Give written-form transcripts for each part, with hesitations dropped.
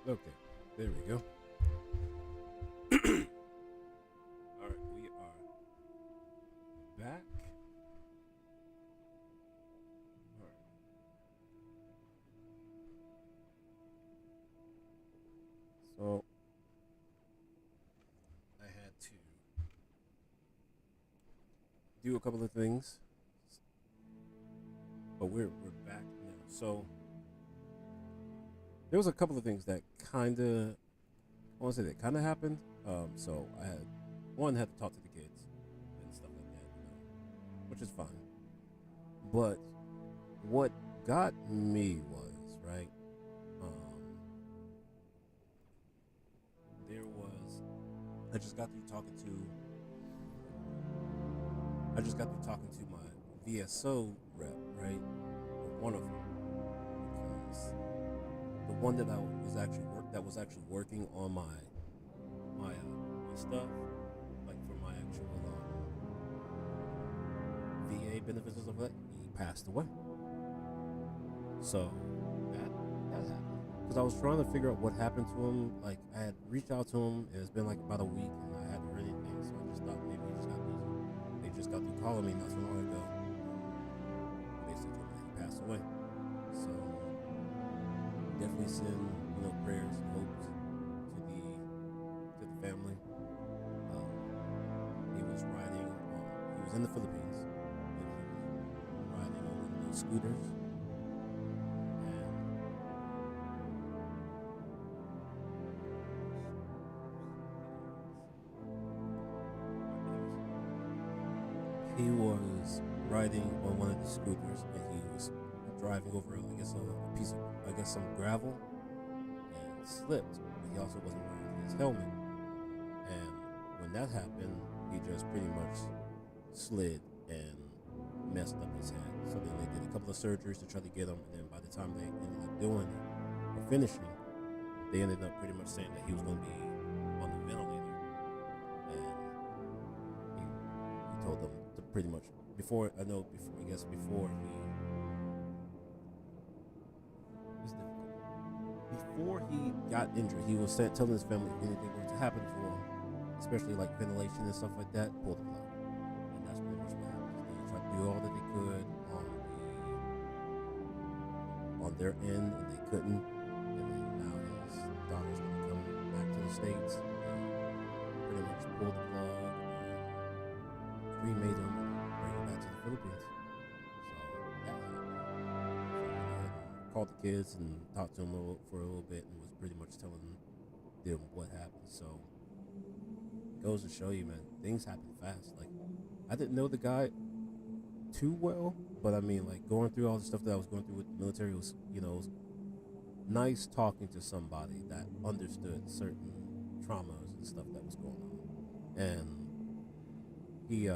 Okay, there we go. All right, we are back. All right. So I had to do a couple of things, but we're back now. So there was a couple of things that kind of, I want to say that kind of happened. So I had to talk to the kids and stuff like that, which is fine. But what got me was right. There was I just got through talking to my VSO rep, right? Or one of them, because the one that was actually working on my stuff, like for my actual VA benefits and stuff like that, he passed away. So that happened because I was trying to figure out what happened to him. Like I had reached out to him, and it's been like about a week, and I hadn't heard anything. So I just thought maybe he just got busy. They just got through calling me not so long ago. Basically told me that he passed away. So definitely send prayers and hopes to the family. He was he was in the Philippines, and he was riding on one of those scooters. He was riding on one of the scooters, and he was driving over, I guess, a piece of, some gravel, and slipped. But he also wasn't wearing his helmet. And when that happened, he just pretty much slid and messed up his head. So then they did a couple of surgeries to try to get him, and then by the time they ended up doing it or finishing, they ended up pretty much saying that he was going to be on the ventilator. And he told them to pretty much before he before he got injured, he was telling his family if anything were to happen to him, especially like ventilation and stuff like that, pull the plug. And that's pretty much what happened. They tried to do all that they could on their end, and they couldn't. And then now his daughter's gonna come back to the States and pretty much pull the plug and cremate him and bring him back to the Philippines. So that happened. So I went ahead and called the kids and talked to them for a little bit, and was pretty much telling them what happened. So it goes to show you, man, things happen fast. Like I didn't know the guy too well, but I mean, like going through all the stuff that I was going through with the military was, it was nice talking to somebody that understood certain traumas and stuff that was going on. And he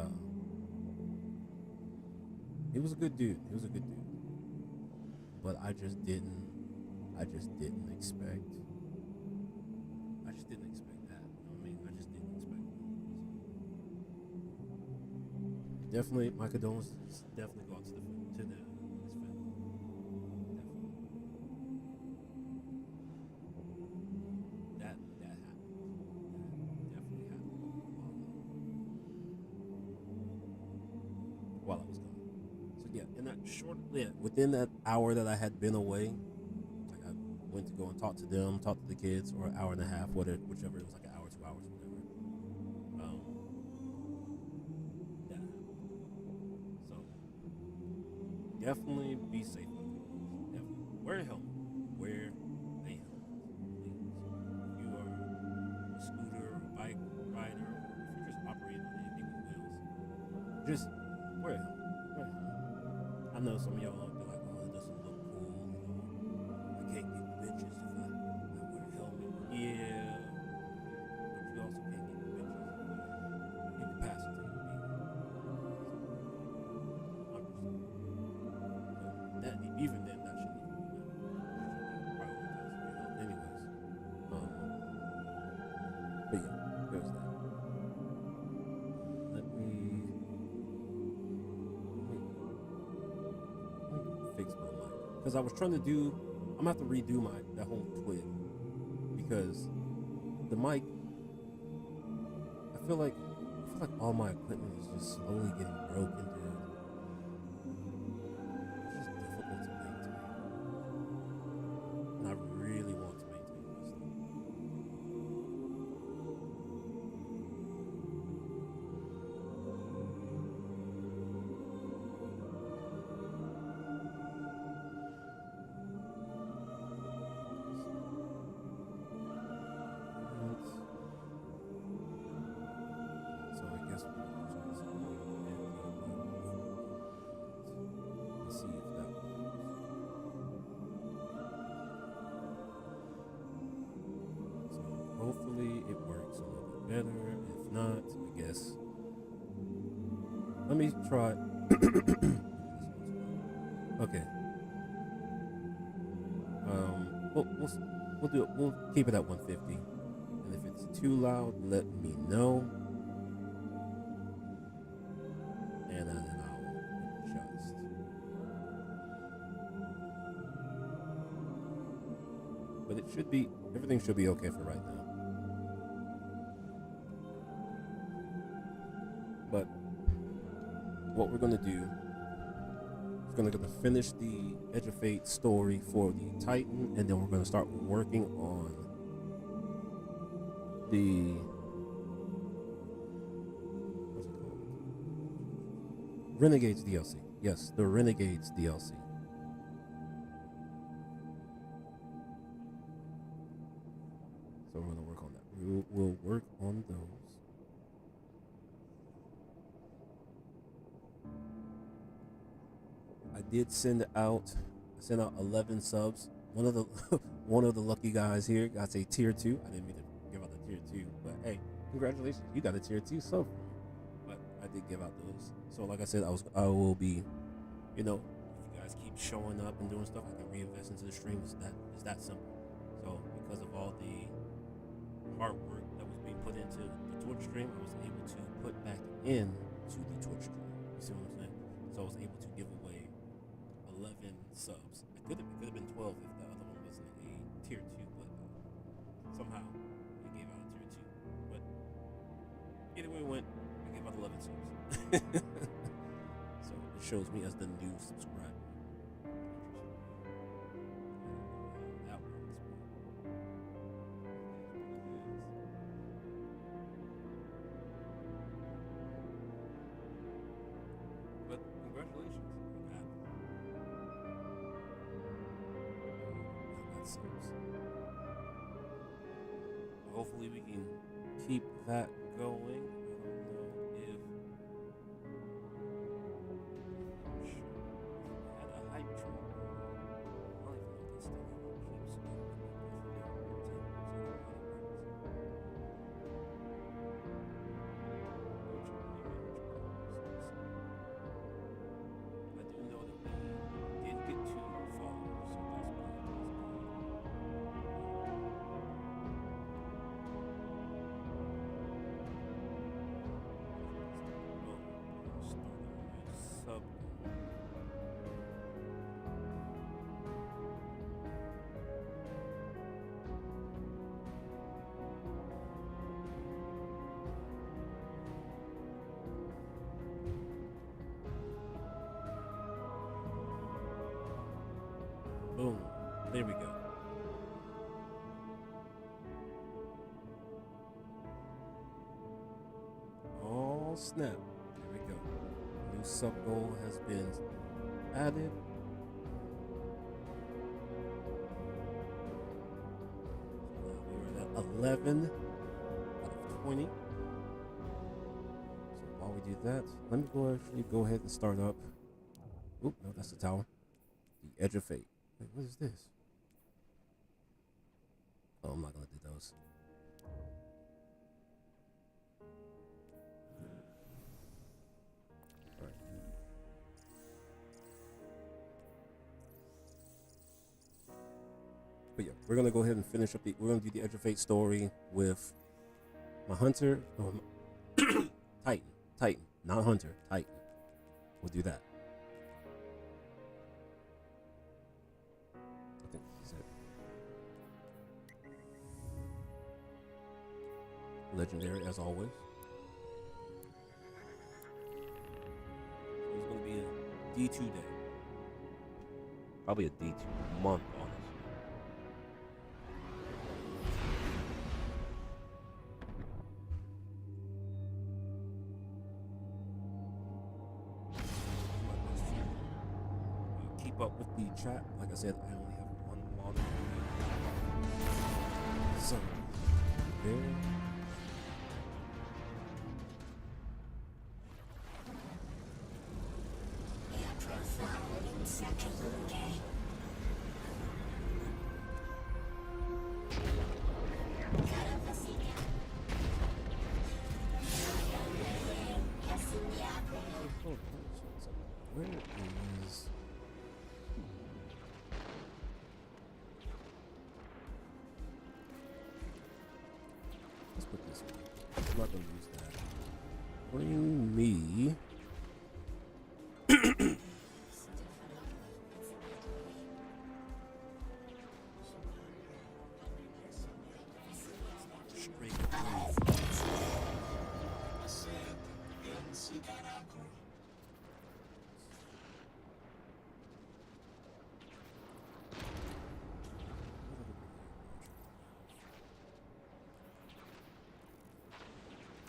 was a good dude. But I just didn't expect that. I mean, I just didn't expect it. So, definitely, my condolences definitely go out to his family. Definitely. That happened. That definitely happened while I was gone. So yeah, within that hour that I had been away, like I went to go and talk to the kids, or an hour and a half, whichever, it was like an hour, 2 hours, whatever. That happened. So definitely be safe. Definitely wear a helmet. Wear a helmet, please. If you are a scooter or a bike rider, or if you're just operating on anything with wheels, just wear a helmet. Wear a helmet. I know some of y'all be like, "Oh, it doesn't look cool. I can't get bitches if I wear a helmet." Yeah, but you also can't get bitches if you're incapacitated. That even then, that shouldn't even prioritize your health, anyways. But yeah, there's that. Let me fix my mic, because I was trying to do. I'm gonna have to redo that whole twig because the mic, I feel like all my equipment is just slowly getting broken, dude. It's just difficult to maintain. And I really want to maintain this stuff. So I guess we're gonna try this let's see if that works. So hopefully it works a little bit better. If not, I guess let me try. Okay. We'll do it. We'll keep it at 150. And if it's too loud, let me know. And then I'll adjust. But it should be, everything should be okay for right now. But what we're gonna do is gonna finish the Edge of Fate story for the Titan, and then we're gonna start working on the what's it called? Renegades DLC. Yes, the Renegades DLC. So we're gonna work on that. We'll work on those. I did send out 11 subs. One of the lucky guys here got a tier 2. I didn't mean to give out the tier 2, but hey, congratulations, you got a tier 2 sub. But I did give out those. So like I said, I will be, if you guys keep showing up and doing stuff, I can reinvest into the stream. It's that simple. So because of all the hard work that was being put into the Twitch stream, I was able to put back in to the Twitch stream. You see what I'm saying? So I was able to give away 11 subs. It could have been 12 if the other one wasn't a tier 2, but somehow I gave out a tier 2. But either way it went, I gave out 11 subs. So it shows me as the new subscriber. That works. But congratulations. Hopefully we can keep that going. I don't know if we had a hype train. I don't even know if that stuff keeps going. I do know that we did get 2 followers, so that's good. Sub. Boom. There we go. Oh, snap. There we go. New sub goal has been added. So now we are at 11 out of 20. So while we do that, let me go ahead and start up. Oop, no, that's the tower. The Edge of Fate. Wait, what is this? Oh, I'm not gonna do those. All right. But yeah, we're gonna go ahead and finish up we're gonna do the Edge of Fate story with my hunter, Titan, not hunter, Titan. We'll do that. I think that's it. legendary as always. So it's gonna be a D2 day. Probably a D2 month, honestly. Keep up with the chat. Like I said, I only have one login. So there. Where is... Let's put this one. I'm not gonna use that. Bring me...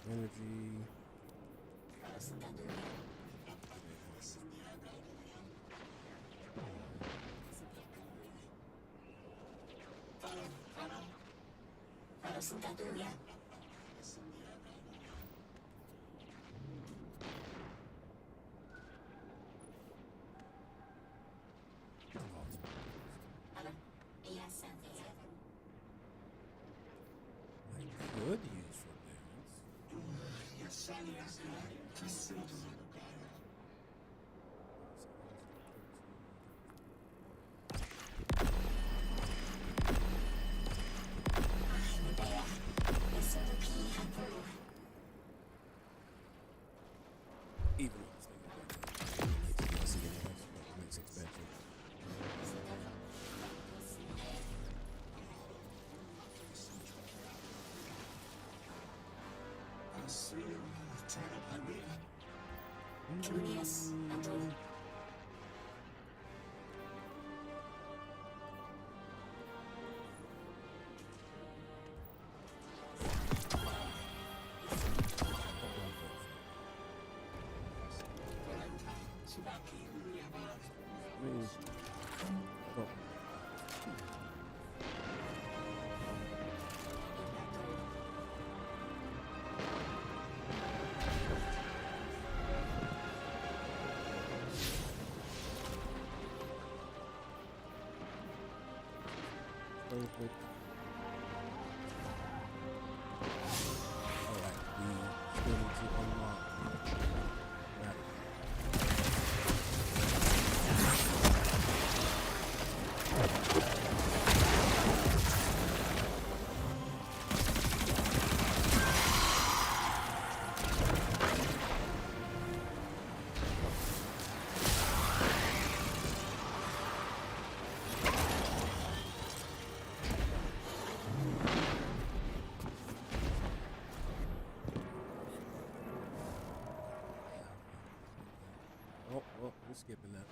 energy. I could use forbearance. Even though it's like next expansion. Perfect. Alright, we still need to unlock that. Oh, well, we're skipping that.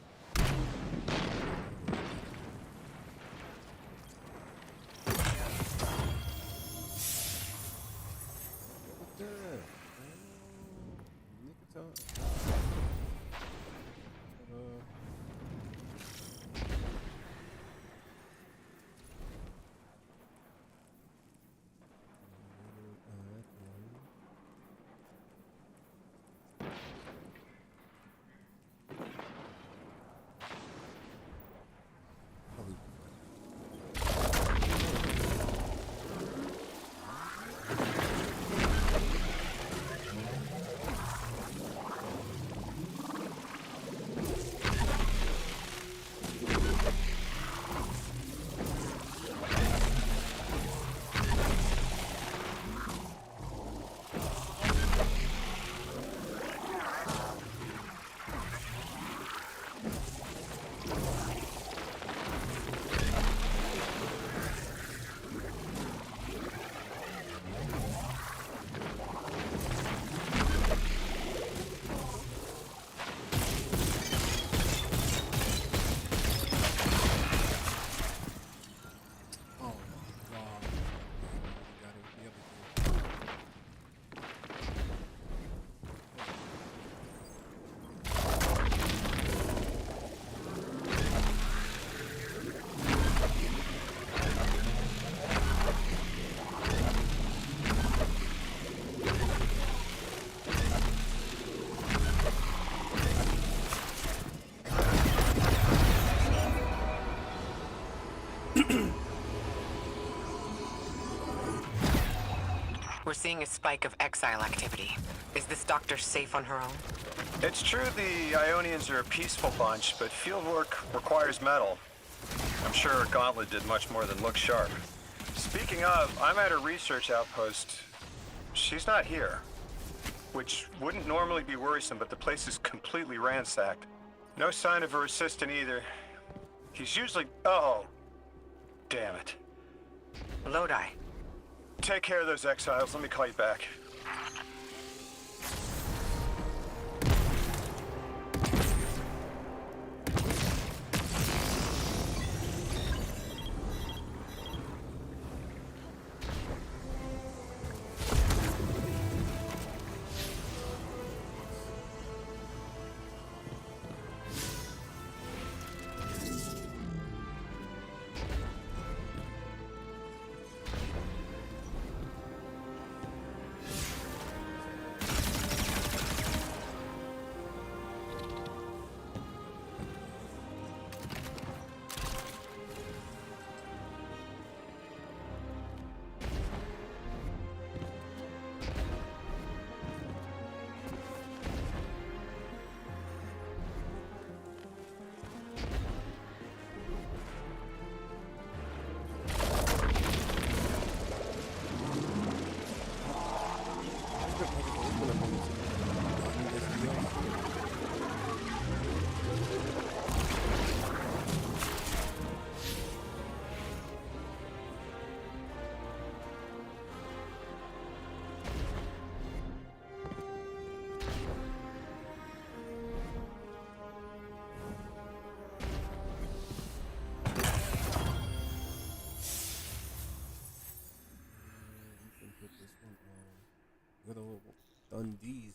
We're seeing a spike of exile activity. Is this doctor safe on her own? It's true the Ionians are a peaceful bunch, but field work requires metal. I'm sure her gauntlet did much more than look sharp. Speaking of, I'm at her research outpost. She's not here. Which wouldn't normally be worrisome, but the place is completely ransacked. No sign of her assistant either. He's usually... Oh, damn it. Lodi. Take care of those exiles. Let me call you back. Good old Dundeezy.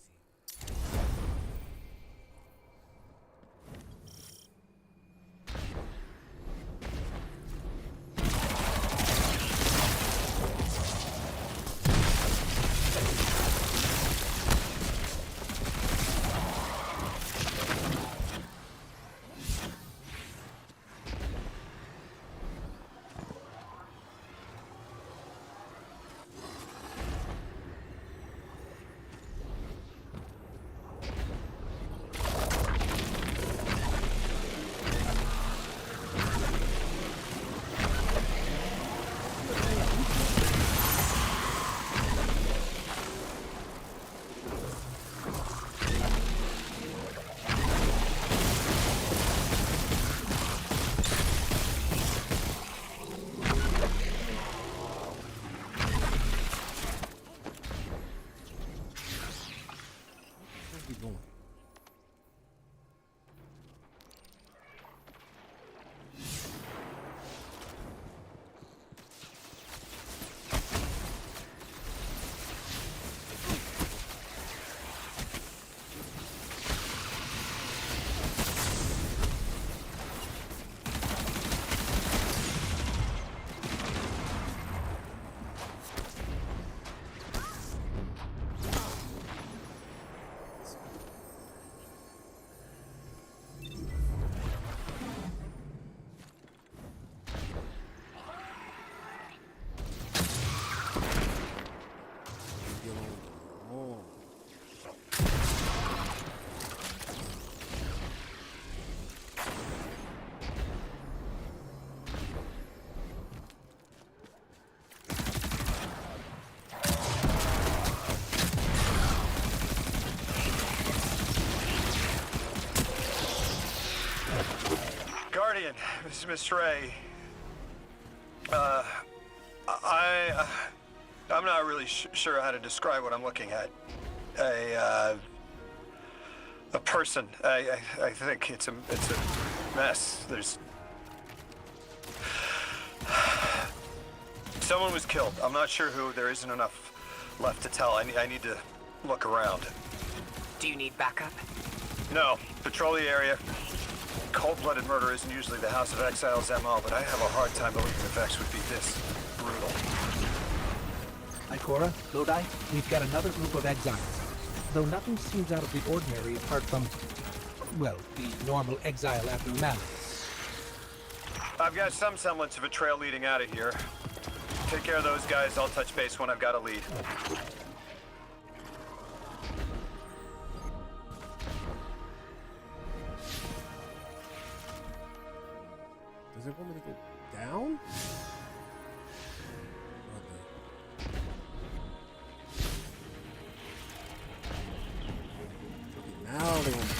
Guardian, this is Miss Ray. I'm not really sure how to describe what I'm looking at. A person. I think it's a mess. Someone was killed. I'm not sure who. There isn't enough left to tell. I need to look around. Do you need backup? No. Patrol the area. Cold-blooded murder isn't usually the House of Exile's MO, but I have a hard time believing the Vex would be this brutal. Ikora, Lodi, we've got another group of exiles. Though nothing seems out of the ordinary apart from, well, the normal exile abnormalities. I've got some semblance of a trail leading out of here. Take care of those guys. I'll touch base when I've got a lead. Does it want me to go down? Okay, now they want me.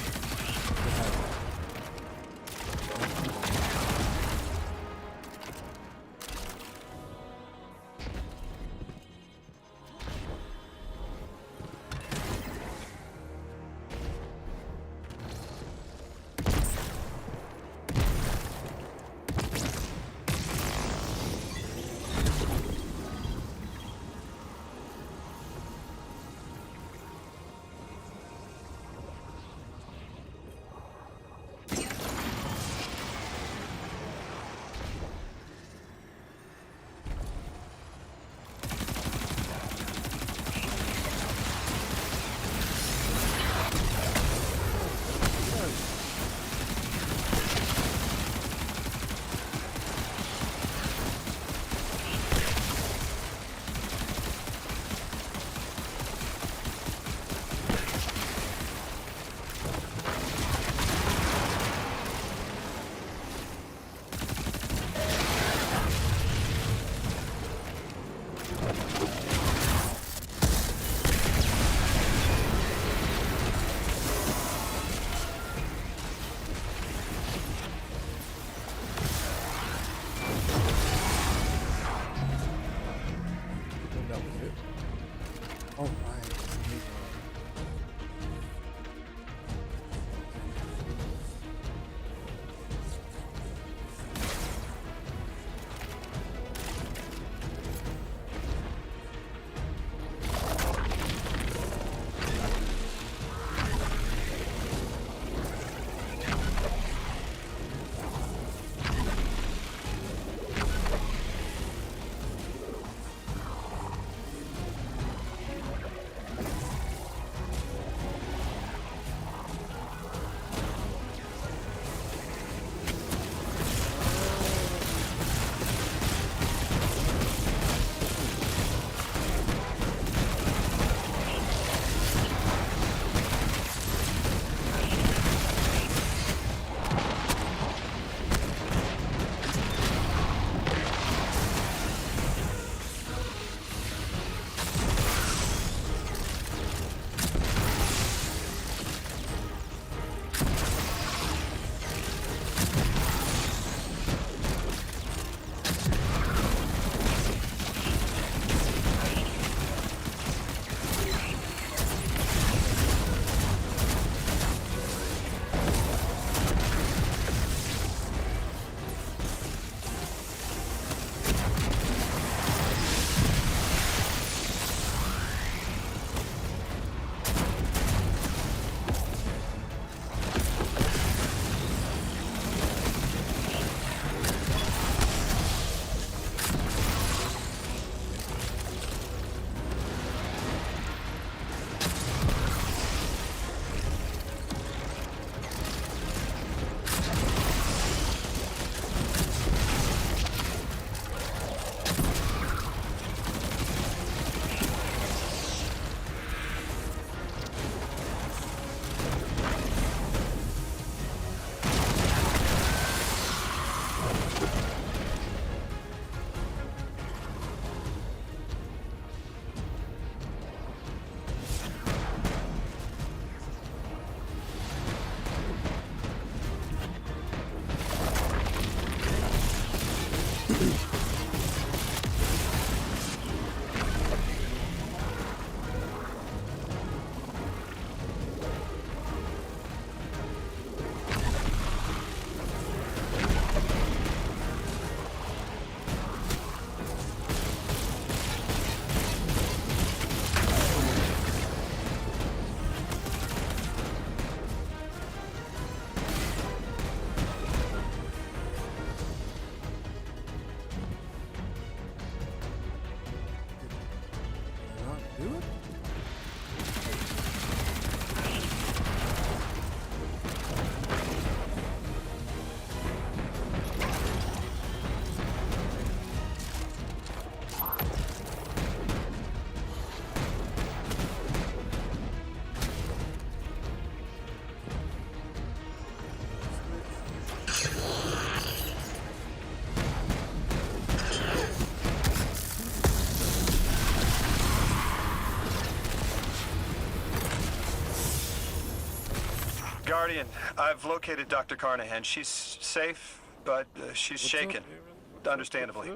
Guardian, I've located Dr. Carnahan. She's safe, but she's shaken. Understandably.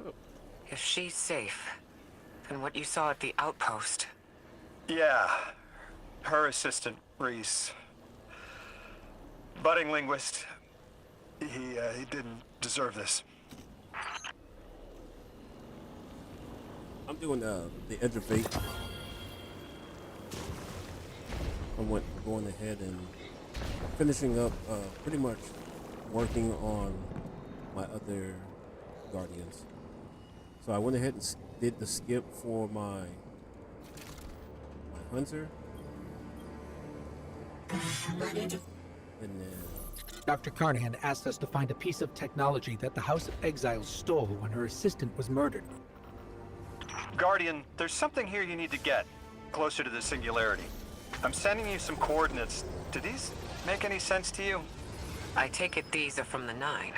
If she's safe, then what you saw at the outpost... Yeah. Her assistant, Reese. Budding linguist. He didn't deserve this. I'm doing the Edge of Fate. I'm going ahead and finishing up, pretty much working on my other Guardians. So I went ahead and did the skip for my Hunter. And then Dr. Carnahan asked us to find a piece of technology that the House of Exiles stole when her assistant was murdered. Guardian, there's something here you need to get, closer to the singularity. I'm sending you some coordinates. Do these make any sense to you? I take it these are from the 9.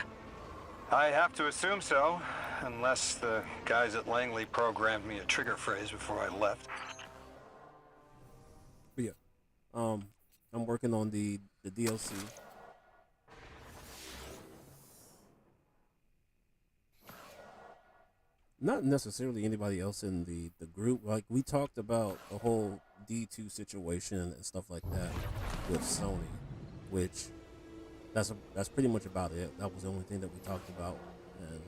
I have to assume so, unless the guys at Langley programmed me a trigger phrase before I left. but yeah, I'm working on the DLC. Not necessarily anybody else in the group. Like, we talked about the whole D2 situation and stuff like that with Sony, which that's pretty much about it. That was the only thing that we talked about. And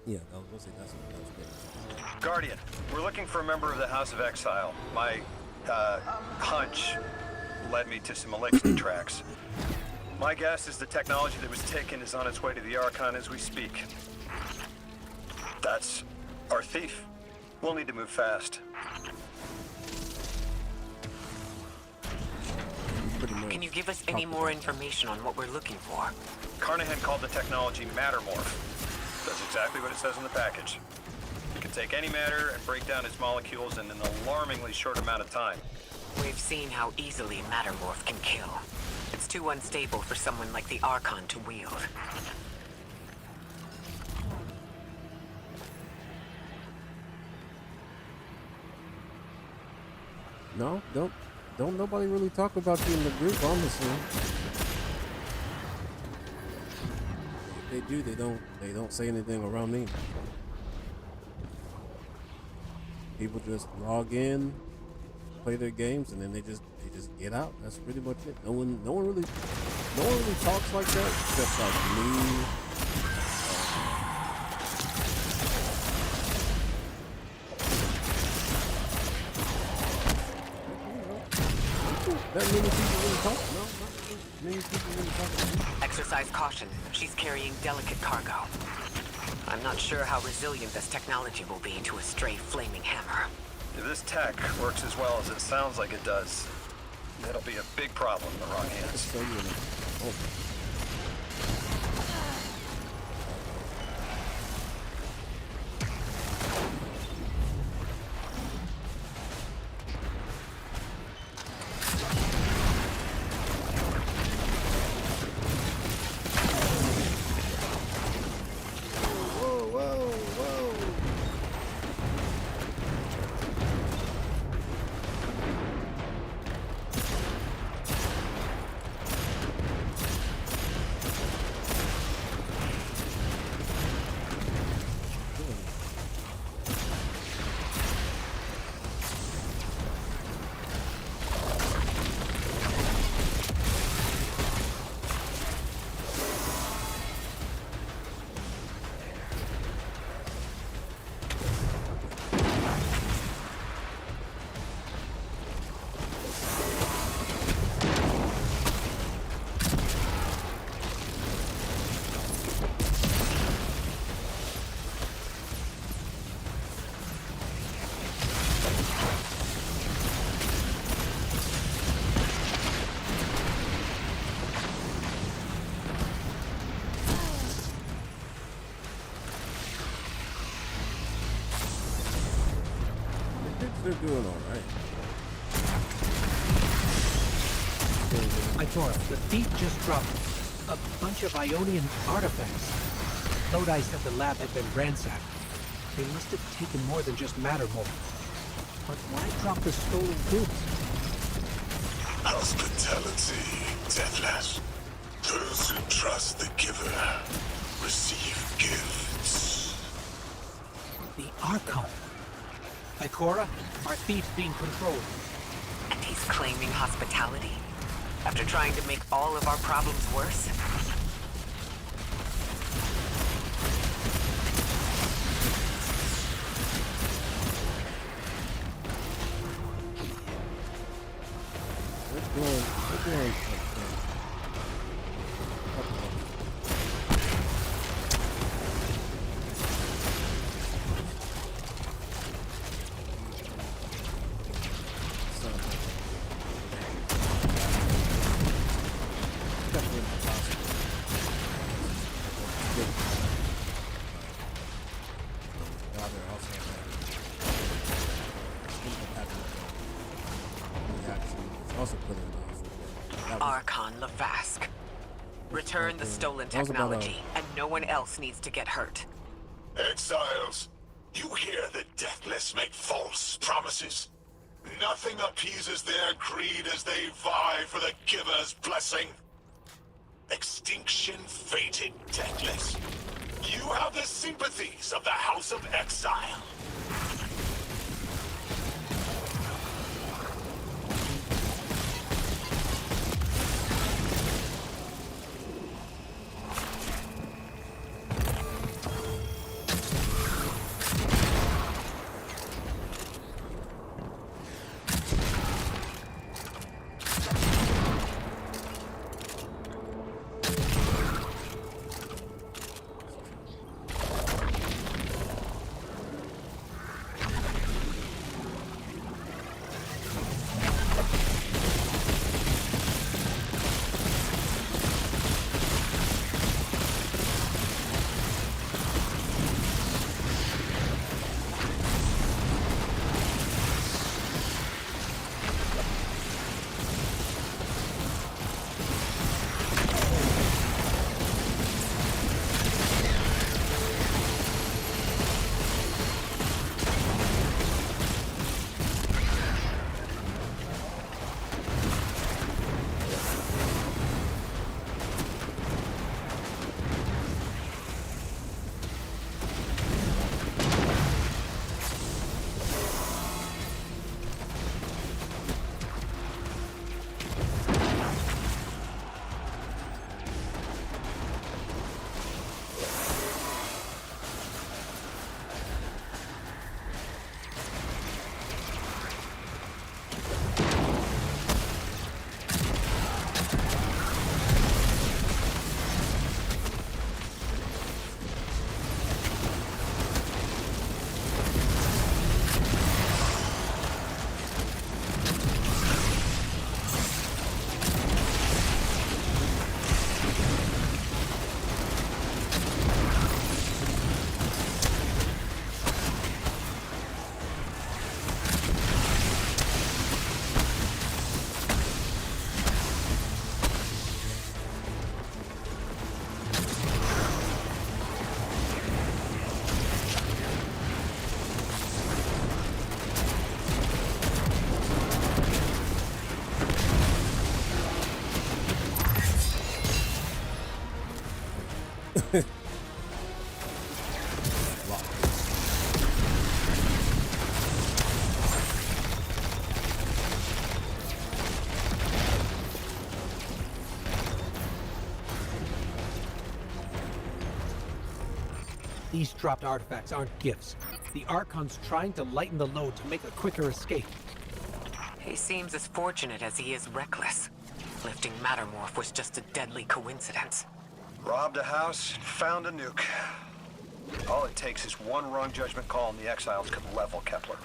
yeah, I was gonna say that was good. Guardian, we're looking for a member of the House of Exile. My hunch led me to some elixir tracks. My guess is the technology that was taken is on its way to the Archon as we speak. That's our thief. We'll need to move fast. Can you give us any more information on what we're looking for? Carnahan called the technology Mattermorph. Does exactly what it says in the package. It can take any matter and break down its molecules in an alarmingly short amount of time. We've seen how easily Mattermorph can kill. It's too unstable for someone like the Archon to wield. No, don't nobody really talk about you in the group, honestly. If they do, they don't say anything around me. People just log in, play their games, and then they just get out. That's pretty much it. No one really talks like that, except like me. That many people really talk? No, not many people really talk. Exercise caution. She's carrying delicate cargo. I'm not sure how resilient this technology will be to a stray flaming hammer. If this tech works as well as it sounds like it does, it'll be a big problem in the wrong hands. So they're doing all right. Itora, the thief just dropped a bunch of Ionian artifacts. Lodi said the lab had been ransacked. They must have taken more than just Mattermorph. But why drop the stolen goods? Hospitality, Deathless. Those who trust the giver receive gifts. The Archon. Ikora, our thief's being controlled. And he's claiming hospitality? After trying to make all of our problems worse? We're doing Return the stolen technology, and no one else needs to get hurt. Exiles, you hear the Deathless make false promises. Nothing appeases their greed as they vie for the giver's blessing. Extinction fated, Deathless. You have the sympathies of the House of Exile. These dropped artifacts aren't gifts. The Archon's trying to lighten the load to make a quicker escape. He seems as fortunate as he is reckless. Lifting Mattermorph was just a deadly coincidence. Robbed a house, found a nuke. All it takes is one wrong judgment call and the Exiles could level Kepler.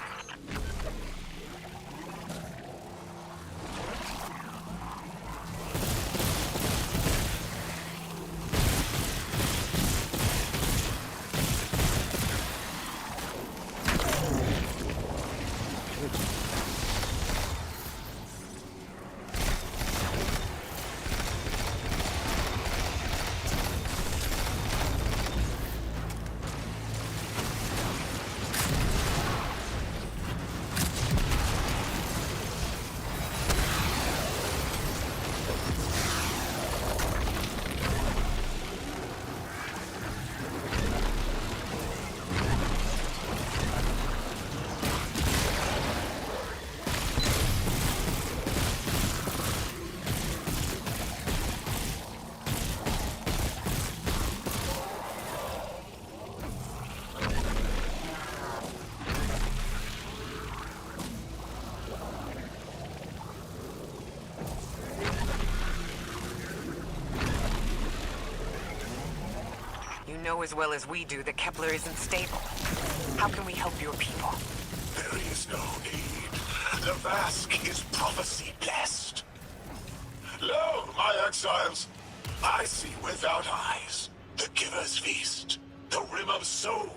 know as well as we do that Kepler isn't stable. How can we help your people? There is no need. The Vask is prophecy blessed. Lo, my exiles, I see without eyes. The Giver's feast, the rim of soul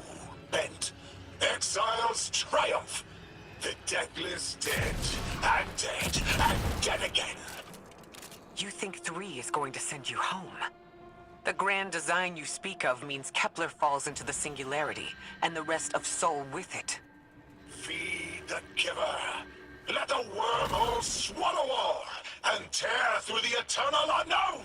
bent. Exiles triumph. The deathless dead, and dead, and dead again. You think 3 is going to send you home? The grand design you speak of means Kepler falls into the singularity, and the rest of Sol with it. Feed the Giver. Let the wormhole swallow all, and tear through the eternal unknown!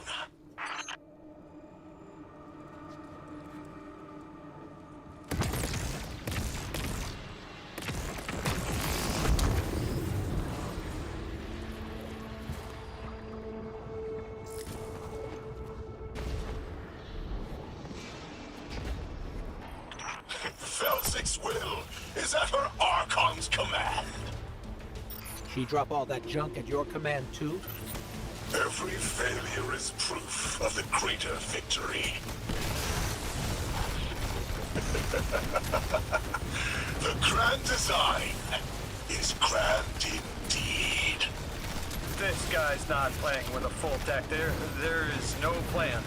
Felsic's will is at her Archon's command. She drop all that junk at your command too? Every failure is proof of the greater victory. The grand design is grand indeed. This guy's not playing with a full deck. There is no plan.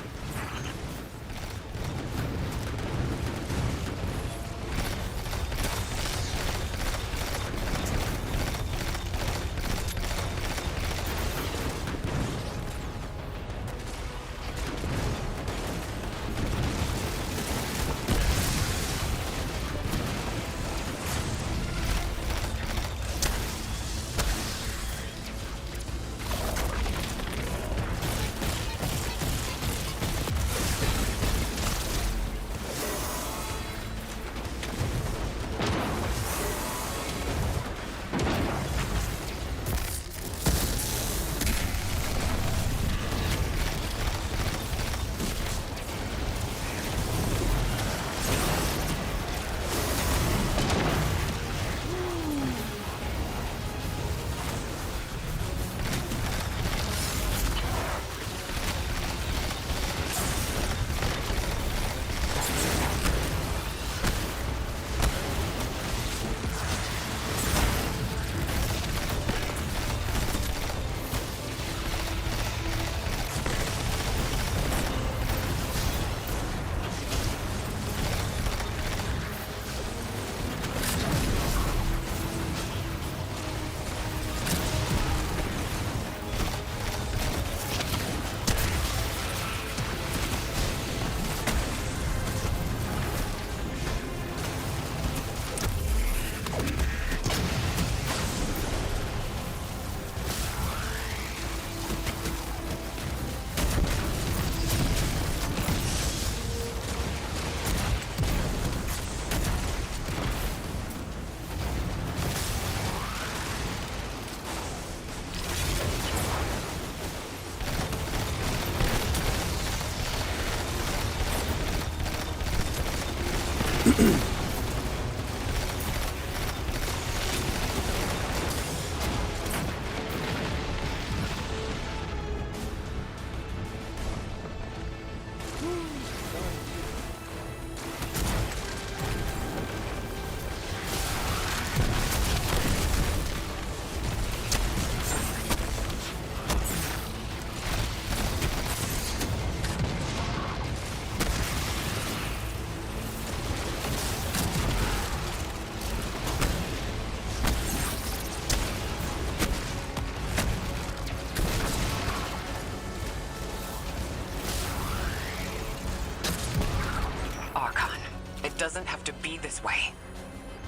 Doesn't have to be this way.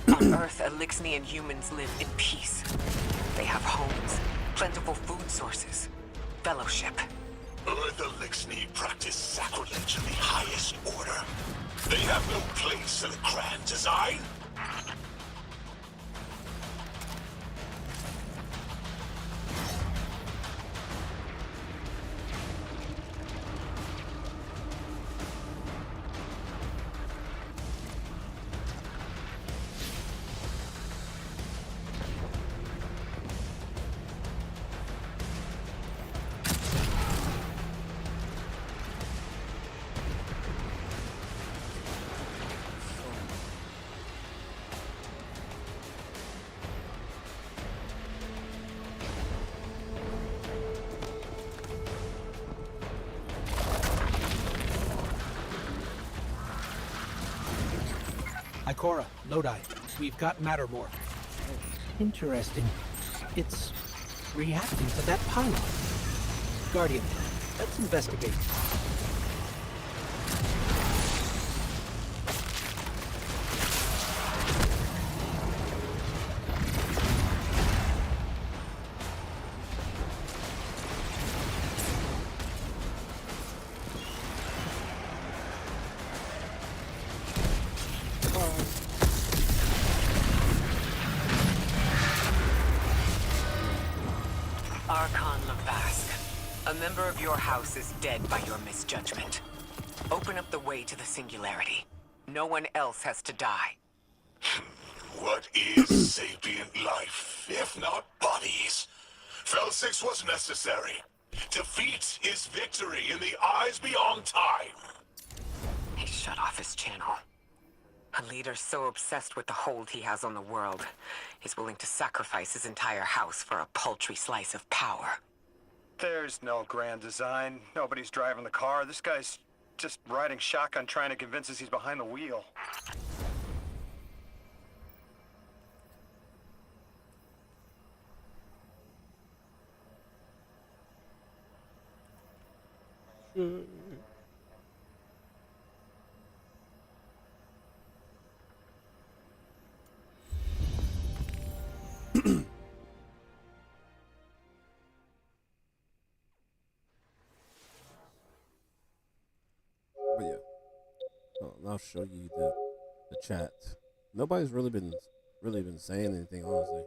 On Earth, Elixnian humans live in peace. They have homes, plentiful food sources, fellowship. Earth Elixni practice sacrilege of the highest order. They have no place in the grand design. Ikora, Lodi, we've got Mattermore. Interesting. It's reacting to that pylon. Guardian, let's investigate. A member of your house is dead by your misjudgment. Open up the way to the singularity. No one else has to die. What is sapient life, if not bodies? Fel 6 was necessary. Defeat is victory in the eyes beyond time. He shut off his channel. A leader so obsessed with the hold he has on the world, he's willing to sacrifice his entire house for a paltry slice of power. There's no grand design. Nobody's driving the car. This guy's just riding shotgun trying to convince us he's behind the wheel. But yeah, I'll show you the chat. Nobody's really been saying anything, honestly.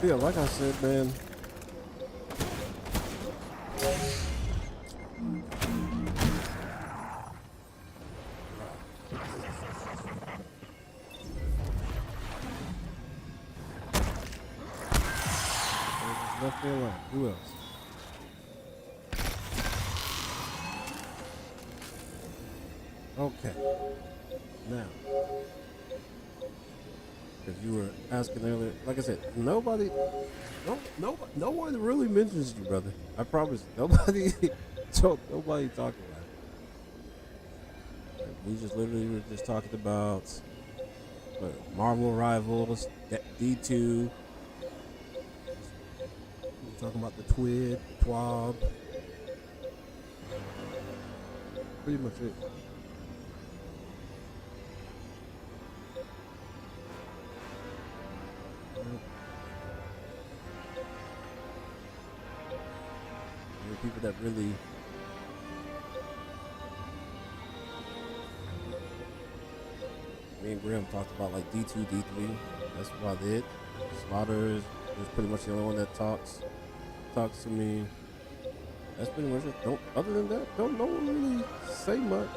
Yeah, like I said, man. Left me alone. Who else? Okay. Now, because you were asking earlier, like I said, no one really mentions you, brother. I promise. Nobody talking about it. We just literally were just talking about Marvel Rivals, D2. We're talking about the Twid, the Twab. Pretty much it. People that really me and Graham talked about, like D2, D3. That's about it. Slaughter is pretty much the only one that talks to me. That's pretty much it. Other than that, no one really say much.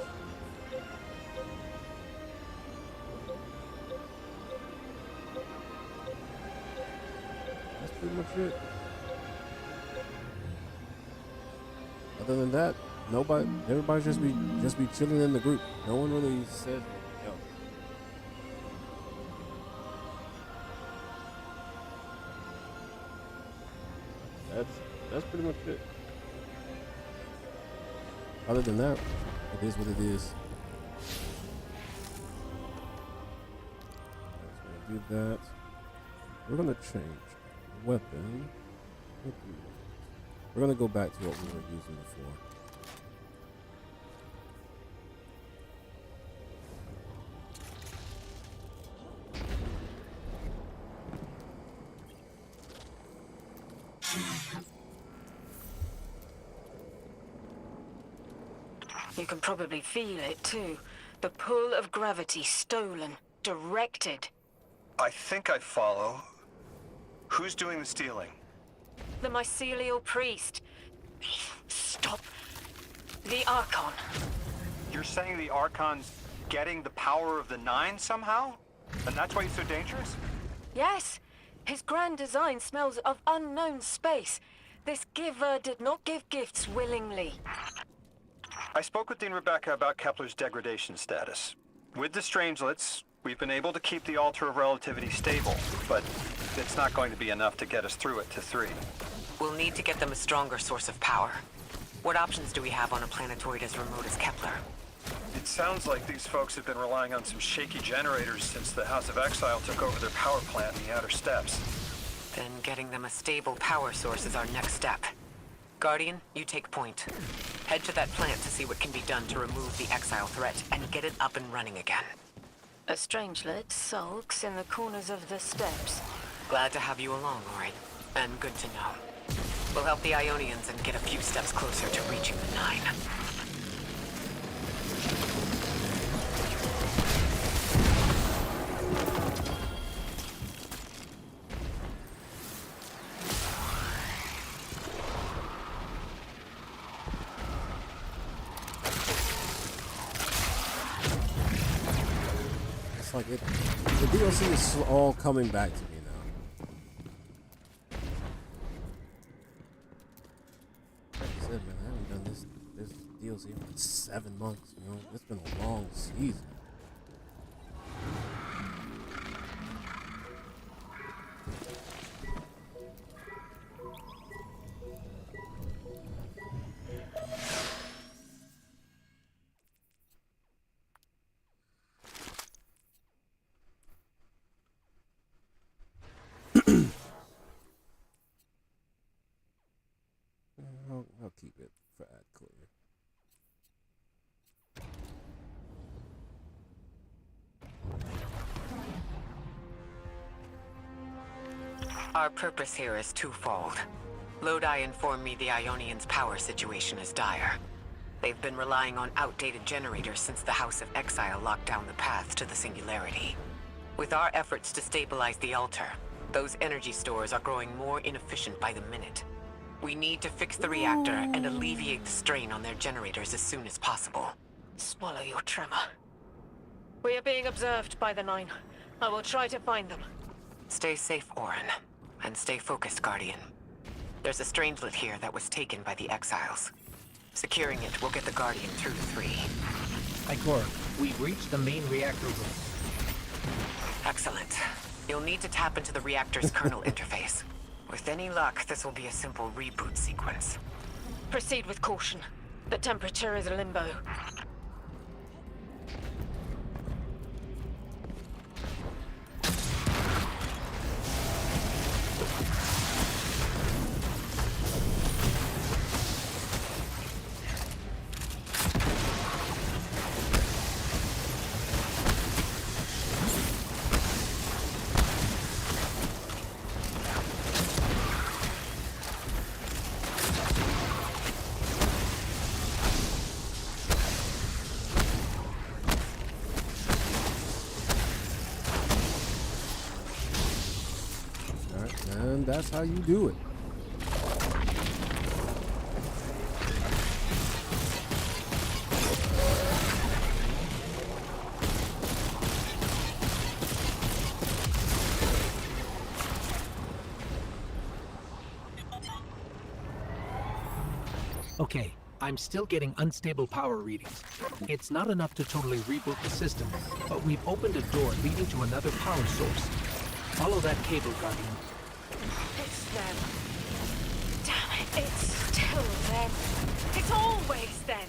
That's pretty much it. Other than that, everybody just be chilling in the group. No one really says anything else. That's pretty much it. Other than that, it is what it is. Let's do that. We're gonna change weapon. We're gonna go back to what we were using before. You can probably feel it, too. The pull of gravity stolen, directed. I think I follow. Who's doing the stealing? The mycelial priest. Stop. The Archon. You're saying the Archon's getting the power of the Nine somehow? And that's why he's so dangerous? Yes. His grand design smells of unknown space. This giver did not give gifts willingly. I spoke with Dean Rebecca about Kepler's degradation status. With the Strangelets, we've been able to keep the Altar of Relativity stable, but it's not going to be enough to get us through it to 3. We'll need to get them a stronger source of power. What options do we have on a planetoid as remote as Kepler? It sounds like these folks have been relying on some shaky generators since the House of Exile took over their power plant in the Outer Steppes. Then getting them a stable power source is our next step. Guardian, you take point. Head to that plant to see what can be done to remove the Exile threat and get it up and running again. A strangelet sulks in the corners of the steppes. Glad to have you along, Ori. And good to know. We'll help the Ionians and get a few steps closer to reaching the 9. It's like it. The DLC is all coming back to me now. Like I said, man, I haven't done this DLC in like 7 months. You know, it's been a long season. I'll keep it for ad clear. Our purpose here is twofold. Lodi informed me the Ionians' power situation is dire. They've been relying on outdated generators since the House of Exile locked down the path to the Singularity. With our efforts to stabilize the altar, those energy stores are growing more inefficient by the minute. We need to fix the reactor and alleviate the strain on their generators as soon as possible. Swallow your tremor. We are being observed by the 9. I will try to find them. Stay safe, Orin. And stay focused, Guardian. There's a strangelet here that was taken by the Exiles. Securing it will get the Guardian through to 3. Ikora, we've reached the main reactor room. Excellent. You'll need to tap into the reactor's kernel interface. With any luck, this will be a simple reboot sequence. Proceed with caution. The temperature is limbo. And that's how you do it. Okay, I'm still getting unstable power readings. It's not enough to totally reboot the system, but we've opened a door leading to another power source. Follow that cable, Guardian. It's them. Damn it, it's still them. It's always them.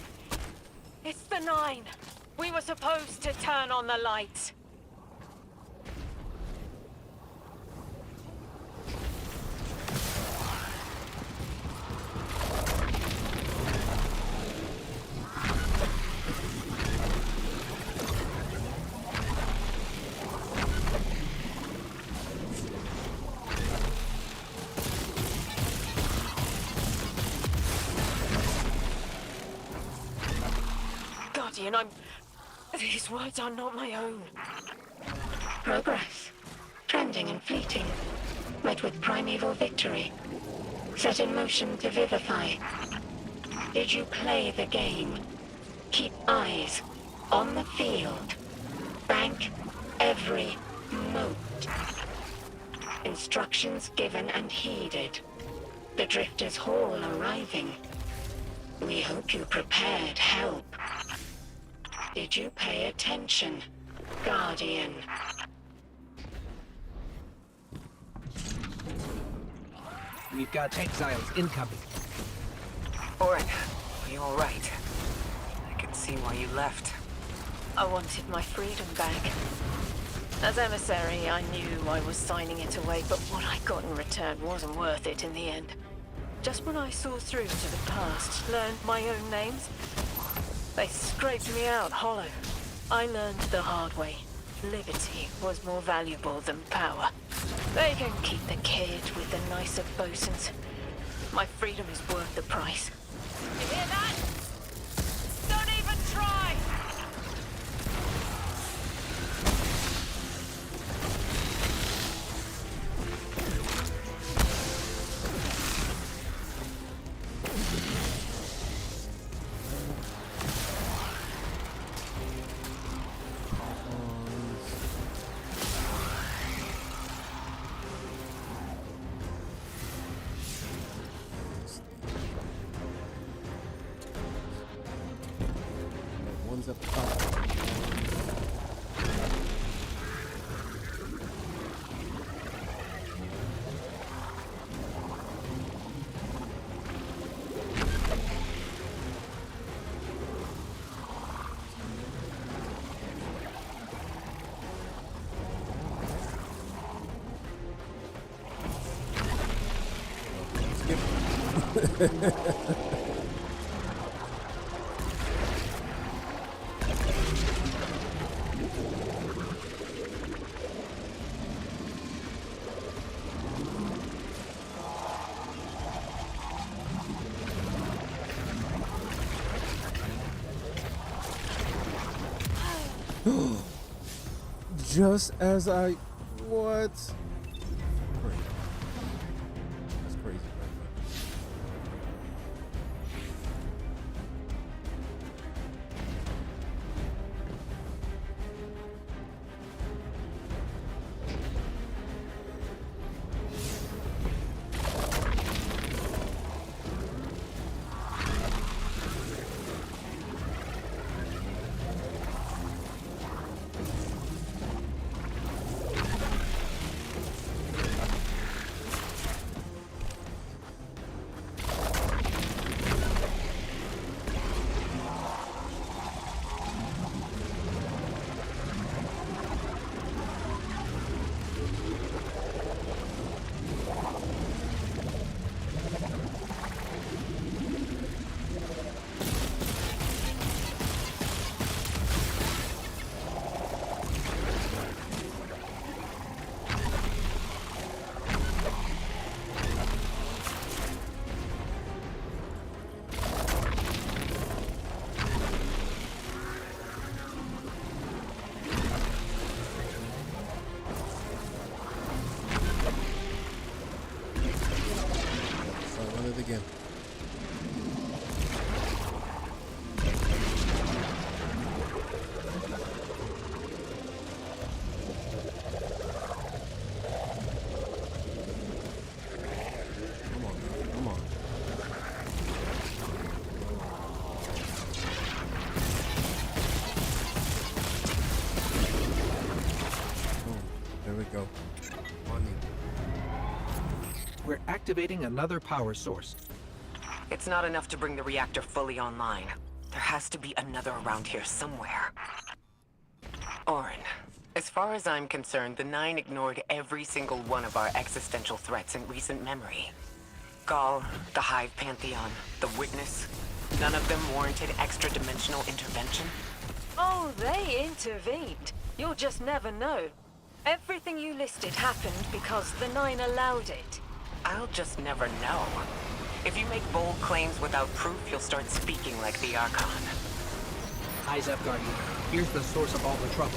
It's the 9. We were supposed to turn on the lights. Guardian, these words are not my own. Progress. Trending and fleeting. Met with primeval victory. Set in motion to vivify. Did you play the game? Keep eyes on the field. Bank every mote. Instructions given and heeded. The Drifter's Hall arriving. We hope you prepared help. Did you pay attention, Guardian? We've got exiles incoming. Orin, are you alright? I can see why you left. I wanted my freedom back. As emissary, I knew I was signing it away, but what I got in return wasn't worth it in the end. Just when I saw through to the past, learned my own names, they scraped me out hollow. I learned the hard way. Liberty was more valuable than power. They can keep the kid with the nicer bosuns. My freedom is worth the price. You hear that? Don't even try! One's up top. Just as I... What? Crazy. That's crazy right there. Again. Come on. There we go. We're activating another power source. It's not enough to bring the reactor fully online. There has to be another around here somewhere. Orin, as far as I'm concerned, the Nine ignored every single one of our existential threats in recent memory. Gaul, the Hive Pantheon, the Witness, none of them warranted extra-dimensional intervention? Oh, they intervened. You'll just never know. Everything you listed happened because the Nine allowed it. I'll just never know. If you make bold claims without proof, you'll start speaking like the Archon. Eyes up, Guardian. Here's the source of all the trouble.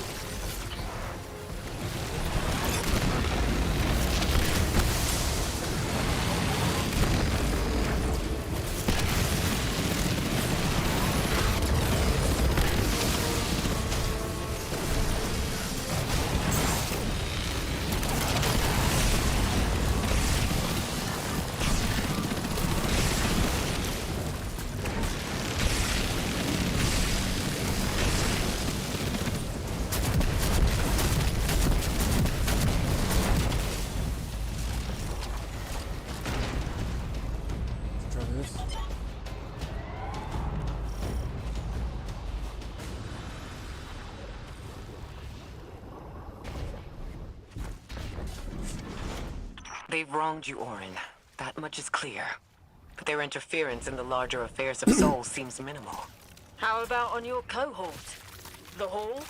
Try this. They've wronged you, Orin. That much is clear. But their interference in the larger affairs of Sol seems minimal. How about on your cohort? The Hall?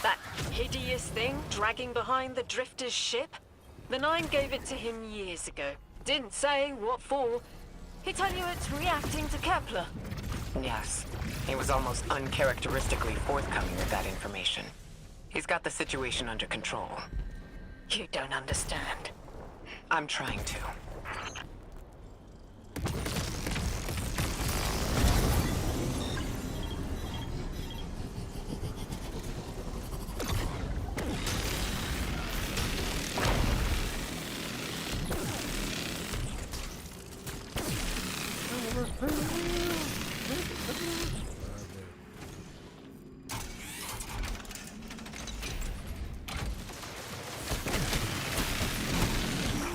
That hideous thing dragging behind the Drifter's ship? The Nine gave it to him years ago. Didn't say what for. He tell you it's reacting to Kepler. Yes. He was almost uncharacteristically forthcoming with that information. He's got the situation under control. You don't understand. I'm trying to.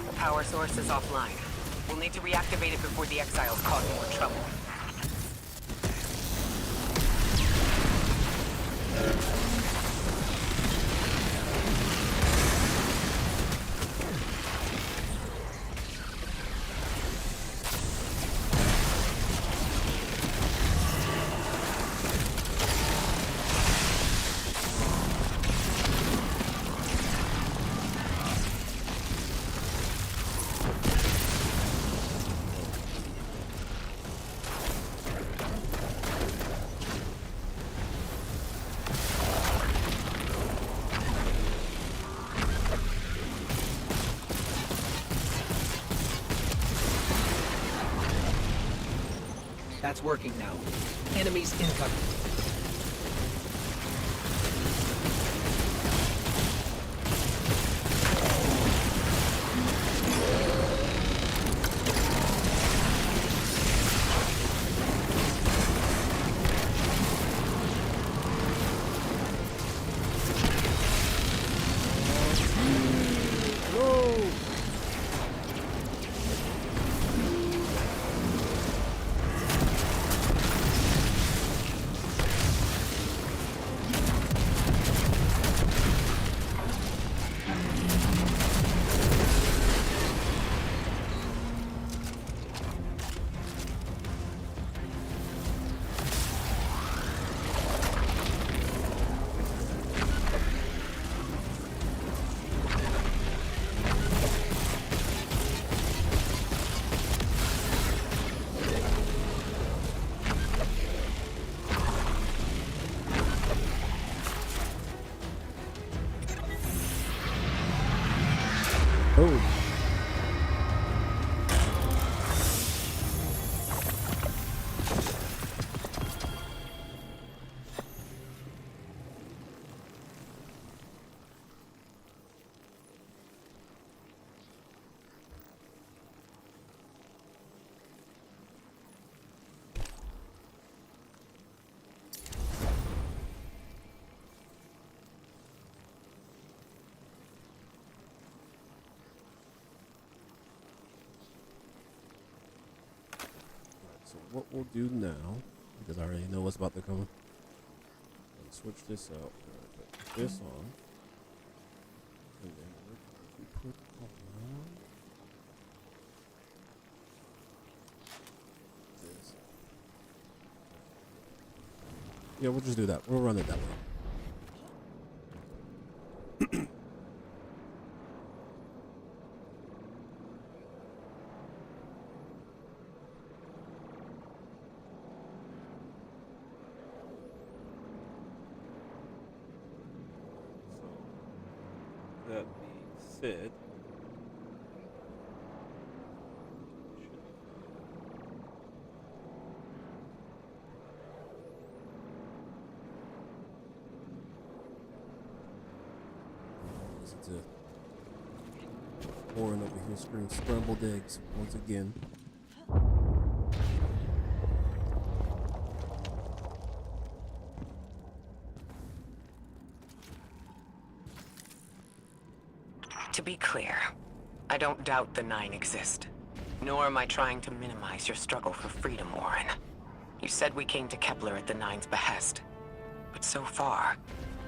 The power source is offline. We'll need to reactivate it before the exiles cause more trouble. That's working now. Enemies incoming. Oh. So what we'll do now, because I already know what's about to come, and switch this out. Put this on, and then we put on this. Yeah, we'll just do that. We'll run it that way. that being said, listen to Lauren over here scream scrambled eggs once again. To be clear, I don't doubt the Nine exist. Nor am I trying to minimize your struggle for freedom, Warren. You said we came to Kepler at the Nine's behest. But so far,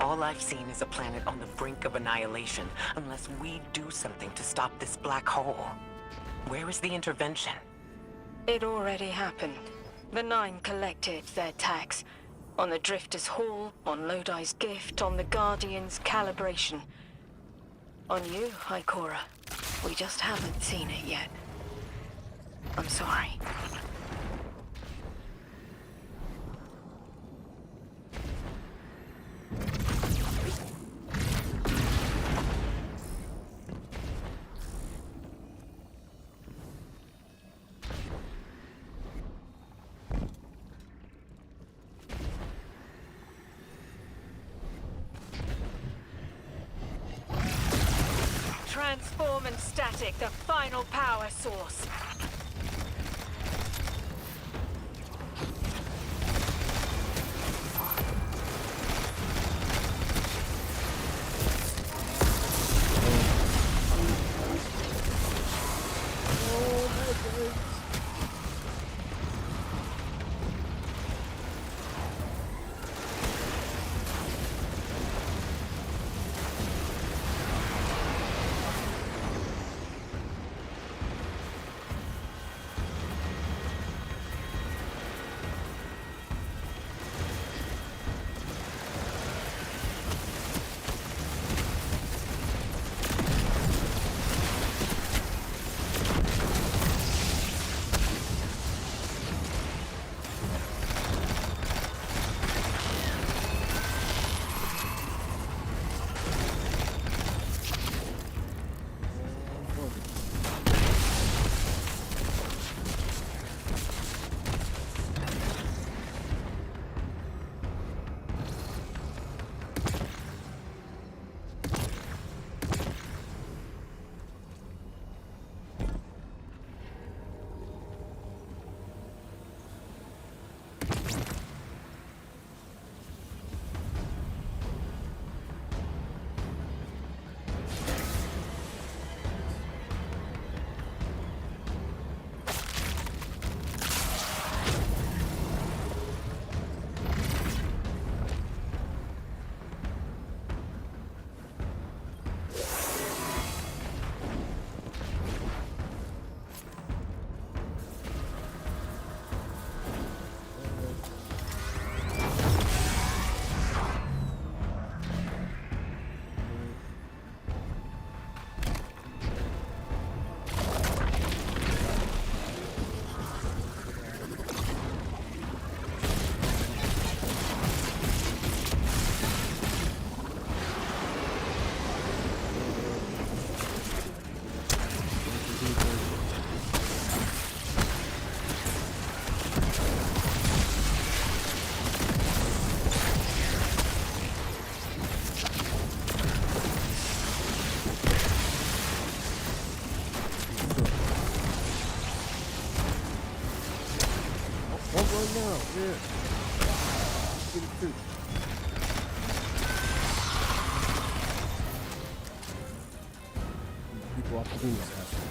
all I've seen is a planet on the brink of annihilation unless we do something to stop this black hole. Where is the intervention? It already happened. The Nine collected their tax. On the Drifter's Hall, on Lodi's gift, on the Guardian's calibration. On you, Ikora. We just haven't seen it yet. I'm sorry. Transform and static, the final power source. now. Yeah. Get it too. People off the Venus actually.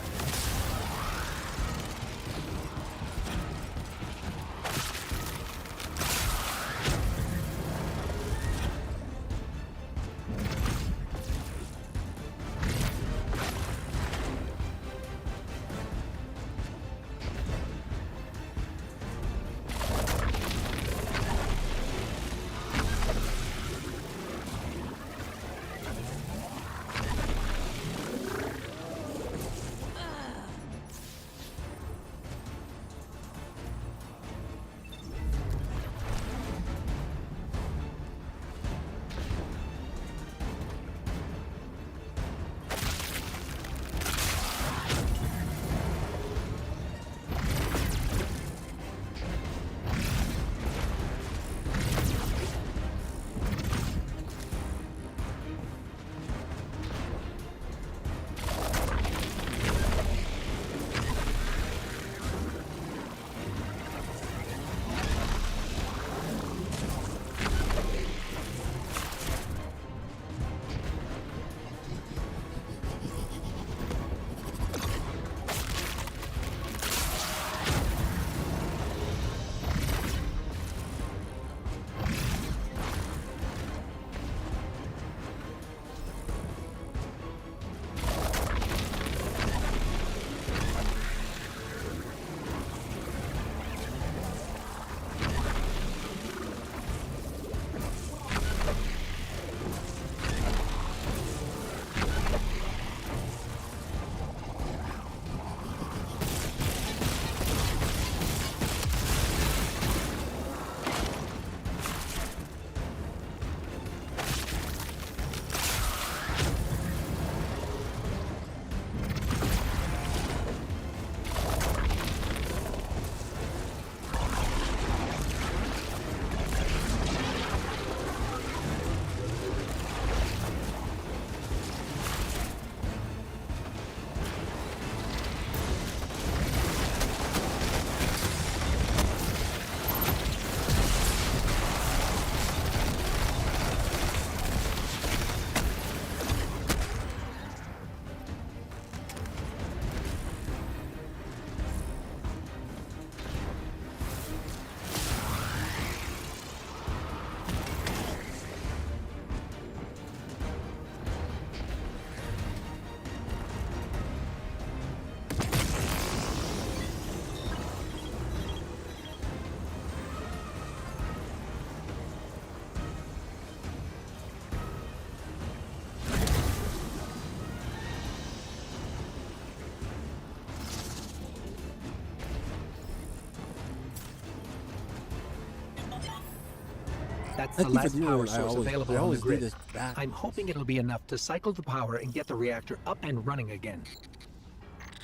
That's the Thank you for last doing power it. source available I on the always do grid. this back. I'm hoping it'll be enough to cycle the power and get the reactor up and running again.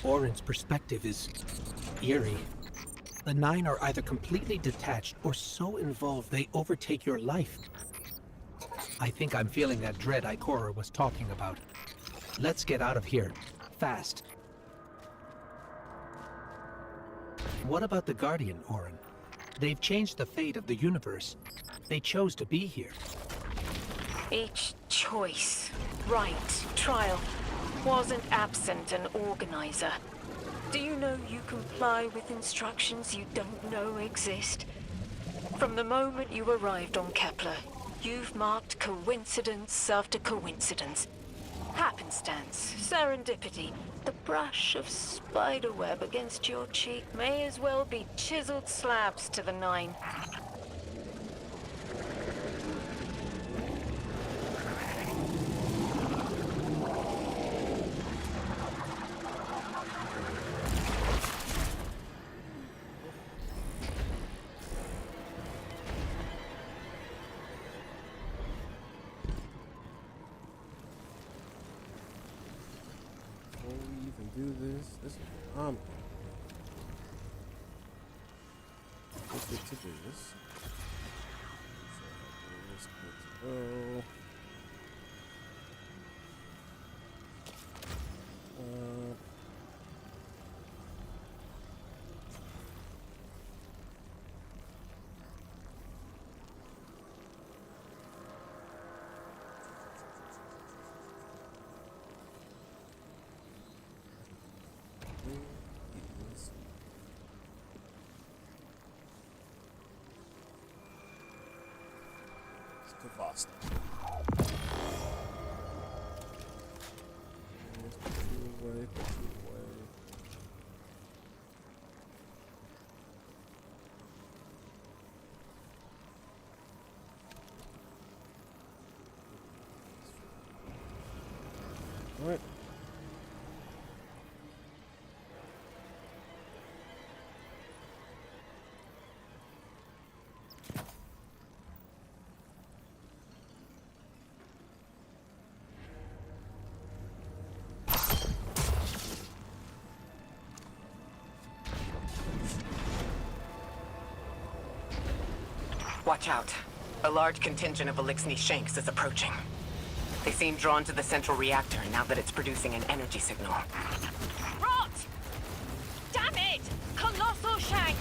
Orin's perspective is eerie. The Nine are either completely detached or so involved they overtake your life. I think I'm feeling that dread Ikora was talking about. Let's get out of here. Fast. What about the Guardian, Orin? They've changed the fate of the universe. They chose to be here. Each choice, right, trial, wasn't absent an organizer. Do you know you comply with instructions you don't know exist? From the moment you arrived on Kepler, you've marked coincidence after coincidence. Happenstance, serendipity, the brush of spiderweb against your cheek may as well be chiseled slabs to the Nine. Before we even do this is what I'm let's get to this. So this good to go. Fast. All right. Watch out. A large contingent of Elixni Shanks is approaching. They seem drawn to the central reactor now that it's producing an energy signal. Rot! Damn it! Colossal Shank!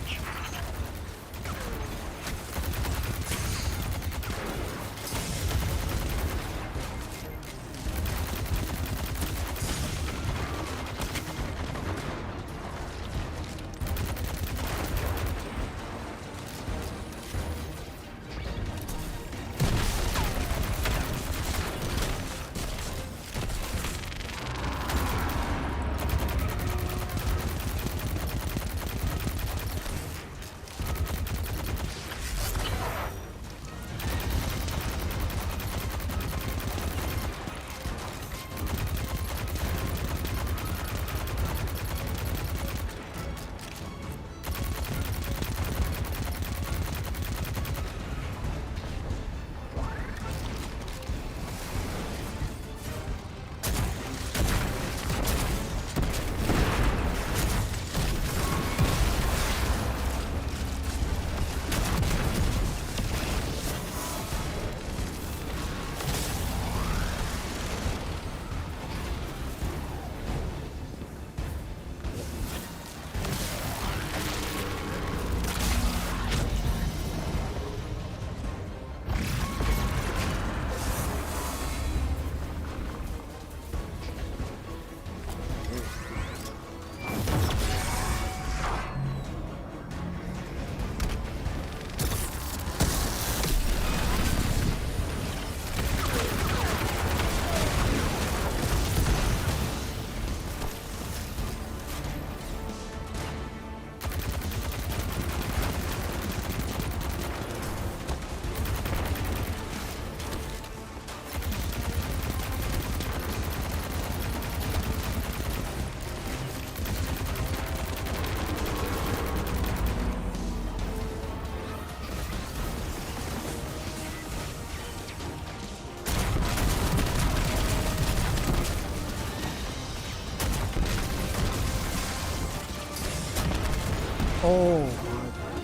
Oh my God.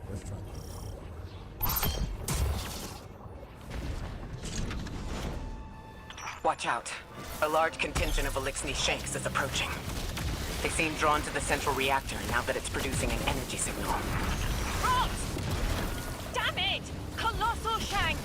Let's try that. Watch out. A large contingent of Elixni Shanks is approaching. They seem drawn to the central reactor now that it's producing an energy signal. Rot! Damn it! Colossal Shank!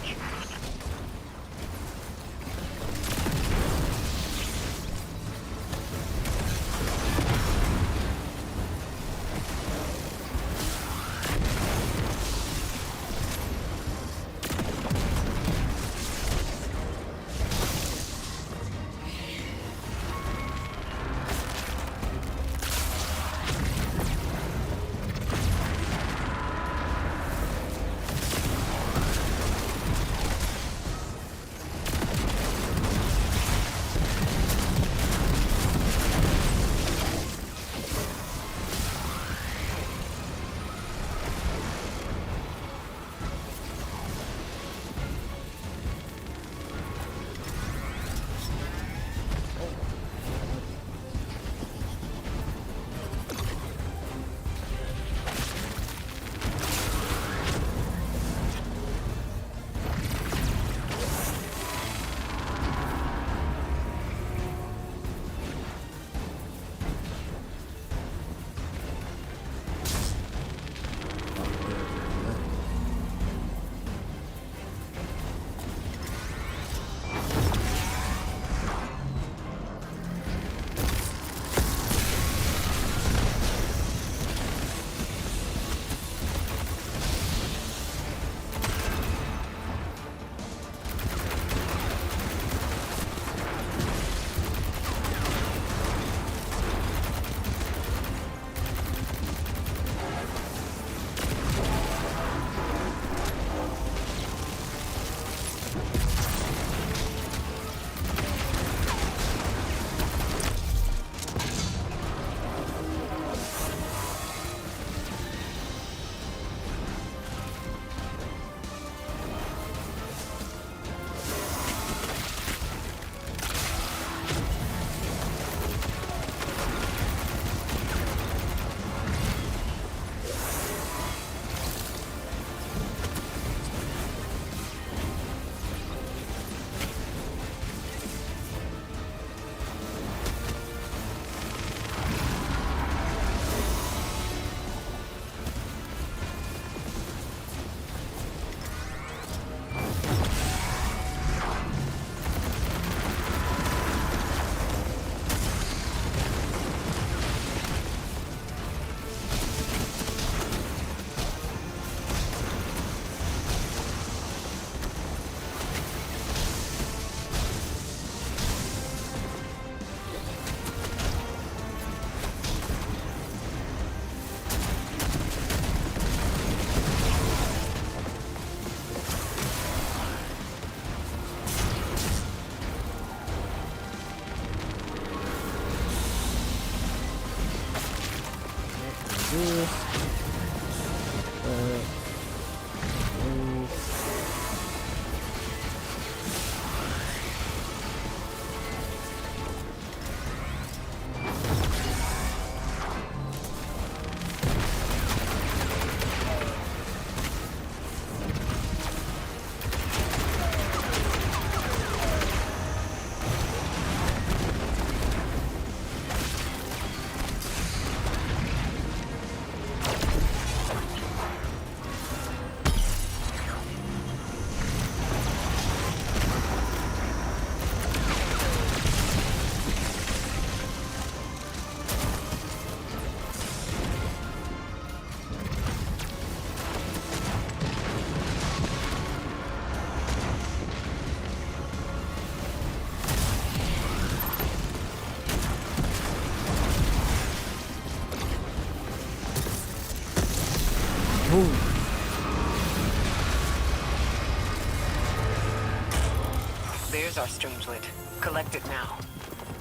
There's our strangelet. Collect it now.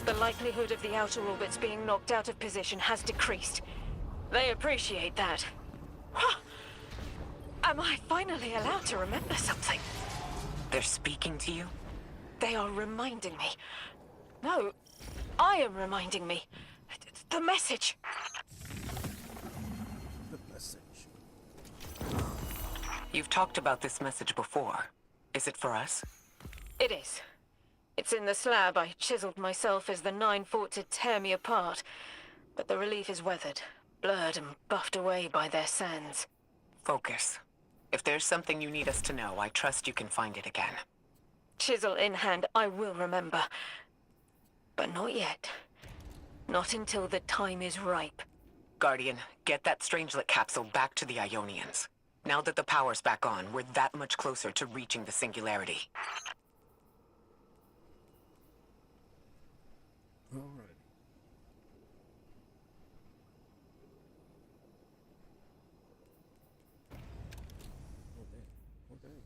The likelihood of the outer orbits being knocked out of position has decreased. They appreciate that. Am I finally allowed to remember something? They're speaking to you? They are reminding me. No, I am reminding me. The message. The message. You've talked about this message before. Is it for us? It is. It's in the slab I chiseled myself as the Nine fought to tear me apart. But the relief is weathered, blurred and buffed away by their sands. Focus. If there's something you need us to know, I trust you can find it again. Chisel in hand, I will remember. But not yet. Not until the time is ripe. Guardian, get that Strangelet capsule back to the Ionians. Now that the power's back on, we're that much closer to reaching the singularity. Alrighty. Oh dang. Oh dang.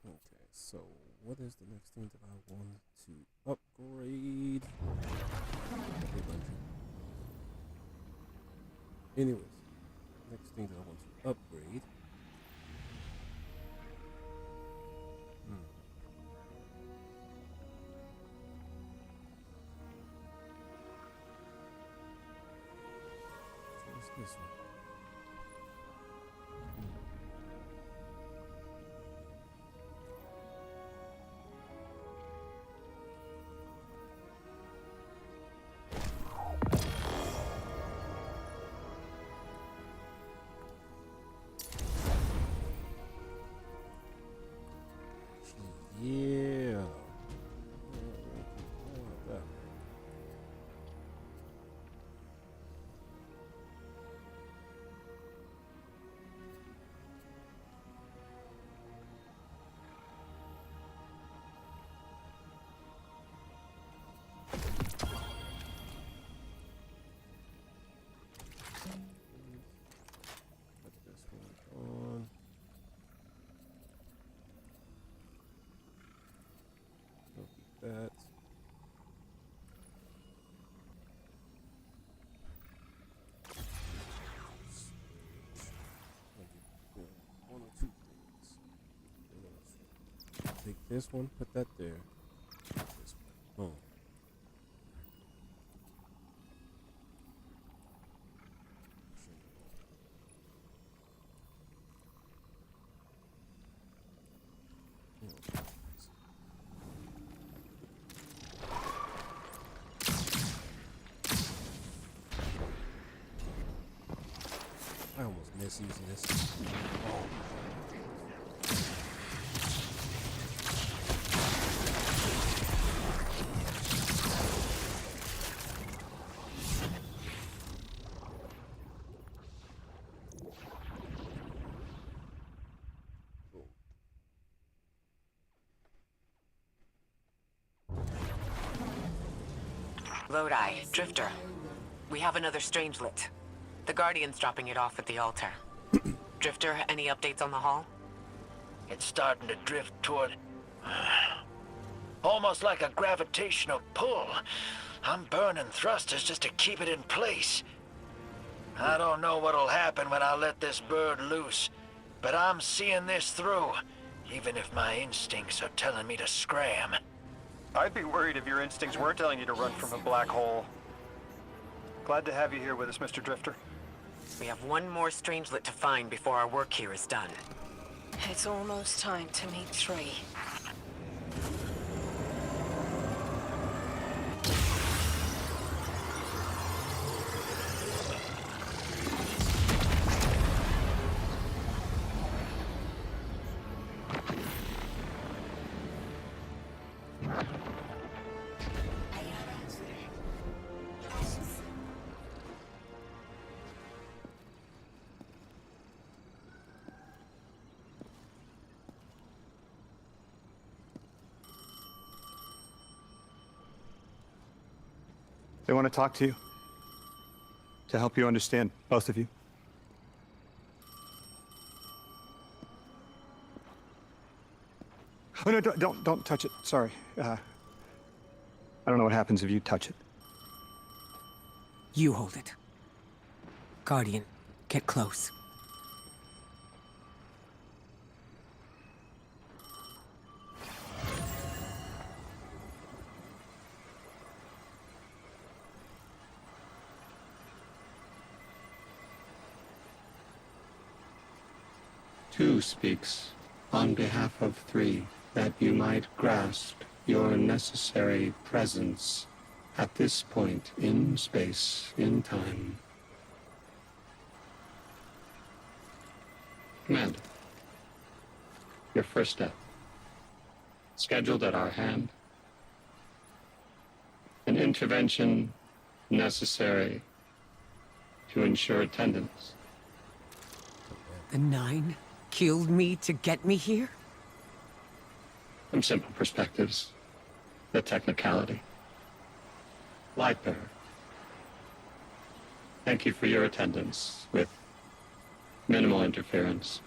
Okay, so what is the next thing that I want to upgrade? Hey, Bungie. Anyways, next thing that I want to upgrade. What's this one? Yeah. That. Put this one on. Don't keep that. One or two things. Take this one, put that there. Take this one. Boom. I almost miss using this. Oh. Lodi, Drifter. We have another Strangelet. The Guardian's dropping it off at the altar. Drifter, any updates on the hull? It's starting to drift toward... almost like a gravitational pull. I'm burning thrusters just to keep it in place. I don't know what'll happen when I let this bird loose, but I'm seeing this through, even if my instincts are telling me to scram. I'd be worried if your instincts weren't telling you to run from a black hole. Glad to have you here with us, Mr. Drifter. We have one more Strangelet to find before our work here is done. It's almost time to meet three. They want to talk to you. To help you understand, both of you. Oh no, don't touch it. Sorry. I don't know what happens if you touch it. You hold it. Guardian, get close. Two speaks on behalf of three, that you might grasp your necessary presence at this point in space, in time. Commander, your first step, scheduled at our hand. An intervention necessary to ensure attendance. The 9 killed me to get me here? From simple perspectives, the technicality. Lightbearer, thank you for your attendance with minimal interference.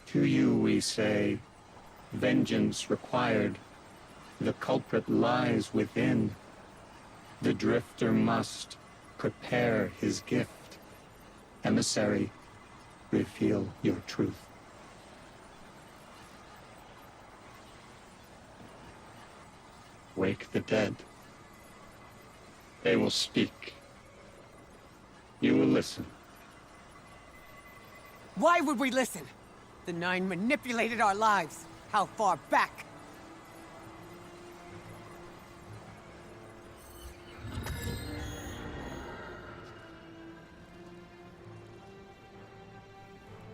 To you we say, vengeance required. The culprit lies within. The drifter must prepare his gift. Emissary, reveal your truth. Wake the dead. They will speak. You will listen. Why would we listen? The 9 manipulated our lives. How far back?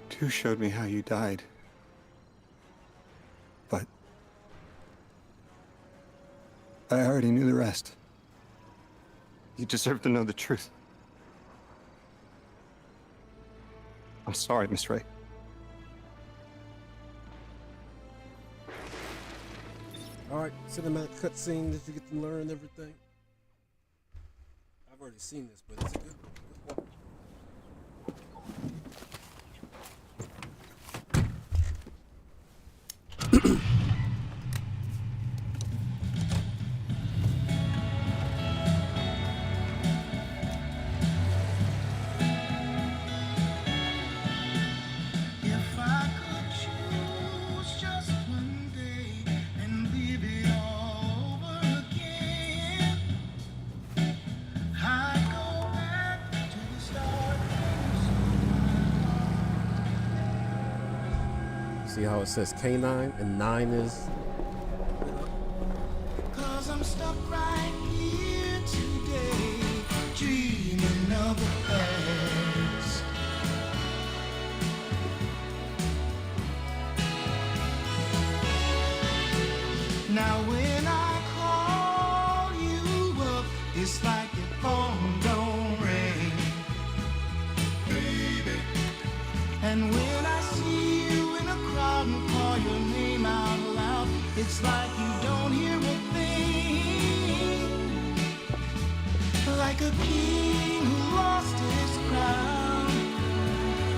Two showed me how you died. But I already knew the rest. You deserve to know the truth. I'm sorry, Miss Ray. All right, cinematic cutscene. Did you get to learn everything? I've already seen this, but it's a good one. See how it says K9 and 9 is. Cause I'm stuck right here today, dreaming of the past. Now when I call you up, it's like your phone don't ring, baby. And when I see you in a crowd and call your name out loud, it's like you don't hear a thing. Like a king who lost his crown.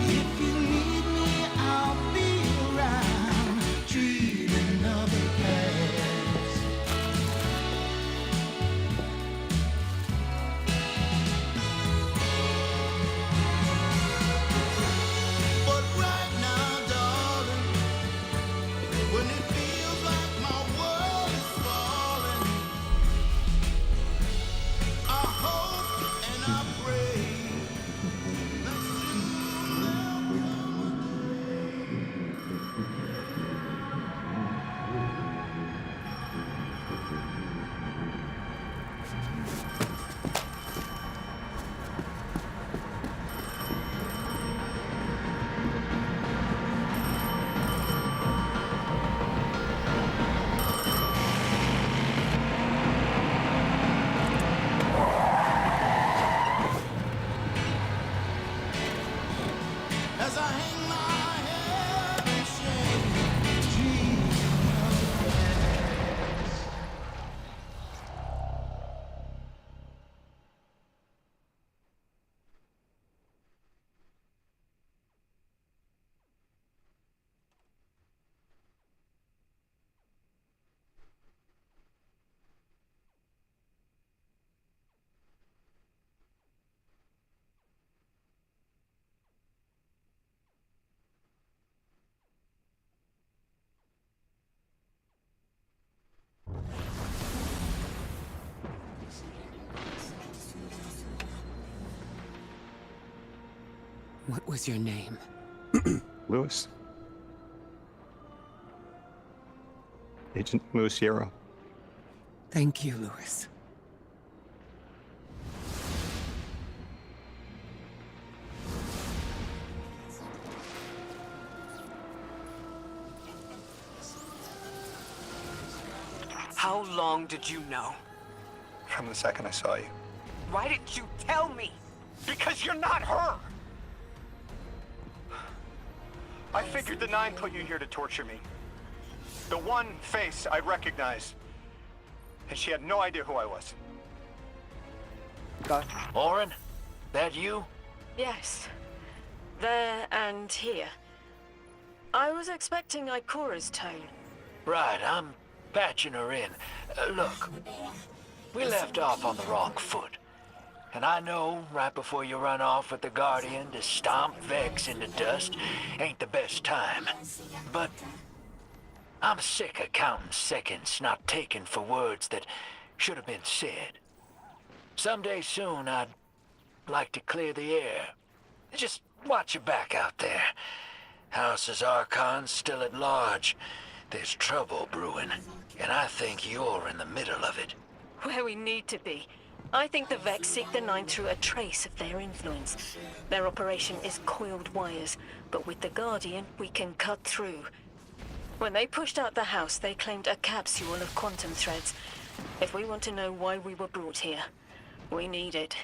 If you need me, I'll be around, dreaming of the past. But right now, darling, when it feels like my world is falling, I hope and I pray What was your name? Lewis. Agent Lewis Sierra. Thank you, Lewis. How long did you know? From the second I saw you. Why didn't you tell me? Because you're not her! I figured the Nine put you here to torture me. The one face I recognized. And she had no idea who I was. Orin? That you? Yes. There and here. I was expecting Ikora's tone. Right, I'm patching her in. Look, we left off on the wrong foot. And I know right before you run off with the Guardian to stomp Vex into dust ain't the best time. But I'm sick of counting seconds not taken for words that should have been said. Someday soon I'd like to clear the air. Just watch your back out there. House's Archon's still at large. There's trouble brewing, and I think you're in the middle of it. Where we need to be. I think the Vex seek the Nine through a trace of their influence. Their operation is coiled wires, but with the Guardian, we can cut through. When they pushed out the house, they claimed a capsule of quantum threads. If we want to know why we were brought here, we need it.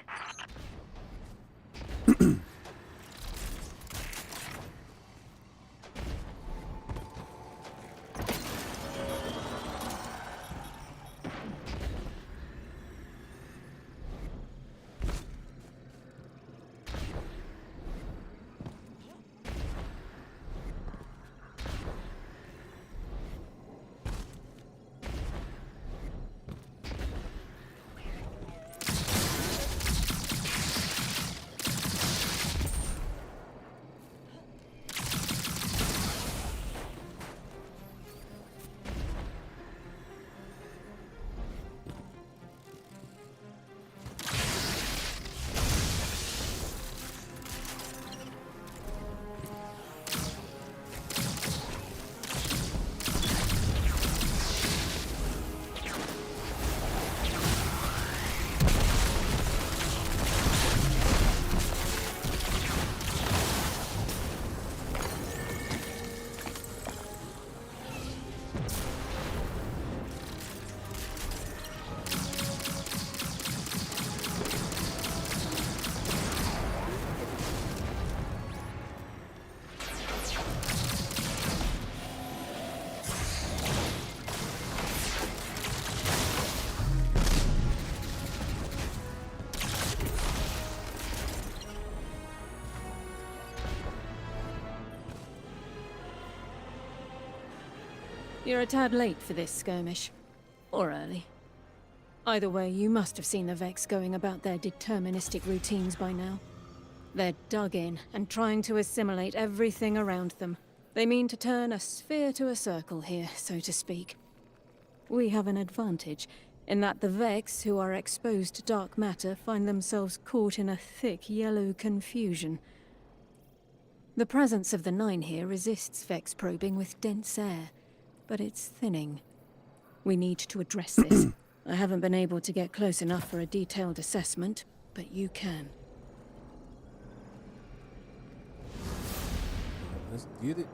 You're a tad late for this skirmish. Or early. Either way, you must have seen the Vex going about their deterministic routines by now. They're dug in and trying to assimilate everything around them. They mean to turn a sphere to a circle here, so to speak. We have an advantage, in that the Vex who are exposed to dark matter find themselves caught in a thick yellow confusion. The presence of the Nine here resists Vex probing with dense air, but it's thinning. We need to address this. I haven't been able to get close enough for a detailed assessment, but you can. Let's get it.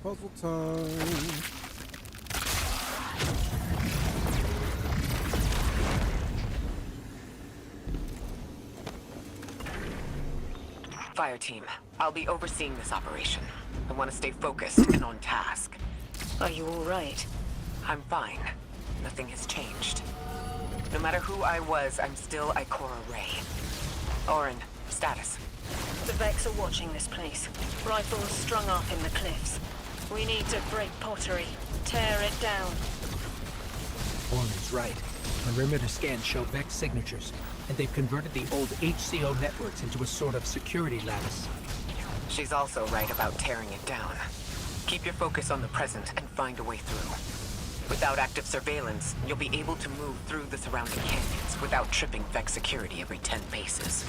Puzzle time. Fire team, I'll be overseeing this operation. I want to stay focused and on task. Are you all right? I'm fine. Nothing has changed. No matter who I was, I'm still Ikora Rey. Orin, status. The Vex are watching this place. Rifles strung up in the cliffs. We need to break pottery. Tear it down. Orman's right. Perimeter scans show Vex signatures, and they've converted the old HCO networks into a sort of security lattice. She's also right about tearing it down. Keep your focus on the present and find a way through. Without active surveillance, you'll be able to move through the surrounding canyons without tripping Vex security every 10 paces.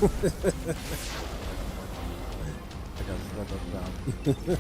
I got stuck up top.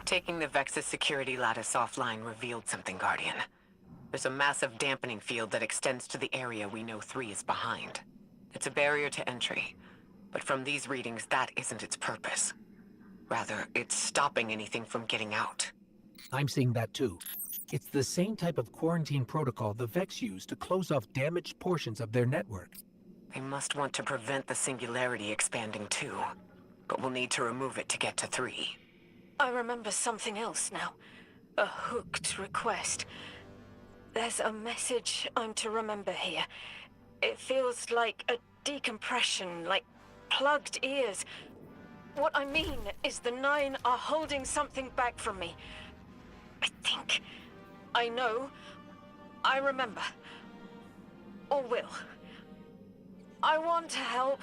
Taking the Vex's security lattice offline revealed something, Guardian. There's a massive dampening field that extends to the area we know 3 is behind. It's a barrier to entry, but from these readings, that isn't its purpose. Rather, it's stopping anything from getting out. I'm seeing that too. It's the same type of quarantine protocol the Vex use to close off damaged portions of their network. They must want to prevent the singularity expanding too, but we'll need to remove it to get to 3. I remember something else now. A hooked request. There's a message I'm to remember here. It feels like a decompression, like plugged ears. What I mean is the 9 are holding something back from me. I think. I know. I remember. Or will. I want to help.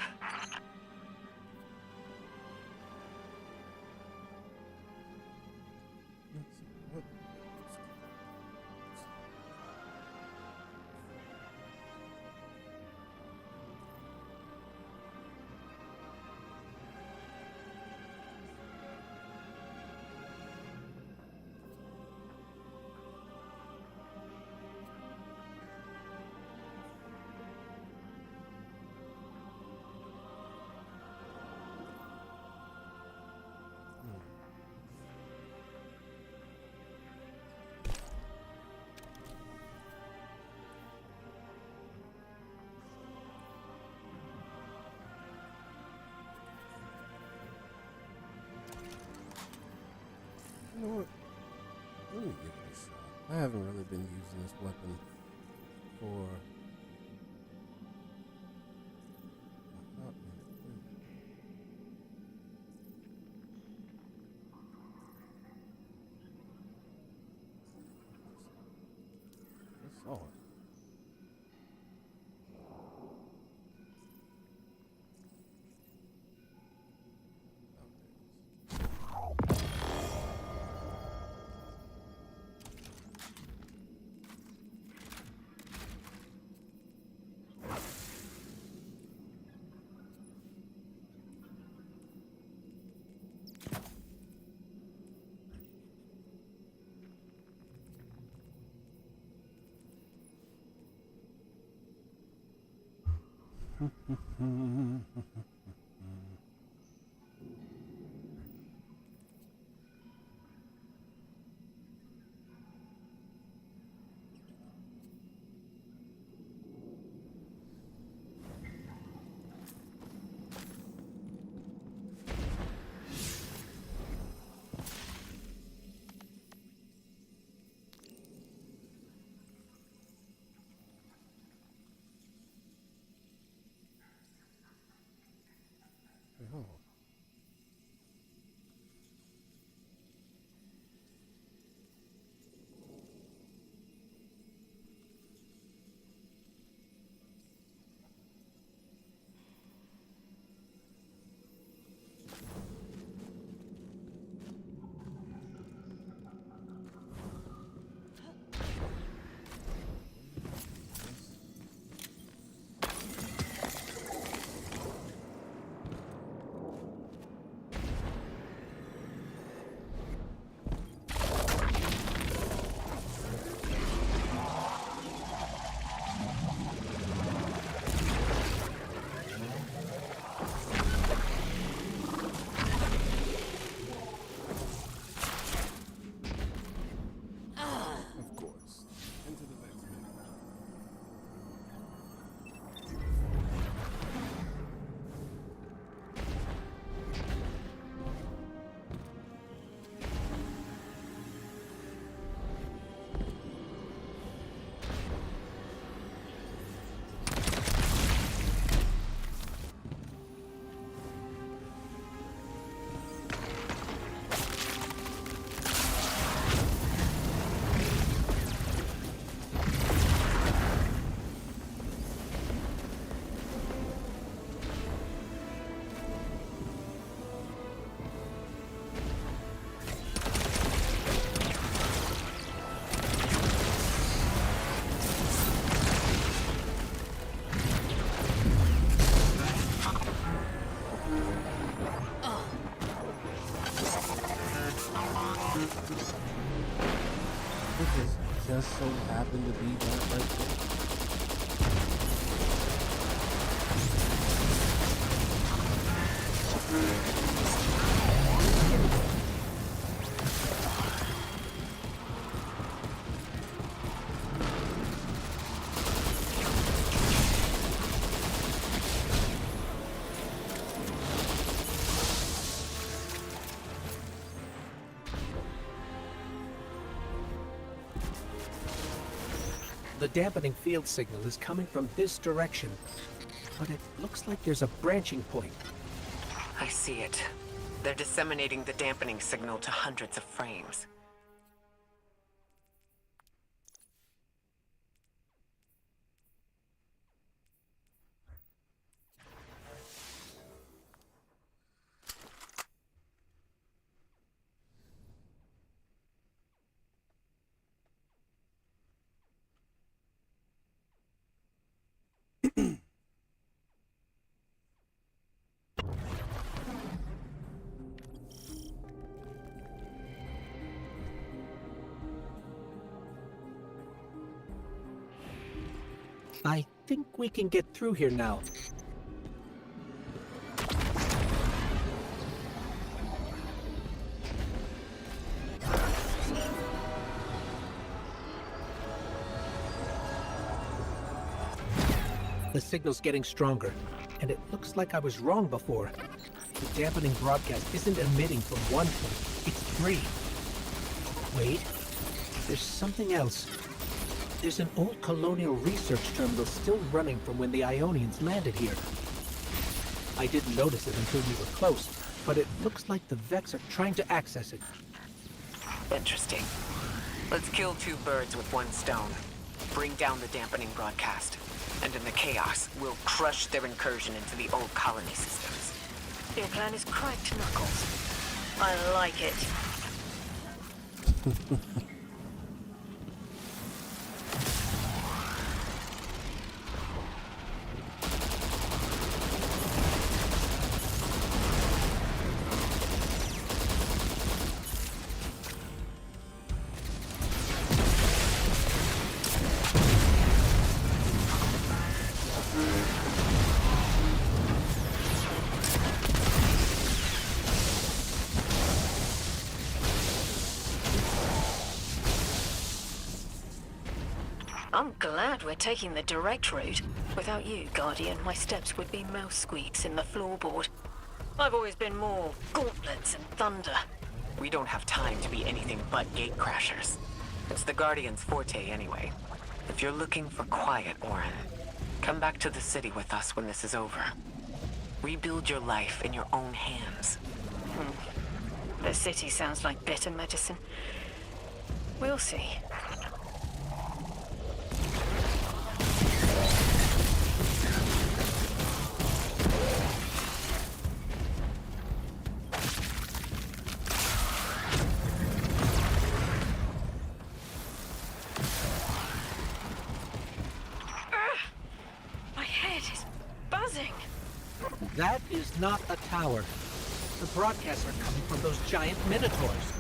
You know what? Let me give it a shot. I haven't really been using this weapon for a hot minute. I saw it. just so happened to be that right there? The dampening field signal is coming from this direction, but it looks like there's a branching point. I see it. They're disseminating the dampening signal to hundreds of frames. I think we can get through here now. The signal's getting stronger, and it looks like I was wrong before. The dampening broadcast isn't emitting from one point, it's three. Wait, there's something else. There's an old colonial research terminal still running from when the Ionians landed here. I didn't notice it until we were close, but it looks like the Vex are trying to access it. Interesting. Let's kill two birds with one stone. Bring down the dampening broadcast. And in the chaos, we'll crush their incursion into the old colony systems. Your plan is cracked, Knuckles. I like it. I'm glad we're taking the direct route. Without you, Guardian, my steps would be mouse squeaks in the floorboard. I've always been more gauntlets and thunder. We don't have time to be anything but gate crashers. It's the Guardian's forte anyway. If you're looking for quiet, Orin, come back to the city with us when this is over. Rebuild your life in your own hands. The city sounds like bitter medicine. We'll see. My head is buzzing. That is not a tower. The broadcasts are coming from those giant minotaurs.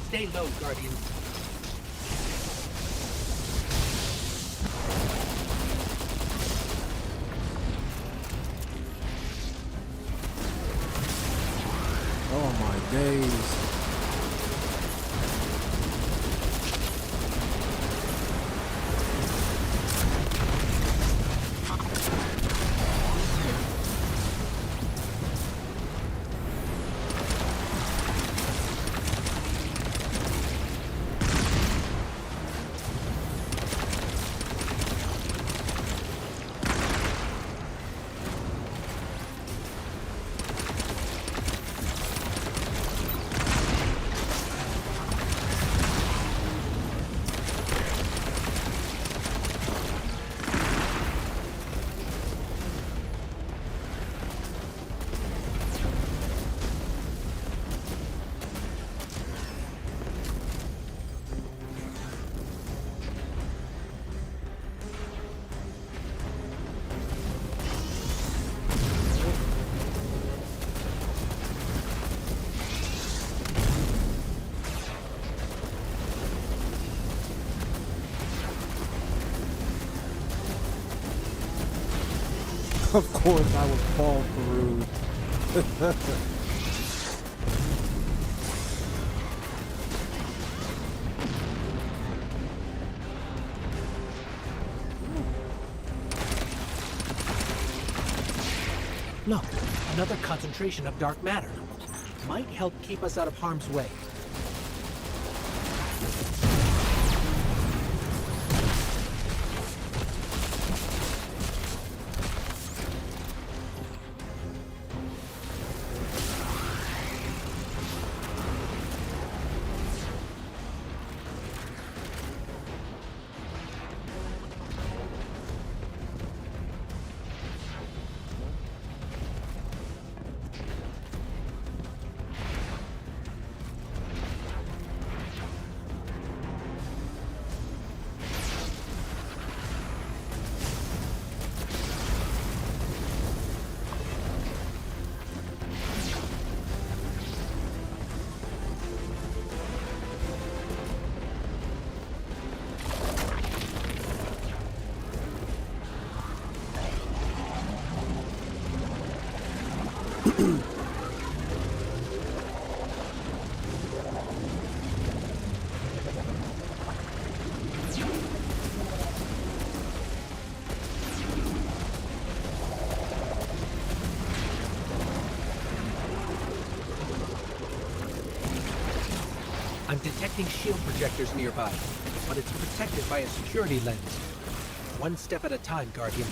Stay low, Guardian. Oh my days. Of course I would fall through. Look, another concentration of dark matter. Might help keep us out of harm's way. I'm detecting shield projectors nearby, but it's protected by a security lens. One step at a time, Guardian.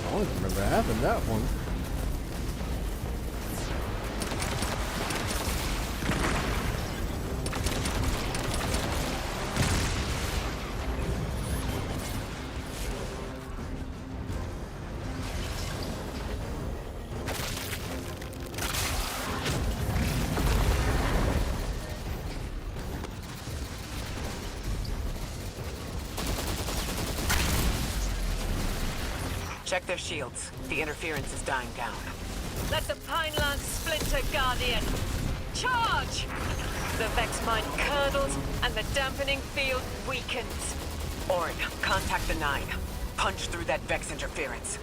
I don't remember having that one. Check their shields. The interference is dying down. Let the Pinelands splinter, Guardian! Charge! The Vex mine curdles, and the dampening field weakens. Orin, contact the 9. Punch through that Vex interference.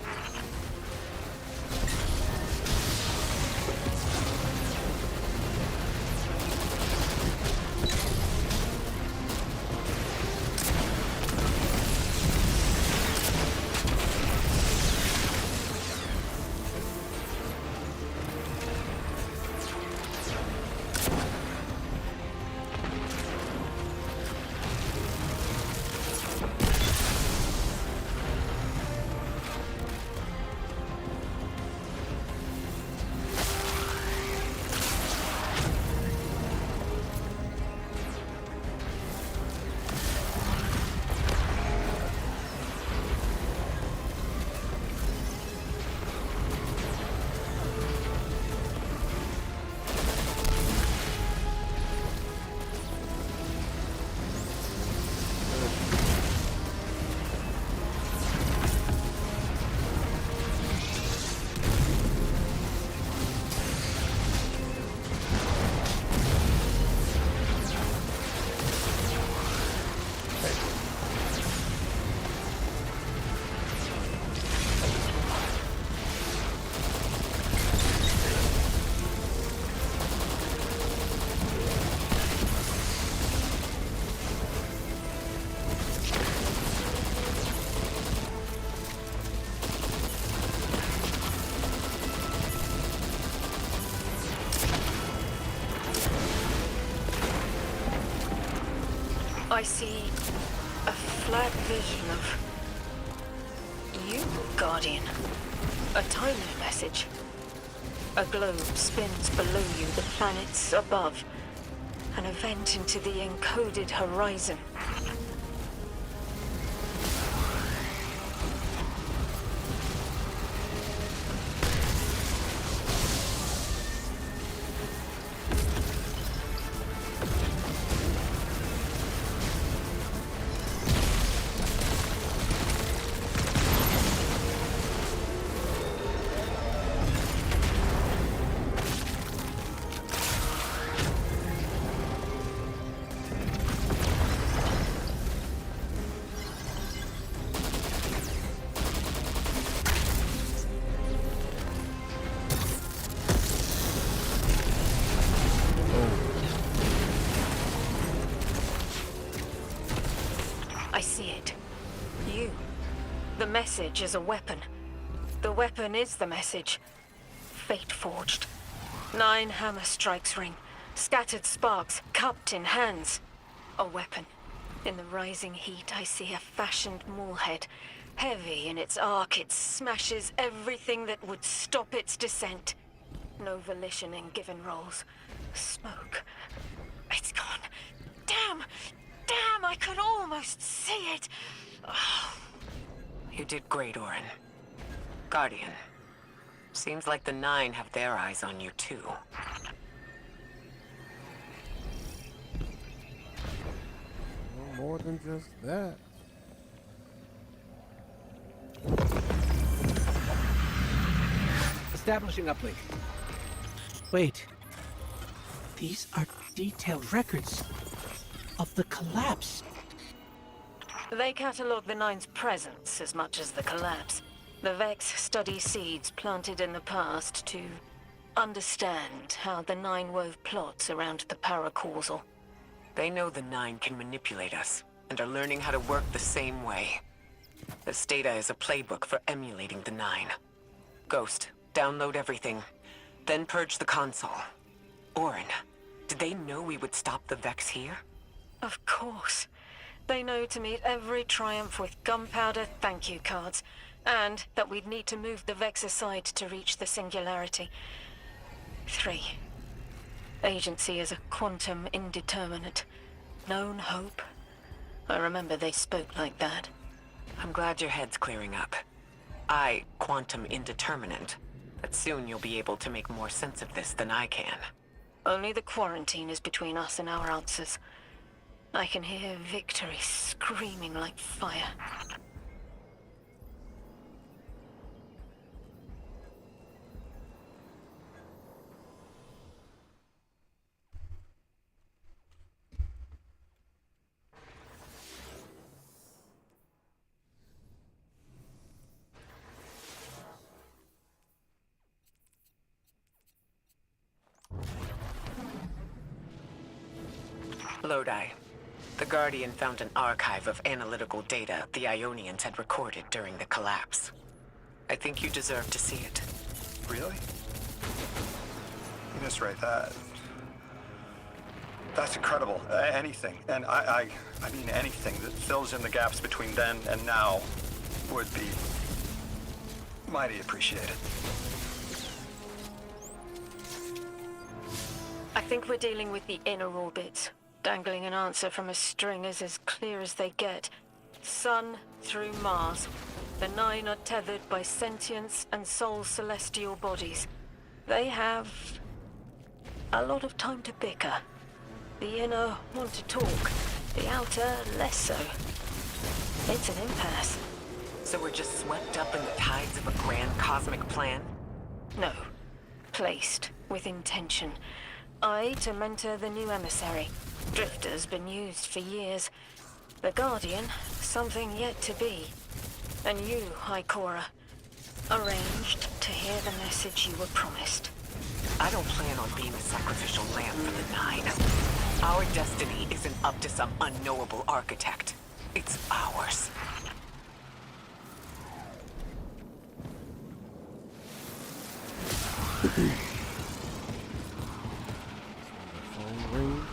I see a flat vision of you, Guardian. A timely message. A globe spins below you, the planets above. An event into the encoded horizon. I see it. You. The message is a weapon. The weapon is the message. Fate forged. 9 hammer strikes ring. Scattered sparks, cupped in hands. A weapon. In the rising heat, I see a fashioned maulhead. Heavy in its arc, it smashes everything that would stop its descent. No volition in given roles. Smoke. It's gone. Damn! Damn, I could almost see it! Oh. You did great, Orin. Guardian. Seems like the 9 have their eyes on you, too. No more than just that. Establishing uplink. Wait. These are detailed records of the collapse. They catalog the 9's presence as much as the collapse. The Vex study seeds planted in the past to understand how the 9 wove plots around the paracausal. They know the 9 can manipulate us, and are learning how to work the same way. This data is a playbook for emulating the 9. Ghost, download everything, then purge the console. Orin, did they know we would stop the Vex here? Of course. They know to meet every triumph with gunpowder thank you cards, and that we'd need to move the Vex aside to reach the singularity. 3. Agency is a quantum indeterminate. Known hope. I remember they spoke like that. I'm glad your head's clearing up. Quantum indeterminate. But soon you'll be able to make more sense of this than I can. Only the quarantine is between us and our answers. I can hear victory screaming like fire. Lodi. The Guardian found an archive of analytical data the Ionians had recorded during the collapse. I think you deserve to see it. Really? You misread that. That's incredible. Anything, and I mean anything that fills in the gaps between then and now would be mighty appreciated. I think we're dealing with the inner orbits. Dangling an answer from a string is as clear as they get. Sun through Mars. The 9 are tethered by sentience and soul celestial bodies. They have a lot of time to bicker. The inner want to talk, the outer less so. It's an impasse. So we're just swept up in the tides of a grand cosmic plan? No. Placed with intention. I to mentor the new emissary. Drifter's been used for years. The Guardian, something yet to be. And you, High Cora, arranged to hear the message you were promised. I don't plan on being a sacrificial lamb for the 9. Our destiny isn't up to some unknowable architect. It's ours. Phone rings.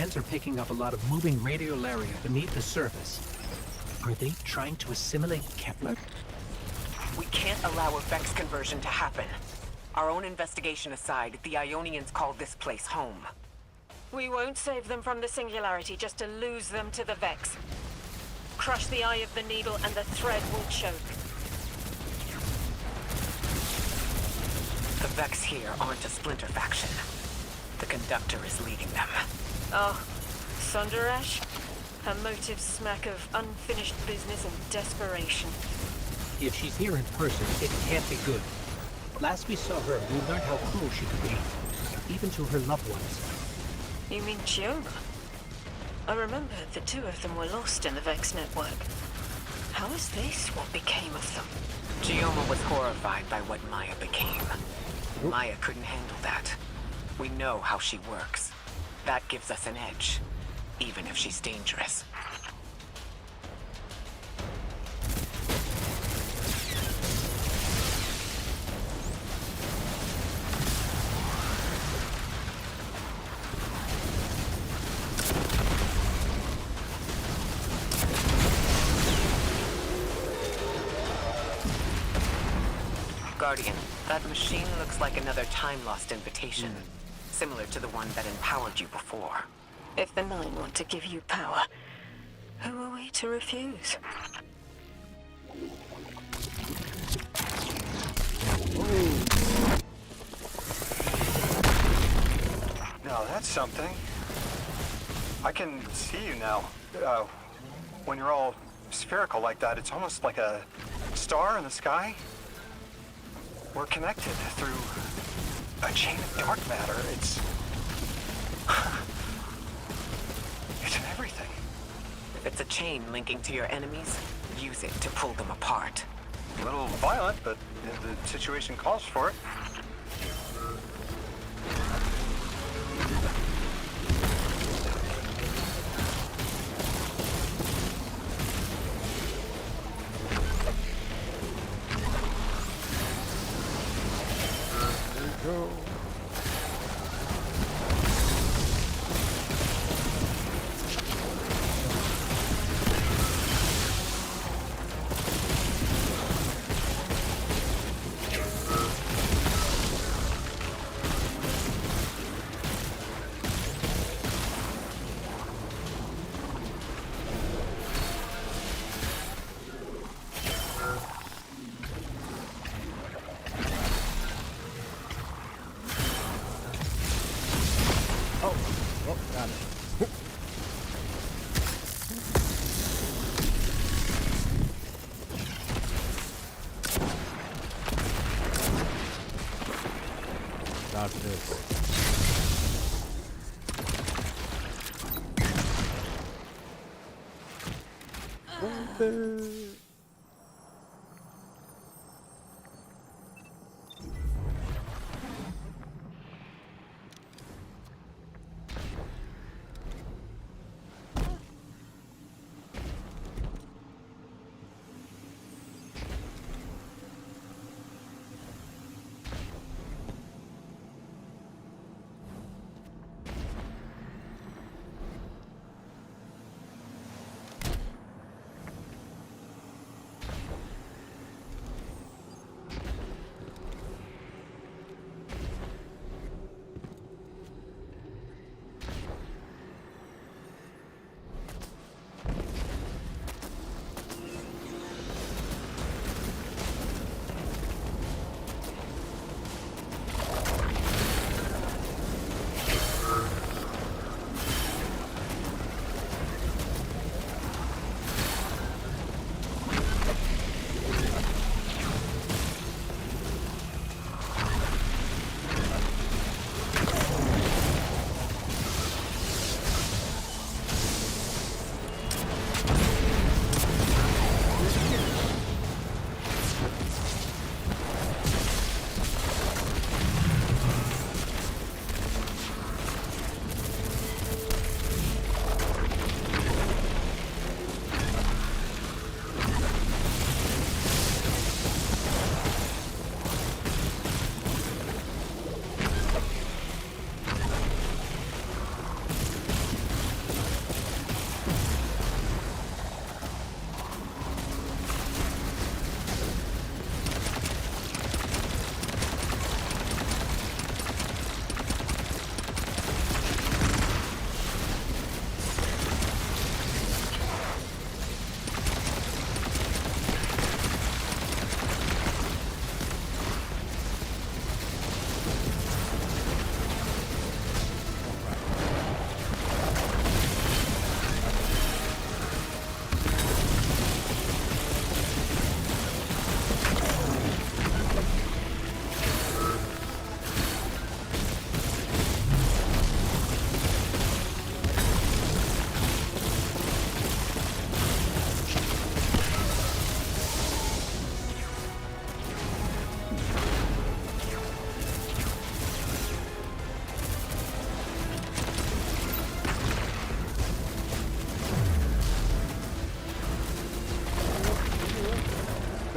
scans are picking up a lot of moving radiolaria beneath the surface. Are they trying to assimilate Kepler? We can't allow a Vex conversion to happen. Our own investigation aside, the Ionians call this place home. We won't save them from the Singularity just to lose them to the Vex. Crush the eye of the needle and the thread will choke. The Vex here aren't a splinter faction. The Conductor is leading them. Oh, Sundarash? Her motives smack of unfinished business and desperation. If she's here in person, it can't be good. Last we saw her, we learned how cruel she could be, even to her loved ones. You mean Chioma? I remember the two of them were lost in the Vex network. How is this what became of them? Chioma was horrified by what Maya became. Maya couldn't handle that. We know how she works. That gives us an edge, even if she's dangerous. Guardian, that machine looks like another time-lost invitation. Similar to the one that empowered you before. If the Nine want to give you power, who are we to refuse? Now that's something. I can see you now. When you're all spherical like that, it's almost like a star in the sky. We're connected through a chain of dark matter. It's in everything. If it's a chain linking to your enemies, use it to pull them apart. A little violent, but the situation calls for it. Dodge this.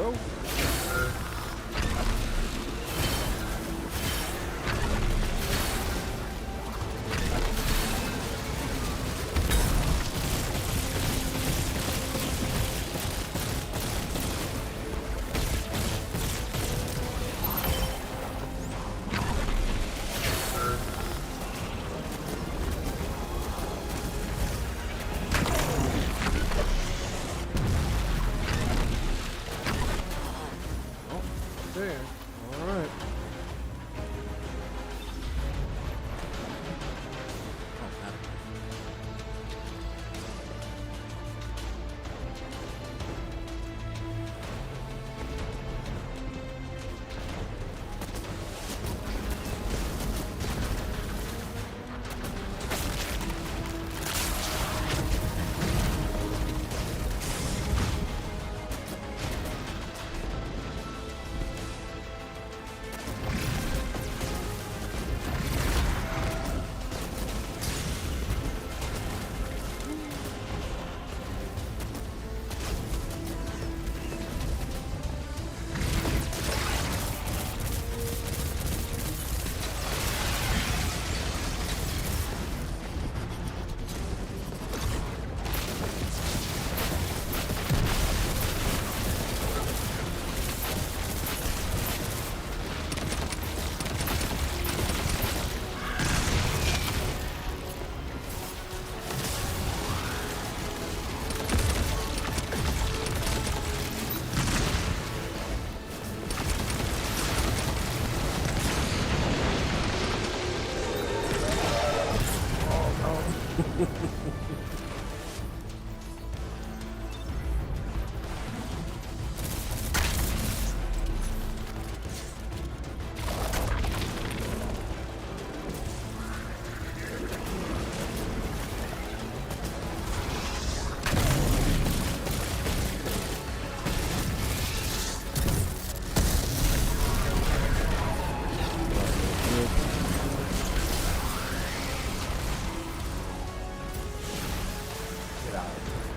bro. There. All right.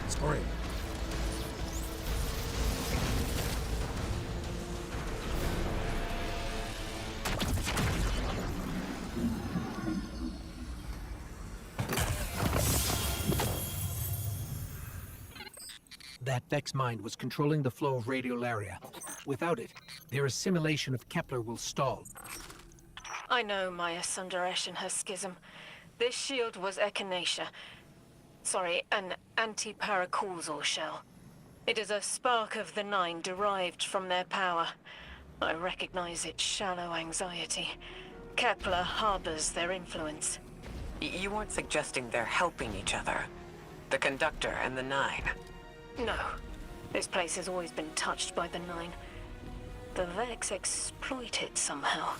Scream. That Vex mind was controlling the flow of radiolaria. Without it, their assimilation of Kepler will stall. I know Maya Sundaresh and her schism. This shield was echinacea. Sorry, an anti-paracausal shell. It is a spark of the Nine derived from their power. I recognize its shallow anxiety. Kepler harbors their influence. You weren't suggesting they're helping each other? The Conductor and the Nine? No. This place has always been touched by the Nine. The Vex exploit it somehow.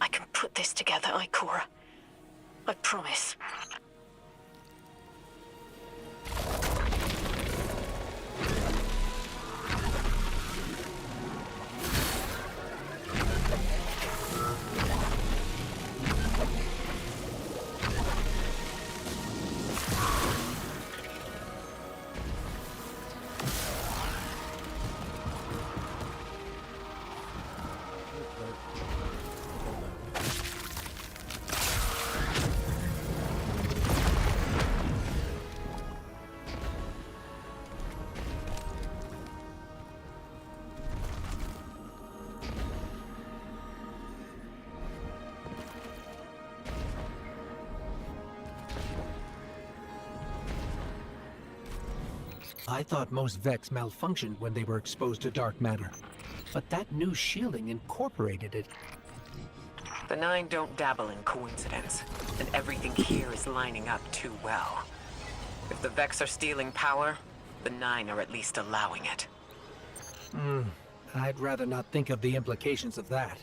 I can put this together, Ikora. I promise. I thought most Vex malfunctioned when they were exposed to dark matter. But that new shielding incorporated it. The Nine don't dabble in coincidence, and everything here is lining up too well. If the Vex are stealing power, the Nine are at least allowing it. I'd rather not think of the implications of that.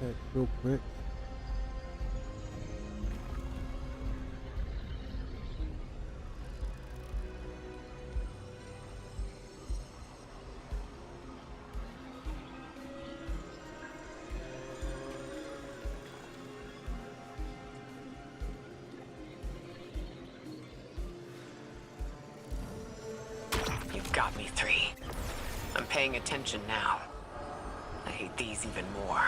check real quick. You've got me, 3. I'm paying attention now. I hate these even more.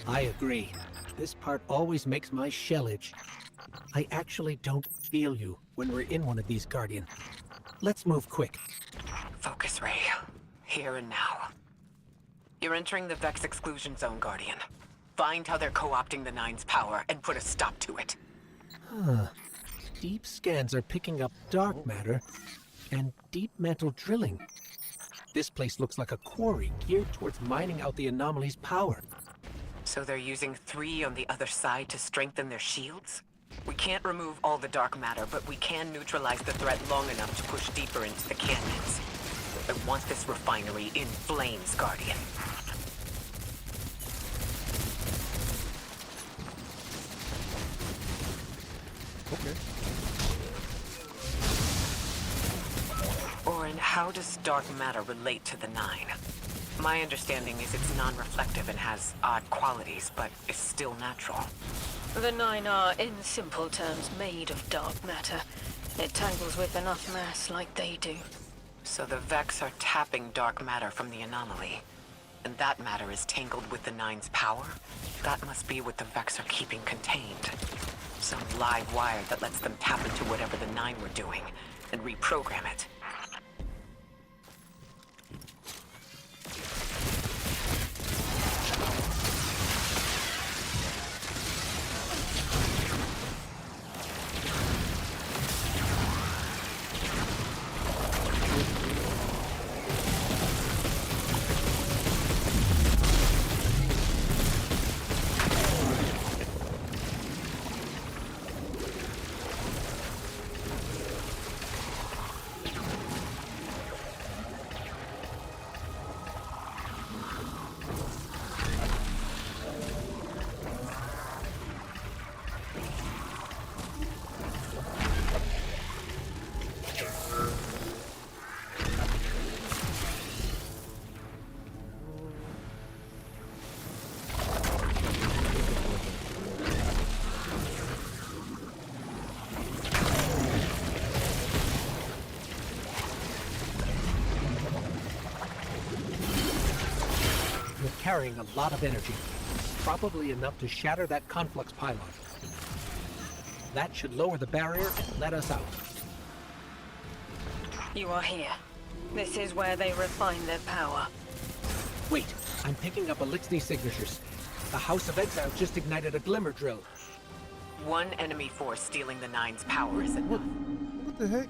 I agree. This part always makes my shell itch. I actually don't feel you when we're in one of these, Guardian. Let's move quick. Focus ray. Here and now. You're entering the Vex exclusion zone, Guardian. Find how they're co-opting the Nine's power and put a stop to it. Huh. Deep scans are picking up dark matter and deep mantle drilling. This place looks like a quarry geared towards mining out the anomaly's power. So they're using 3 on the other side to strengthen their shields? We can't remove all the dark matter, but we can neutralize the threat long enough to push deeper into the canyons. I want this refinery in flames, Guardian. Okay. Orin, how does dark matter relate to the Nine? My understanding is it's non-reflective and has odd qualities, but is still natural. The Nine are, in simple terms, made of dark matter. It tangles with enough mass like they do. So the Vex are tapping dark matter from the anomaly. And that matter is tangled with the Nine's power? That must be what the Vex are keeping contained. Some live wire that lets them tap into whatever the Nine were doing, and reprogram it. Carrying a lot of energy, probably enough to shatter that conflux pylon. That should lower the barrier and let us out. You are here. This is where they refine their power. Wait, I'm picking up Elixir signatures. The House of Exile just ignited a glimmer drill. One enemy force stealing the Nine's power is enough. What the heck?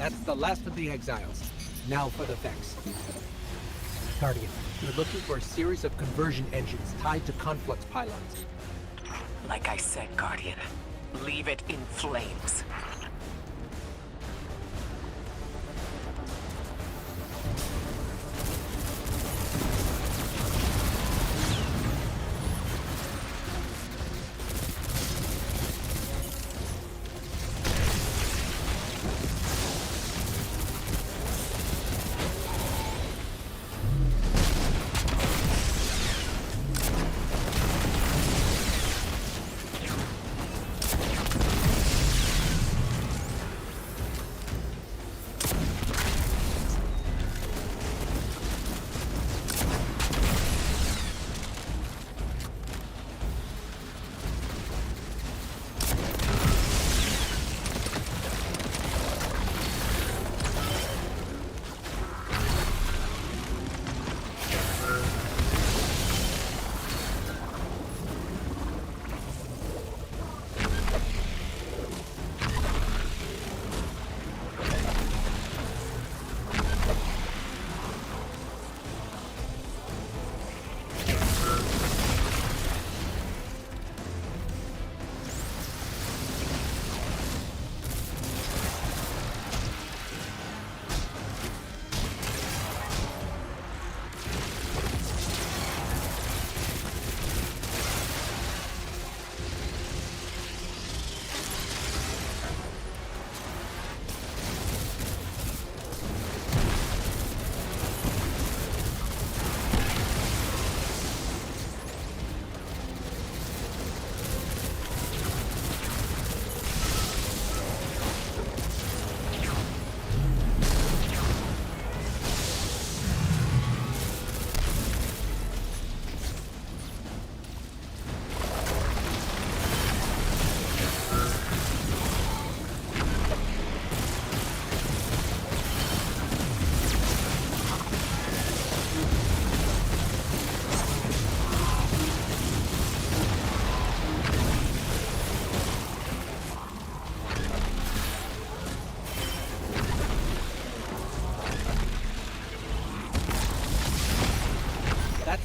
That's the last of the exiles. Now for the Vex. Guardian, you're looking for a series of conversion engines tied to conflux pylons. Like I said, Guardian, leave it in flames.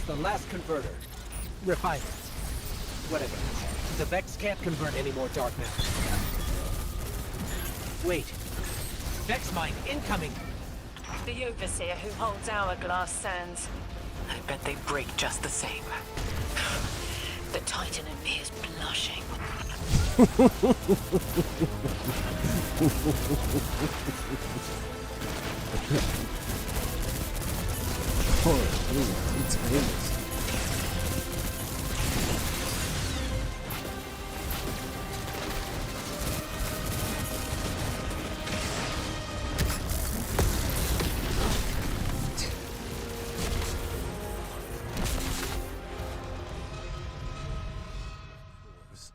The last converter. Refiner. Whatever. The Vex can't convert any more dark matter. Wait. Vex mine incoming! The Overseer who holds Hourglass sands. I bet they break just the same. The Titan in me is blushing. It's famous.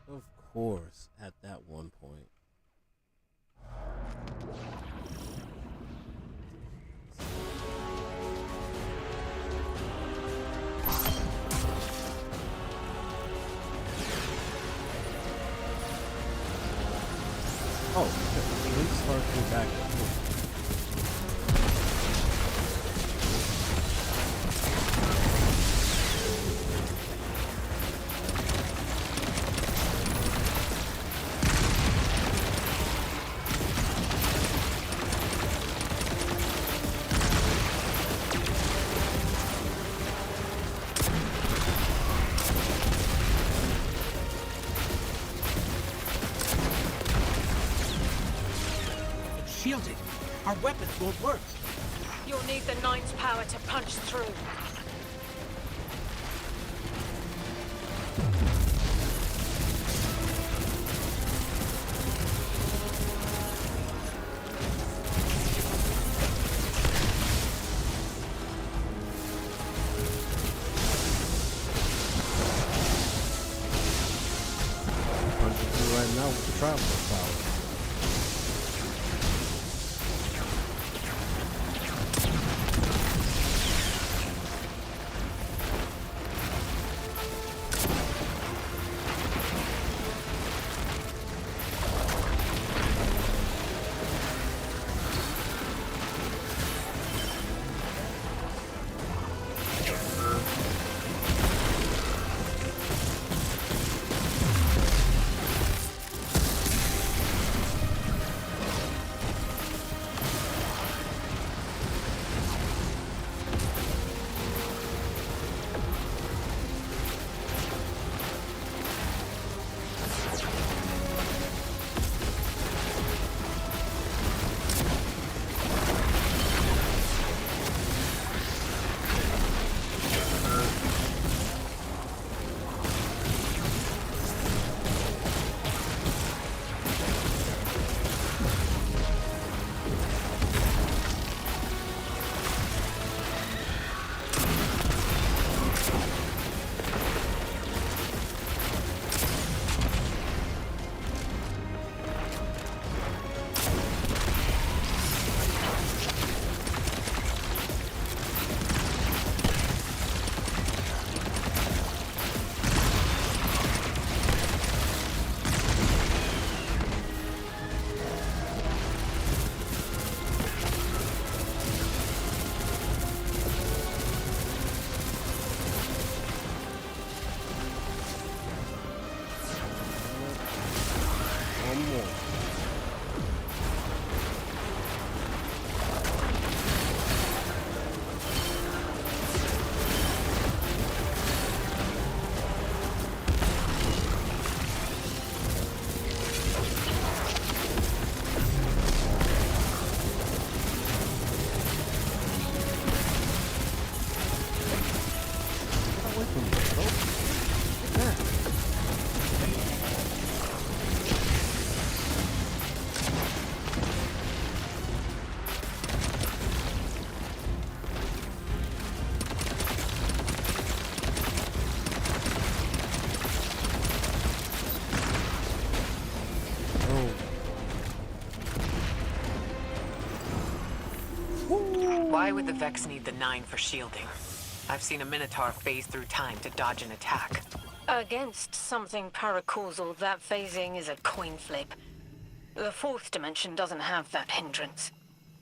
Of course, at that one point. Oh, okay. Let's start from back. Shielded. Our weapons won't work. You'll need the Nine's power to punch through. Punching through right now with the traveler power. on. Get away from me, bro. Take that. Why would the Vex need the 9 for shielding? I've seen a Minotaur phase through time to dodge an attack. Against something paracausal, that phasing is a coin flip. The 4th dimension doesn't have that hindrance.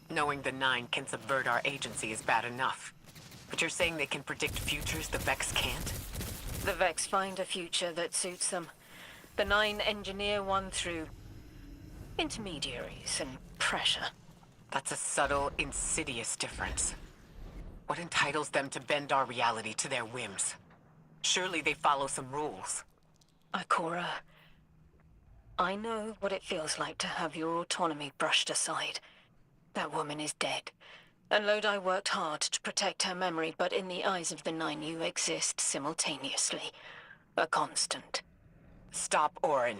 Knowing the 9 can subvert our agency is bad enough. But you're saying they can predict futures the Vex can't? The Vex find a future that suits them. The 9 engineer one through intermediaries and pressure. That's a subtle, insidious difference. What entitles them to bend our reality to their whims? Surely they follow some rules. Ikora, I know what it feels like to have your autonomy brushed aside. That woman is dead. And Lodi worked hard to protect her memory, but in the eyes of the 9, you exist simultaneously. A constant. Stop, Orin.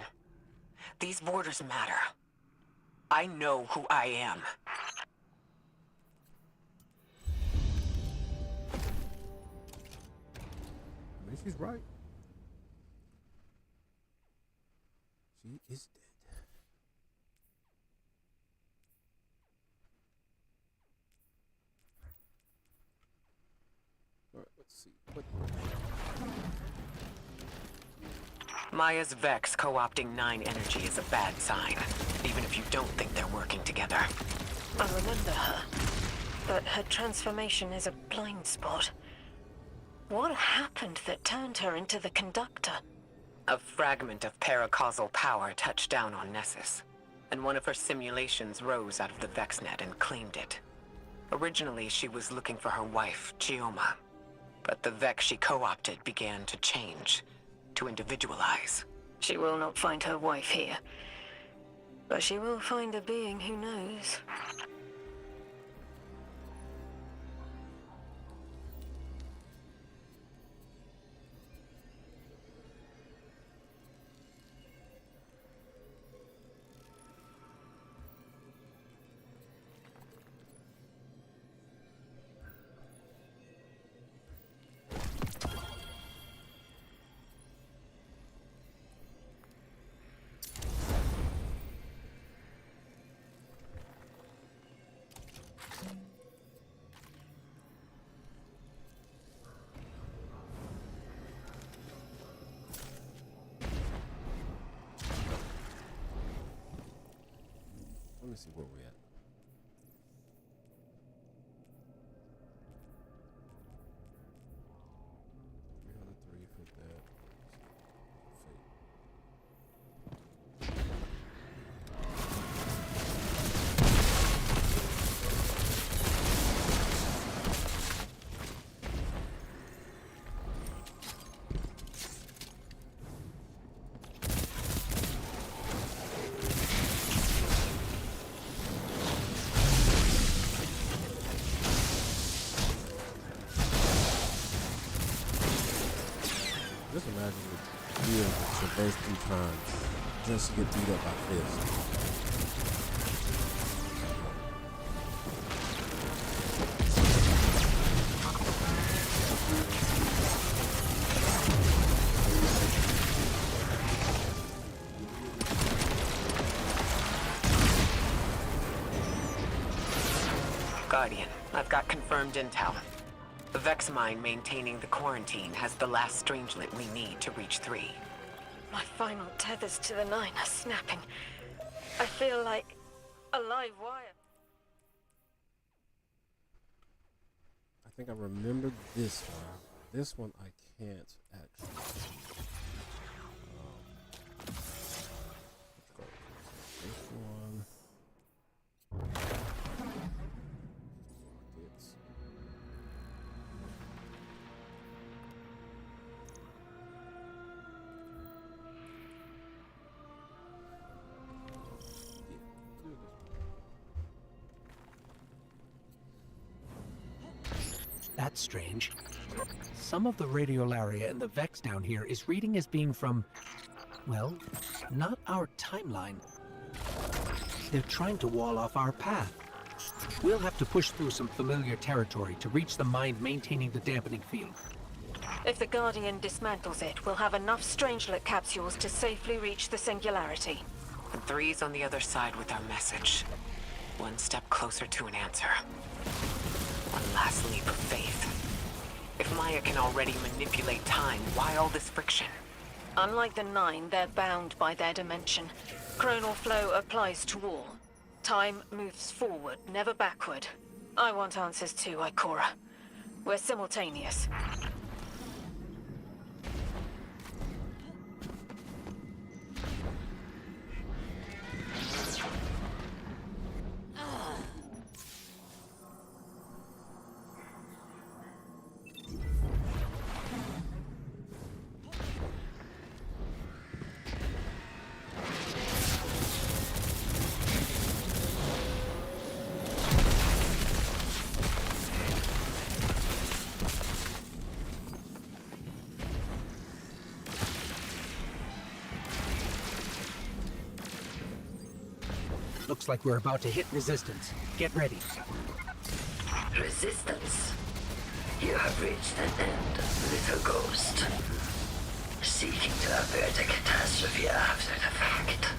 These borders matter. I know who I am. I mean, she's right. She is dead. All right, let's see. What? Maya's Vex co-opting 9 energy is a bad sign, even if you don't think they're working together. I remember her, but her transformation is a blind spot. What happened that turned her into the conductor? A fragment of paracausal power touched down on Nessus, and one of her simulations rose out of the VexNet and claimed it. Originally, she was looking for her wife, Chioma, but the Vex she co-opted began to change, to individualize. She will not find her wife here, but she will find a being who knows. Let me see where we're at. $303 for that. Just imagine if you have traversed through time just to get beat up by Fist. Guardian, I've got confirmed intel. The Vex mine maintaining the quarantine has the last strangelet we need to reach 3. My final tethers to the 9 are snapping. I feel like a live wire. I think I remember this one. This one I can't actually. That's strange. Some of the radiolaria in the Vex down here is reading as being from, well, not our timeline. They're trying to wall off our path. We'll have to push through some familiar territory to reach the mind maintaining the dampening field. If the Guardian dismantles it, we'll have enough Strangelet capsules to safely reach the Singularity. And 3's on the other side with our message. One step closer to an answer. One last leap of faith. If Maya can already manipulate time, why all this friction? Unlike the 9, they're bound by their dimension. Chronal flow applies to all. Time moves forward, never backward. I want answers too, Ikora. We're simultaneous. Looks like we're about to hit resistance. Get ready. Resistance. You have reached an end, little ghost. Seeking to avert a catastrophe after the fact.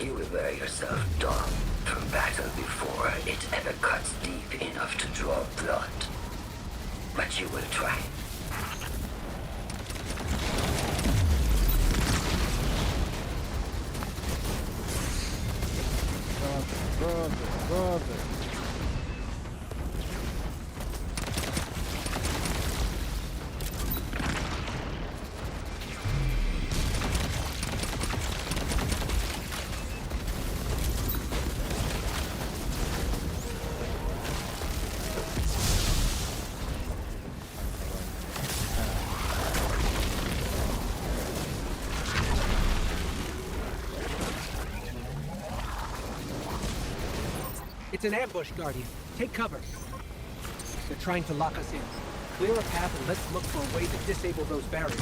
You will wear yourself down from battle before it ever cuts deep enough to draw blood. But you will try. Brother. It's an ambush, Guardian. Take cover. They're trying to lock us in. Clear a path and let's look for a way to disable those barriers.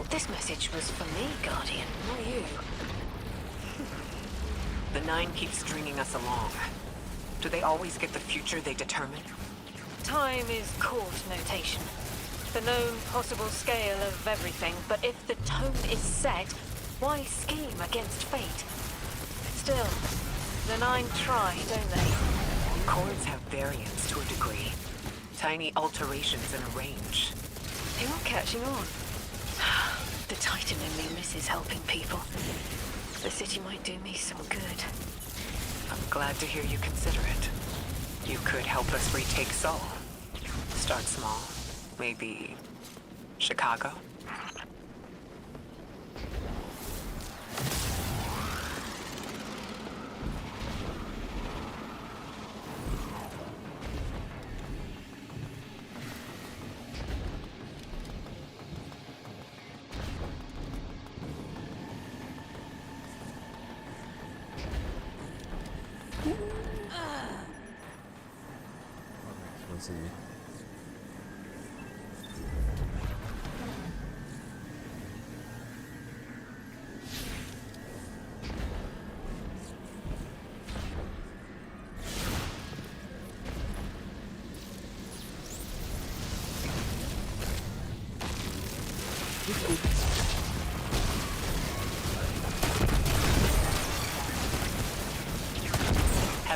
This message was for me, Guardian, not you. The 9 keeps stringing us along. Do they always get the future they determine? Time is court notation. The known possible scale of everything, but if the tone is set, why scheme against fate? Still, the 9 try, don't they? Chords have variance to a degree. Tiny alterations in a range. You're catching on. The Titan in me misses helping people. The city might do me some good. I'm glad to hear you consider it. You could help us retake Seoul. Start small. Maybe Chicago? See me.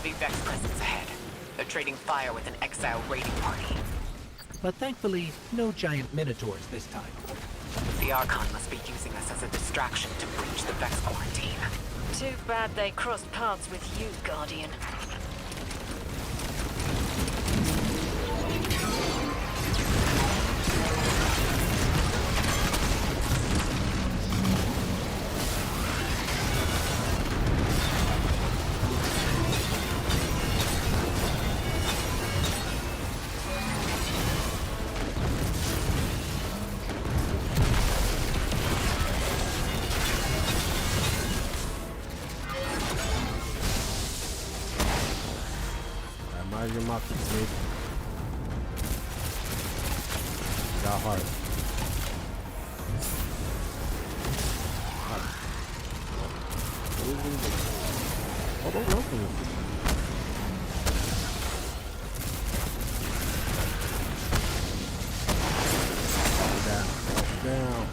Heavy Vex presence ahead. They're trading fire with an exile raiding party. But thankfully, no giant minotaurs this time. The Archon must be using us as a distraction to breach the Vex quarantine. Too bad they crossed paths with you, Guardian. Your mouth is big. Got heart. Oh, don't run from me. Down.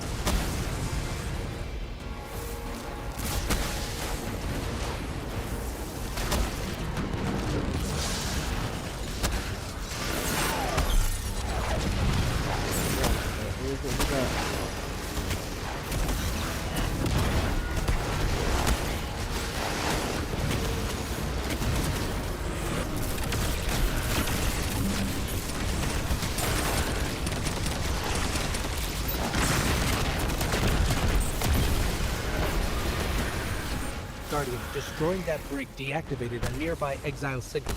Guardian, destroying that brig deactivated a nearby exile signal.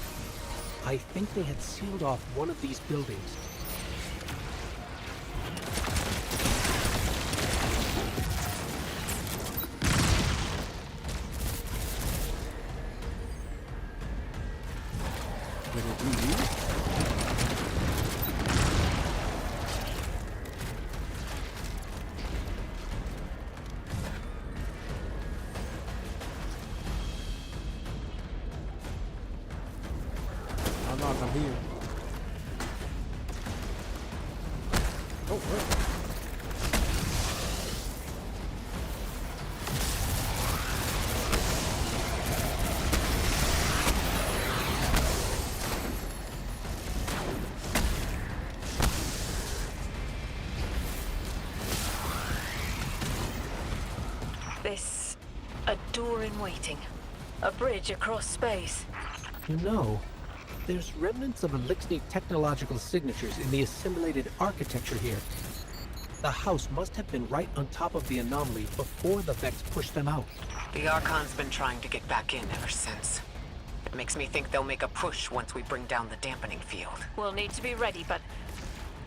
I think they had sealed off one of these buildings. I'm here. Oh, where? This... a door in waiting. A bridge across space. No. There's remnants of Elixir technological signatures in the assimilated architecture here. The house must have been right on top of the anomaly before the Vex pushed them out. The Archon's been trying to get back in ever since. It makes me think they'll make a push once we bring down the dampening field. We'll need to be ready, but...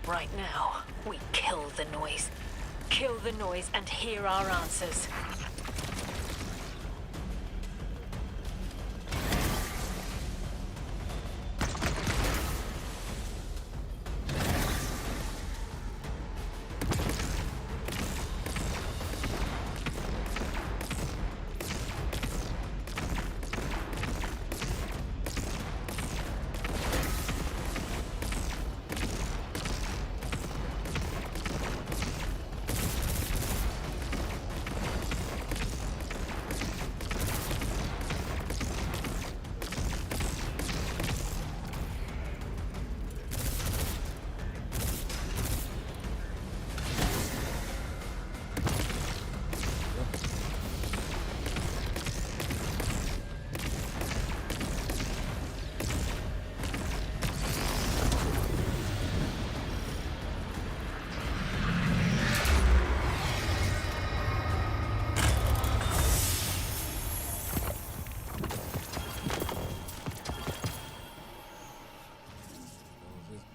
right now, we kill the noise. Kill the noise and hear our answers.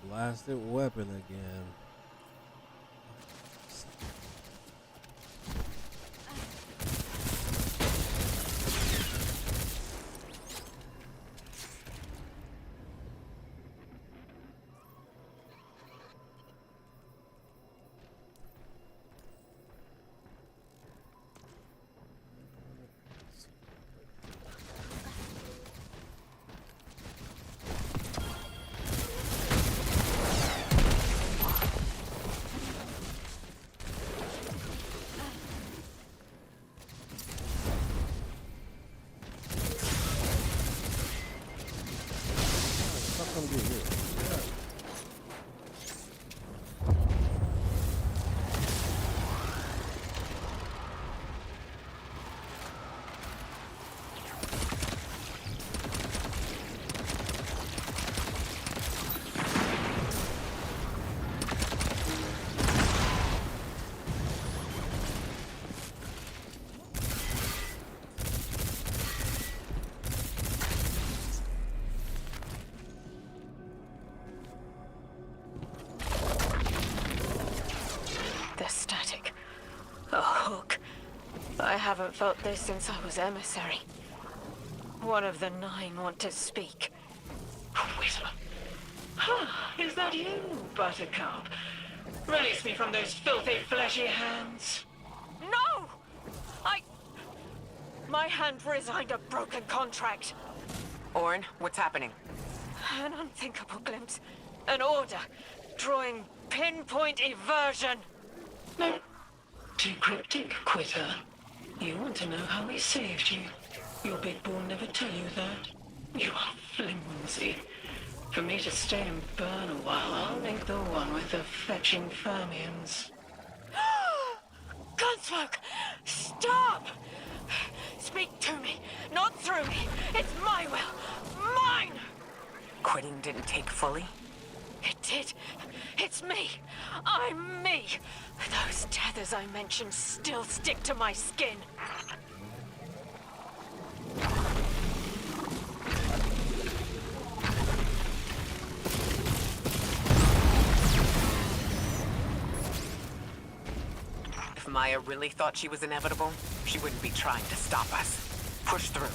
Blasted weapon again. hook. I haven't felt this since I was emissary. One of the 9 want to speak. Whisper. Ah, is that you, Buttercup? Release me from those filthy, fleshy hands. No! My hand resigned a broken contract. Orin, what's happening? An unthinkable glimpse. An order. Drawing pinpoint eversion. No. Too cryptic, quitter. You want to know how we saved you. Your big ball never tell you that. You are flimsy. For me to stay and burn a while, I'll make the one with the fetching fermions. Gunsmoke! Stop! Speak to me, not through me. It's my will. Mine! Quitting didn't take fully? It did. It's me. I'm me. Those tethers I mentioned still stick to my skin. If Maya really thought she was inevitable, she wouldn't be trying to stop us. Push through.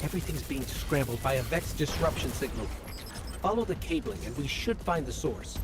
Everything's being scrambled by a Vex disruption signal. Follow the cabling and we should find the source.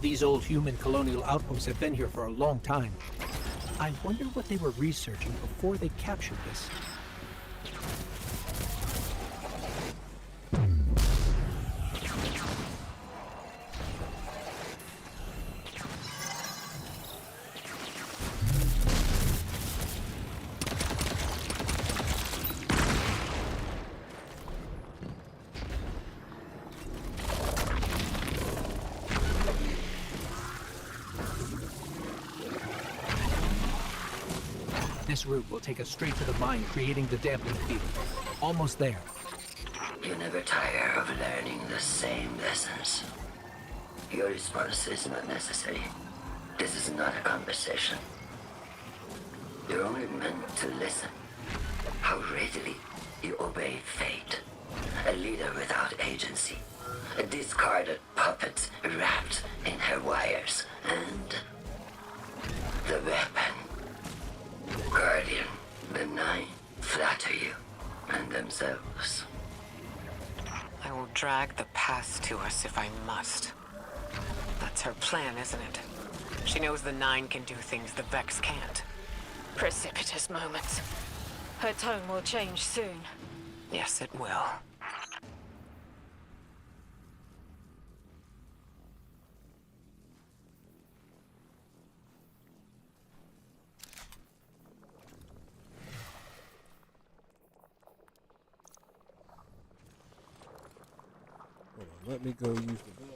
These old human colonial outposts have been here for a long time. I wonder what they were researching before they captured this. This route will take us straight to the mine, creating the damping field. Almost there. You never tire of learning the same lessons. Your response is not necessary. This is not a conversation. You're only meant to listen. How readily you obey fate. A leader without agency. A discarded puppet wrapped in her wires. And the weapon. Guardian, the Nine flatter you and themselves. I will drag the past to us if I must. That's her plan, isn't it? She knows the Nine can do things the Vex can't. Precipitous moments. Her tone will change soon. Yes, it will. Hold on, let me go use the bell.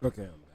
Okay, I'm back.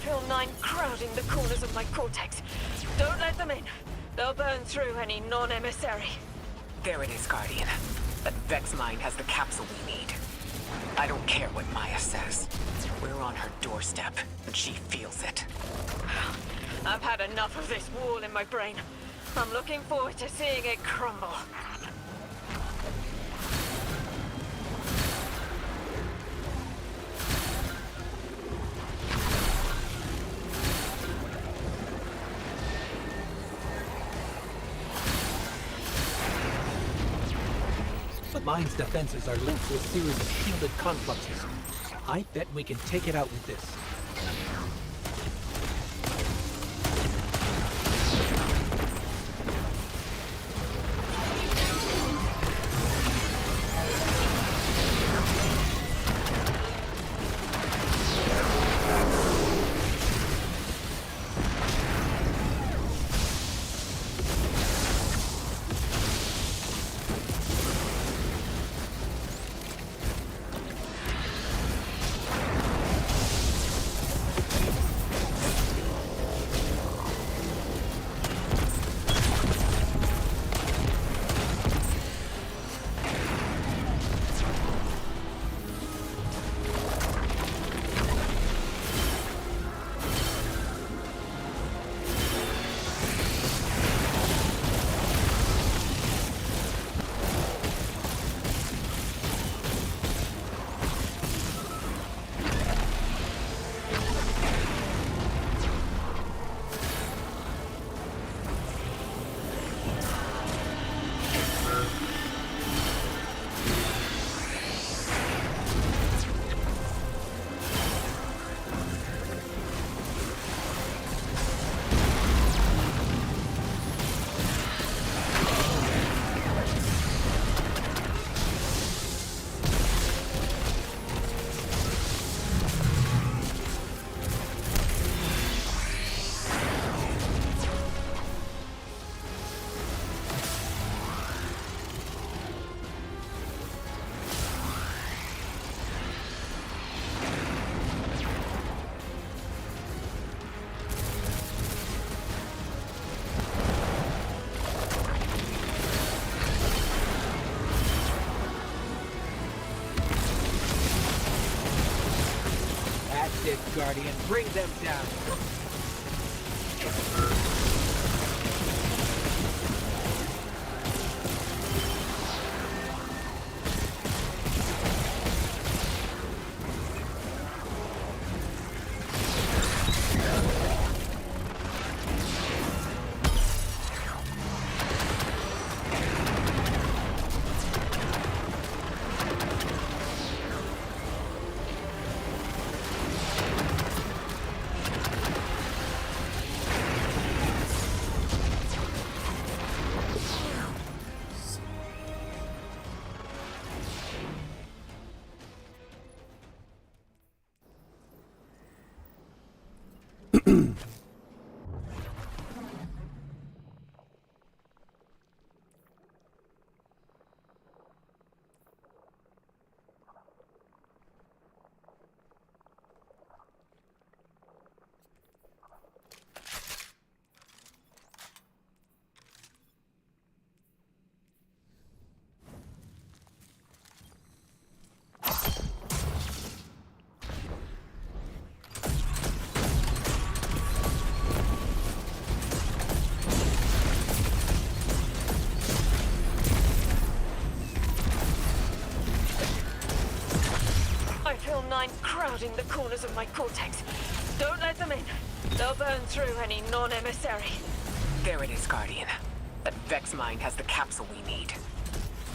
feel 9 crowding the corners of my cortex. Don't let them in. They'll burn through any non-emissary. There it is, Guardian. That Vex mine has the capsule we need. I don't care what Maya says. We're on her doorstep, and she feels it. I've had enough of this wall in my brain. I'm looking forward to seeing it crumble. The mine's defenses are linked to a series of shielded confluxes. I bet we can take it out with this. Guardian, bring them down. Crowding the corners of my cortex. Don't let them in. They'll burn through any non-emissary. There it is, Guardian. That Vex mine has the capsule we need.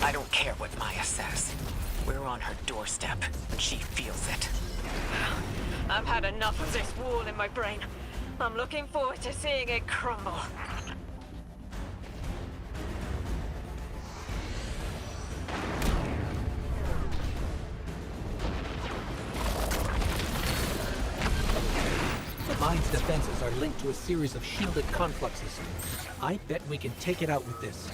I don't care what Maya says. We're on her doorstep, and she feels it. I've had enough of this wall in my brain. I'm looking forward to seeing it crumble. The mine's defenses are linked to a series of shielded confluxes. I bet we can take it out with this.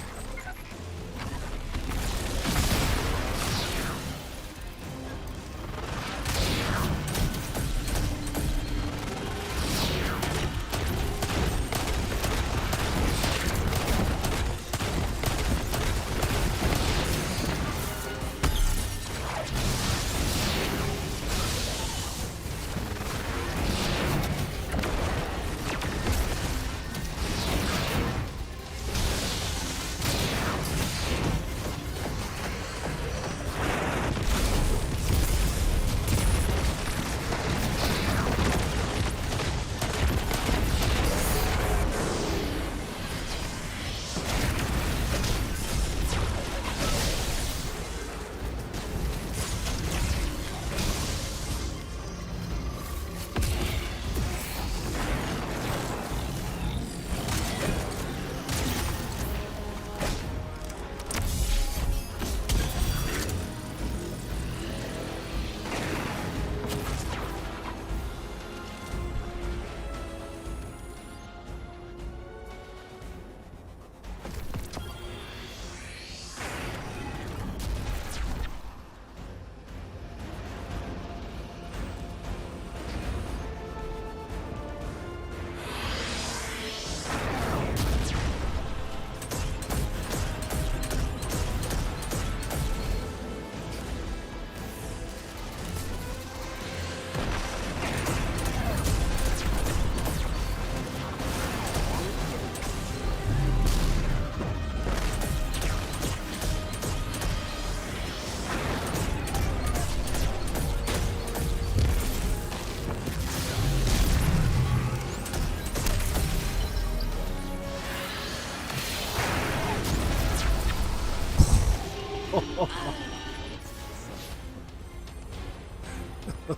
Oh,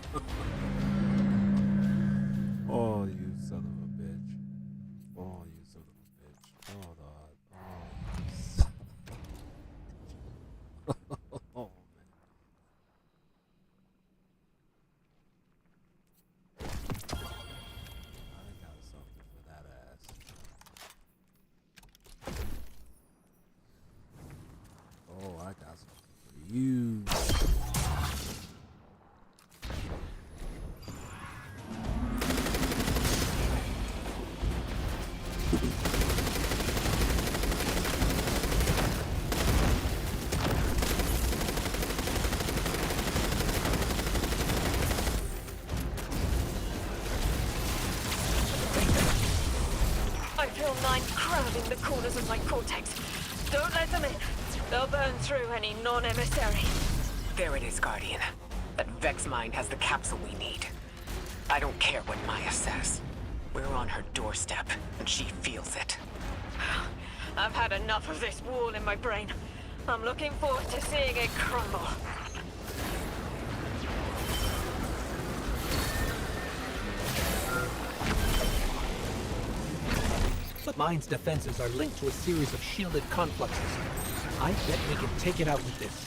you son of a bitch. Oh, you son of a bitch. Oh, God. Oh, oh man. I got something for that ass. Oh, I got something for you. I feel 9 crowding the corners of my cortex. Don't let them in. They'll burn through any non-emissary. There it is, Guardian. That Vex mind has the capsule we need. I don't care what Maya says. We're on her doorstep, and she feels it. I've had enough of this wall in my brain. I'm looking forward to seeing it crumble. The mine's defenses are linked to a series of shielded confluxes. I bet we can take it out with this.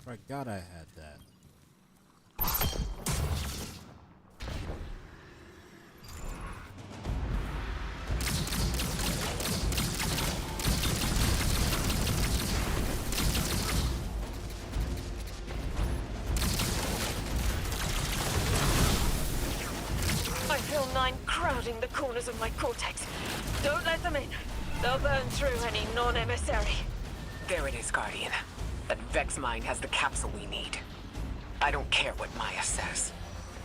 Forgot I had that. I feel 9 crowding the corners of my cortex. Don't let them in. They'll burn through any non-emissary. There it is, Guardian. That Vex mind has the capsule we need. I don't care what Maya says.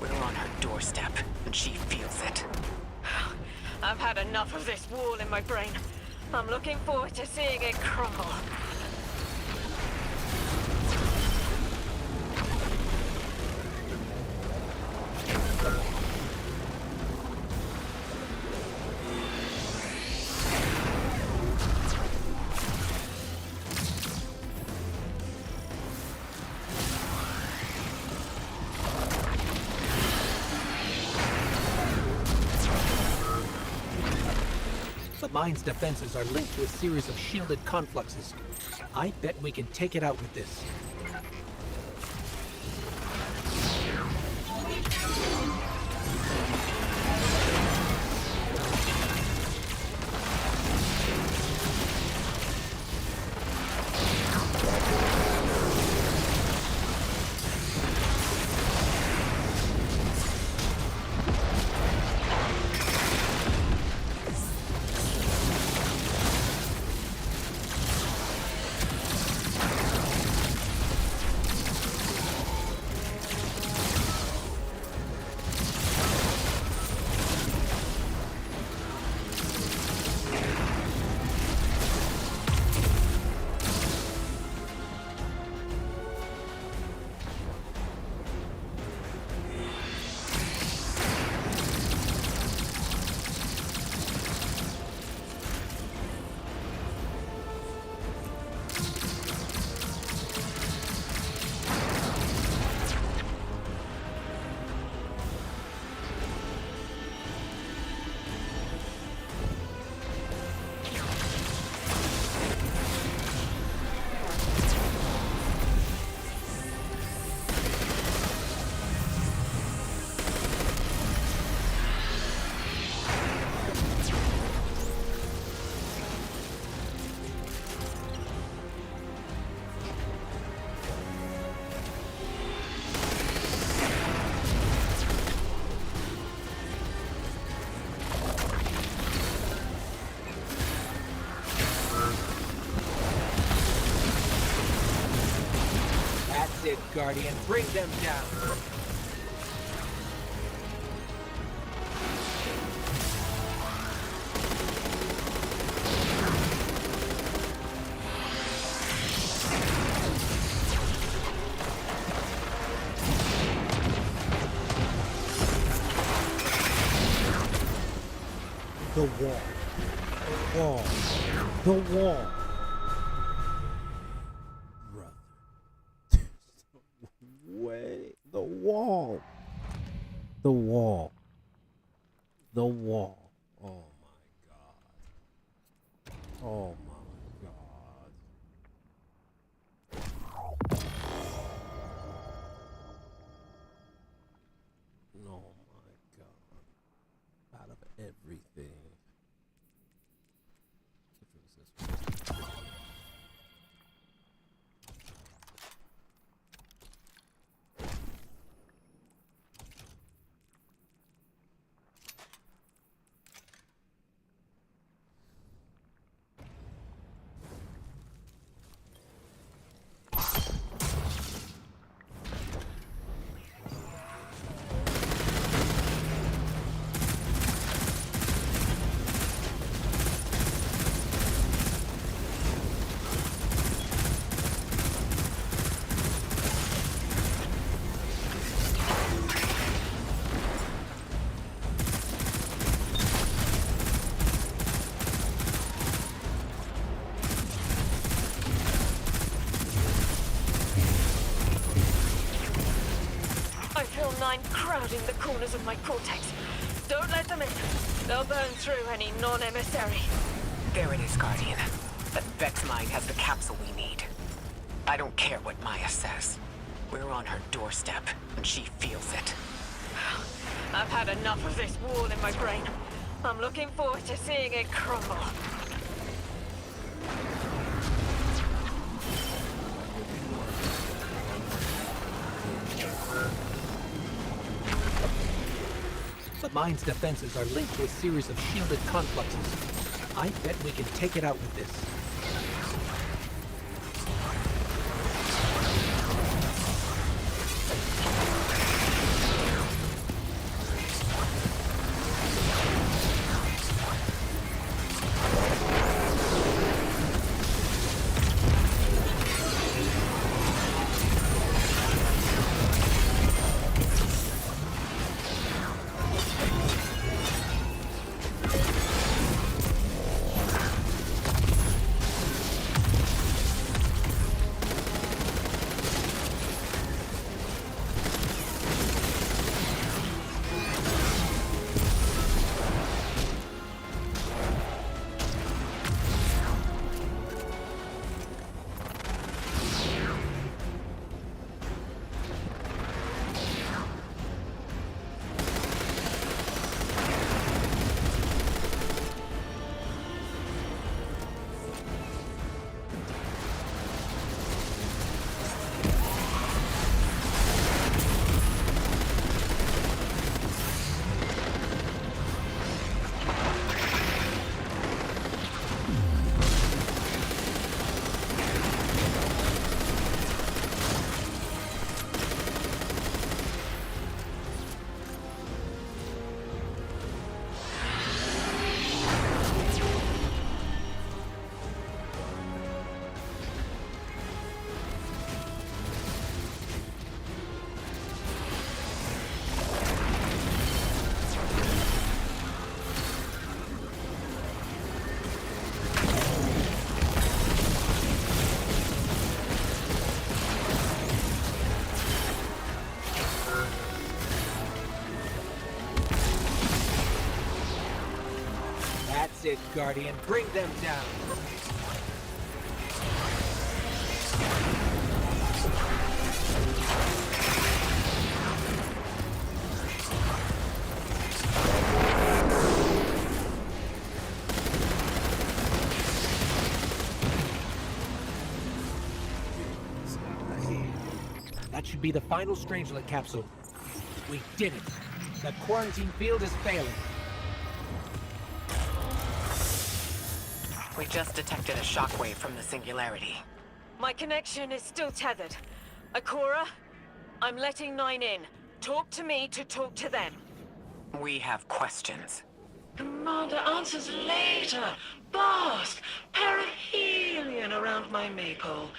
We're on her doorstep, and she feels it. I've had enough of this wall in my brain. I'm looking forward to seeing it crumble. The mine's defenses are linked to a series of shielded confluxes. I bet we can take it out with this. That's it, Guardian. Bring them down. The wall. The wall. The wall. Brother. Way. The wall. The wall. The wall. Oh my god. Oh my god. Oh my god. Out of everything. If it was this way. I feel 9 crowding the corners of my cortex. Don't let them in. They'll burn through any non-emissary. There it is, Guardian. That Vex mine has the capsule we need. I don't care what Maya says. We're on her doorstep, and she feels it. I've had enough of this wall in my brain. I'm looking forward to seeing it crumble. The mine's defenses are linked to a series of shielded confluxes. I bet we can take it out with this. That's it, Guardian. Bring them down. That should be the final Strangelet capsule. We did it. The quarantine field is failing. We just detected a shockwave from the singularity. My connection is still tethered. Akora, I'm letting 9 in. Talk to me to talk to them. We have questions. Commander, answers later. Bask, perihelion around my maypole.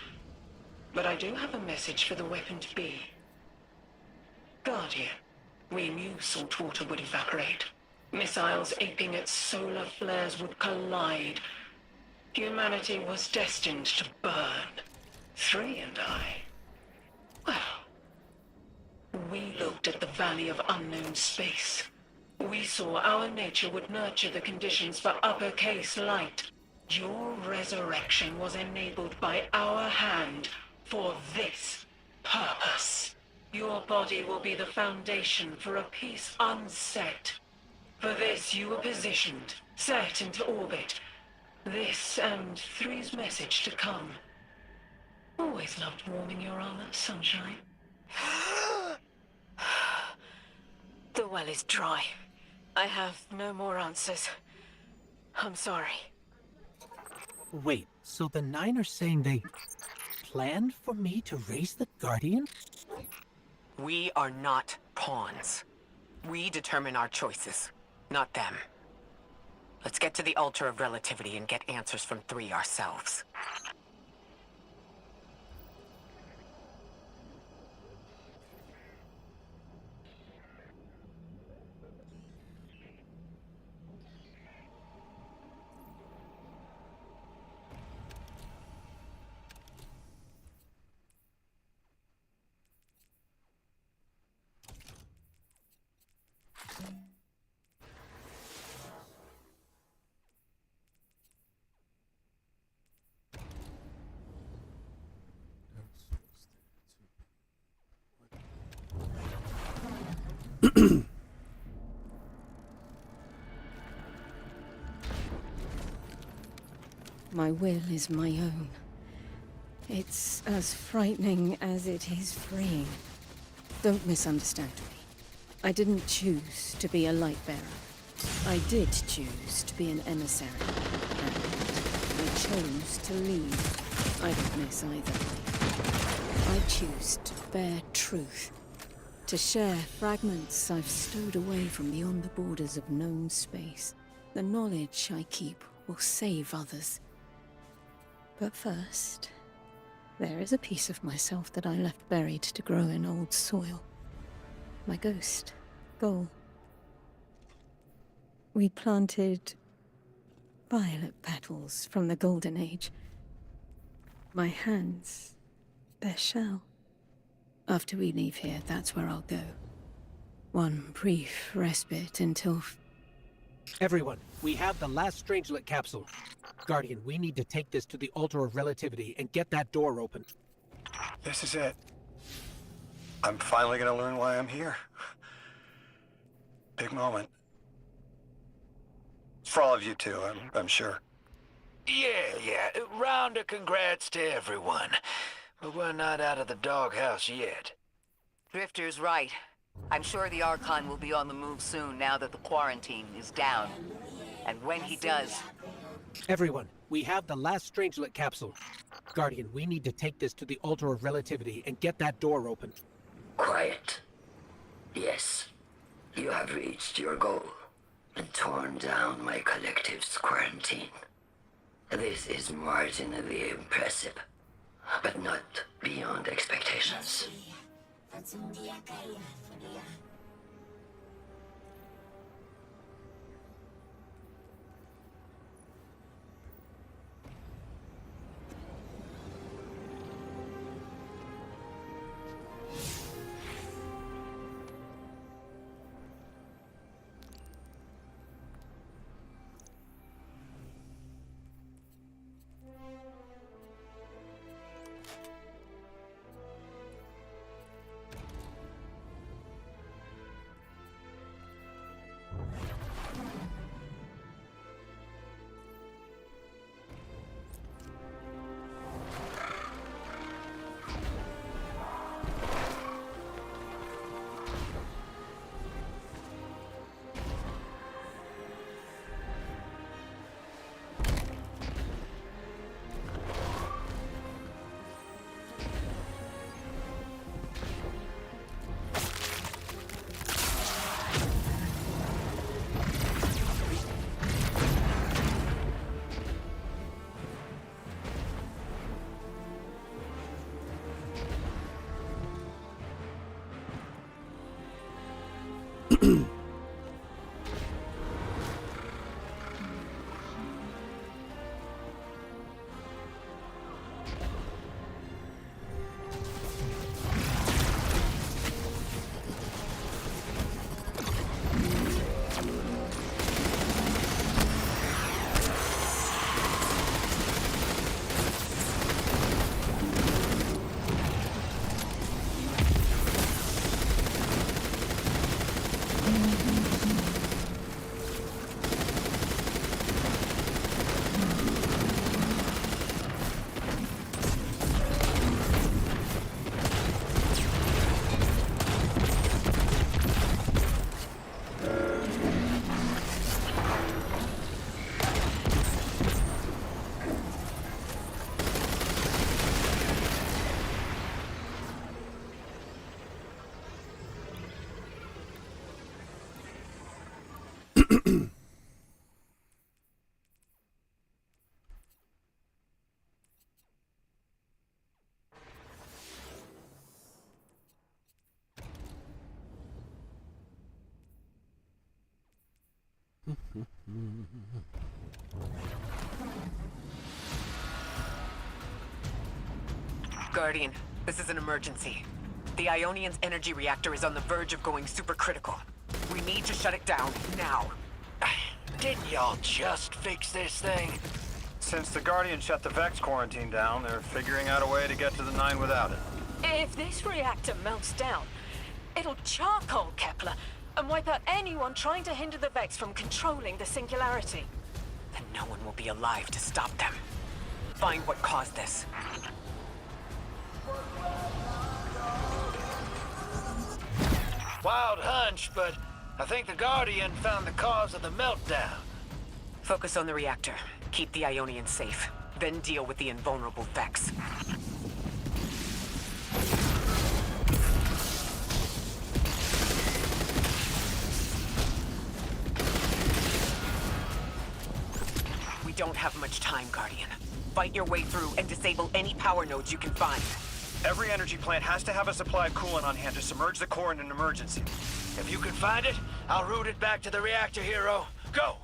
But I do have a message for the weapon to be. Guardian, we knew saltwater would evaporate. Missiles aping at solar flares would collide. Humanity was destined to burn. 3 and I. Well, we looked at the Valley of Unknown Space. We saw our nature would nurture the conditions for uppercase light. Your resurrection was enabled by our hand for this purpose. Your body will be the foundation for a peace unset. For this you were positioned, set into orbit. This and 3's message to come. Always loved warming your armor, Sunshine. The well is dry. I have no more answers. I'm sorry. Wait, so the 9 are saying they planned for me to raise the Guardian? We are not pawns. We determine our choices, not them. Let's get to the Altar of Relativity and get answers from 3 ourselves. My will is my own. It's as frightening as it is freeing. Don't misunderstand me. I didn't choose to be a light bearer. I did choose to be an emissary. And I chose to lead. I don't miss either. I choose to bear truth. To share fragments I've stowed away from beyond the borders of known space. The knowledge I keep will save others. But first, there is a piece of myself that I left buried to grow in old soil. My ghost, Goal. We planted violet petals from the Golden Age. My hands, their shell. After we leave here, that's where I'll go. One brief respite until... Everyone, we have the last Strangelet capsule. Guardian, we need to take this to the Altar of Relativity and get that door open. This is it. I'm finally gonna learn why I'm here. Big moment. For all of you too, I'm sure. Yeah. Round of congrats to everyone. But we're not out of the doghouse yet. Drifter's right. I'm sure the Archon will be on the move soon now that the quarantine is down. And when he does... Everyone, we have the last Strangelet capsule. Guardian, we need to take this to the Altar of Relativity and get that door open. Quiet. Yes, you have reached your goal and torn down my collective's quarantine. This is marginally impressive, but not beyond expectations. Guardian, this is an emergency. The Ionian's energy reactor is on the verge of going supercritical. We need to shut it down, now. Didn't y'all just fix this thing? Since the Guardian shut the Vex quarantine down, they're figuring out a way to get to the 9 without it. If this reactor melts down, it'll charcoal Kepler and wipe out anyone trying to hinder the Vex from controlling the singularity. Then no one will be alive to stop them. Find what caused this. Wild hunch, but I think the Guardian found the cause of the meltdown. Focus on the reactor. Keep the Ionians safe. Then deal with the invulnerable Vex. We don't have much time, Guardian. Fight your way through and disable any power nodes you can find. Every energy plant has to have a supply of coolant on hand to submerge the core in an emergency. If you can find it, I'll route it back to the reactor, Hero. Go!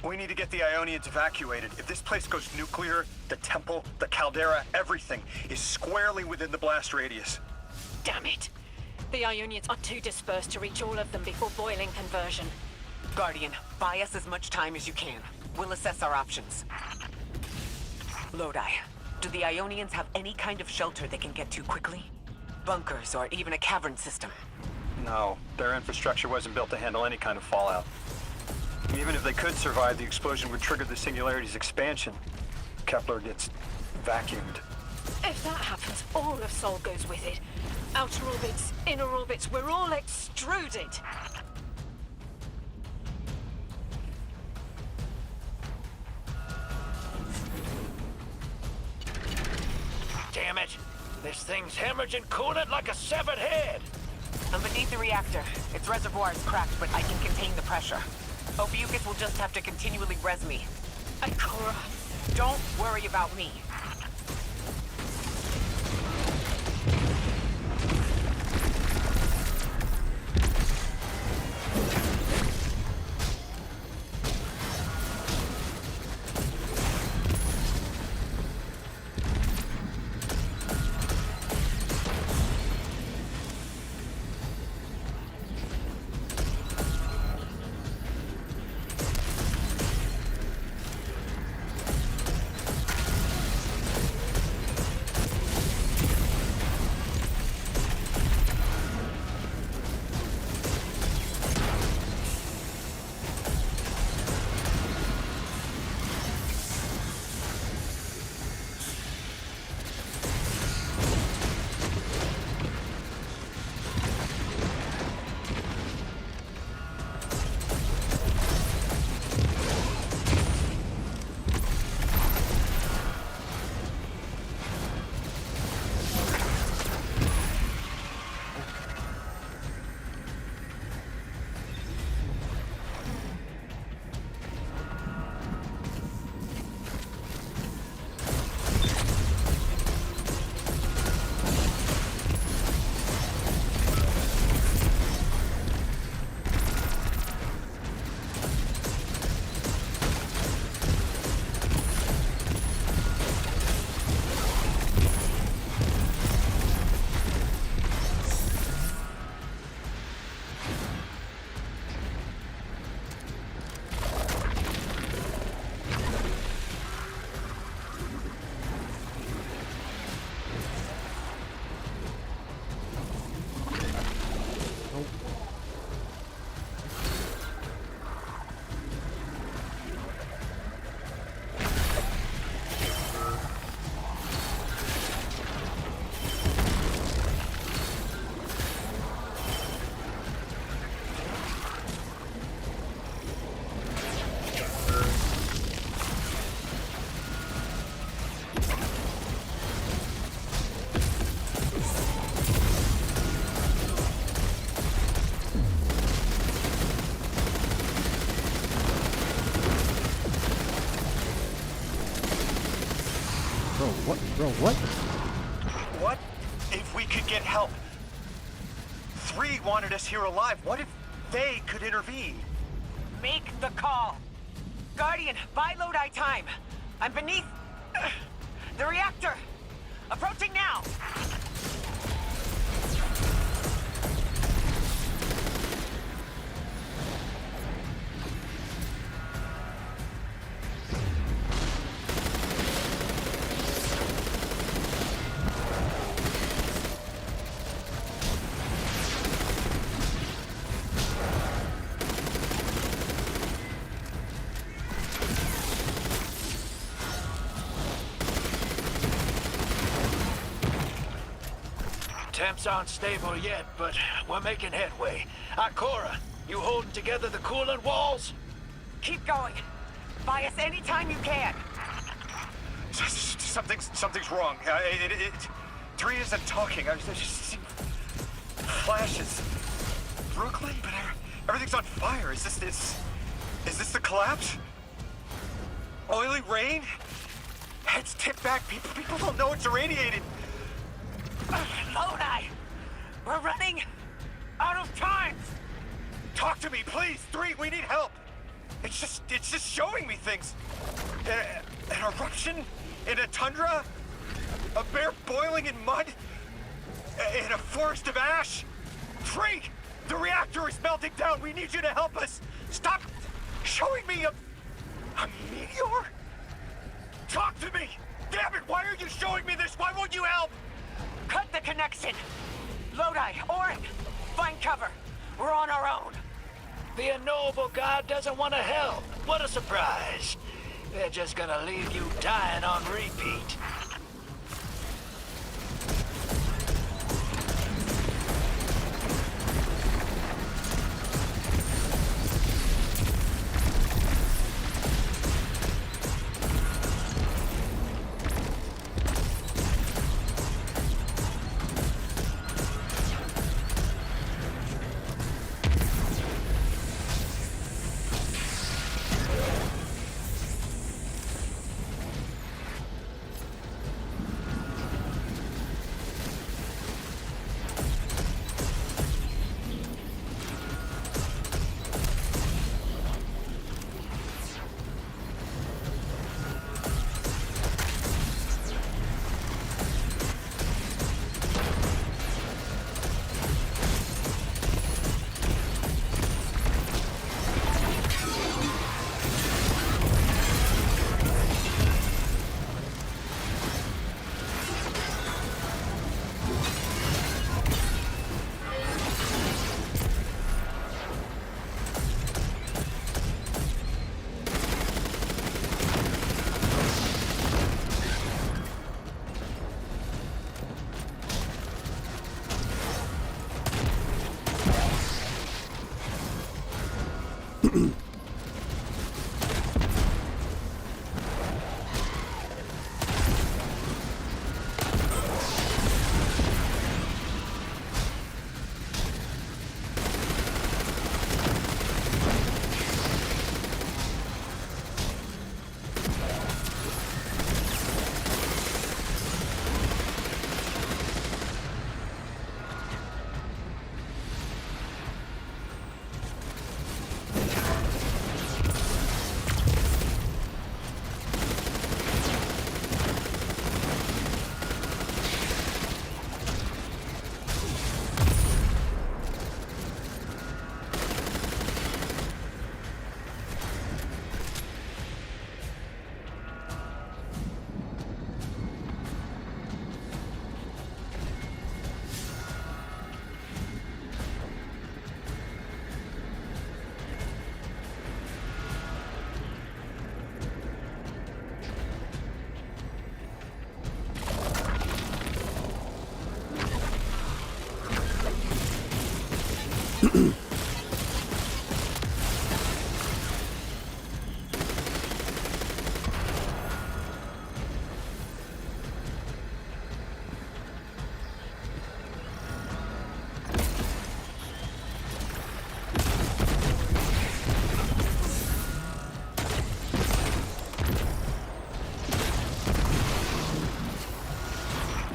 We need to get the Ionians evacuated. If this place goes nuclear, the temple, the caldera, everything is squarely within the blast radius. Damn it! The Ionians are too dispersed to reach all of them before boiling conversion. Guardian, buy us as much time as you can. We'll assess our options. Lodi, do the Ionians have any kind of shelter they can get to quickly? Bunkers or even a cavern system? No, their infrastructure wasn't built to handle any kind of fallout. Even if they could survive, the explosion would trigger the singularity's expansion. Kepler gets vacuumed. If that happens, all of Sol goes with it. Outer orbits, inner orbits, we're all extruded. Damn it! This thing's hemorrhaging coolant like a severed head! I'm beneath the reactor. Its reservoir is cracked, but I can contain the pressure. Ophiuchus will just have to continually res me. Ikora. Don't worry about me. Bro, what? What if we could get help? 3 wanted us here alive. What if they could intervene? Make the call. Guardian, buy Lodi time. I'm beneath the reactor. Approaching now. Temps aren't stable yet, but we're making headway. Ikora, you holding together the coolant walls? Keep going. Buy us anytime you can. Something's wrong. 3 isn't talking. I just see flashes. Brooklyn, but everything's on fire. Is this the collapse? Oily rain? Heads tipped back. People don't know it's irradiated. Lodi! We're running out of time! Talk to me, please! 3, we need help! It's just showing me things. An eruption in a tundra? A bear boiling in mud? In a forest of ash? 3! The reactor is melting down! We need you to help us! Stop showing me a meteor? Talk to me! Damn it, why are you showing me this? Why won't you help? Cut the connection! Lodi, Orin, find cover. We're on our own. The unknowable god doesn't want to help. What a surprise. They're just gonna leave you dying on repeat.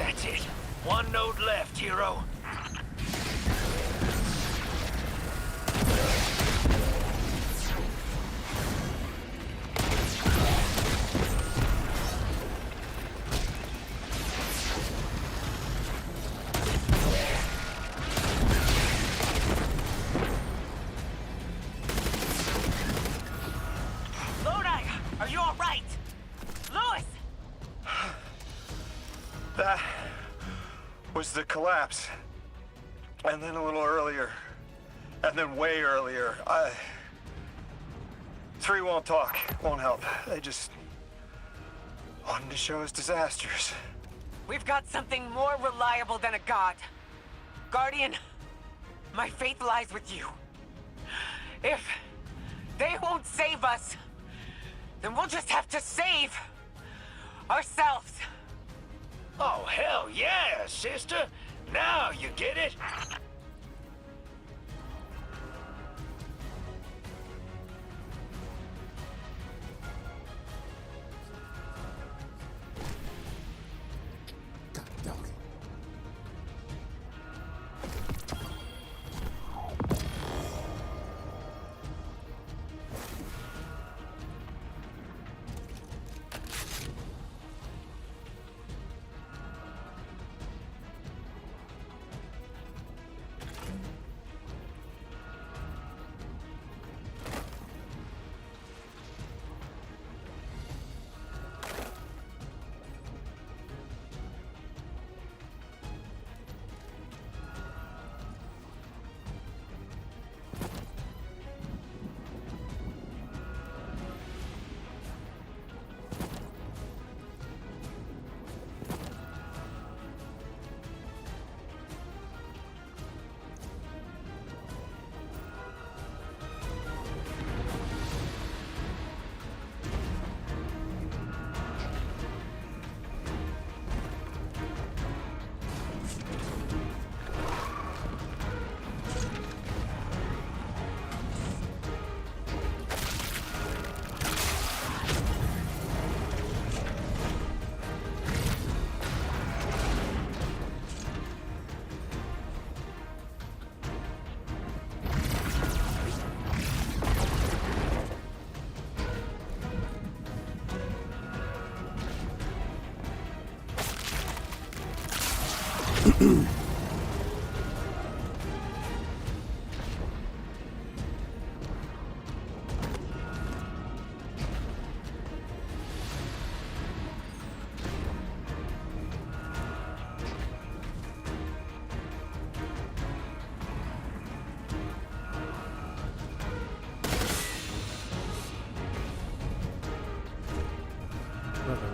That's it. One node left, hero. Lodi, are you all right? Louis! That was the collapse. And then a little earlier. And then way earlier. 3 won't talk, won't help. They just wanted to show us disasters. We've got something more reliable than a god. Guardian, my faith lies with you. If they won't save us, then we'll just have to save ourselves. Oh, hell yeah, sister. Now you get it.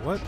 What?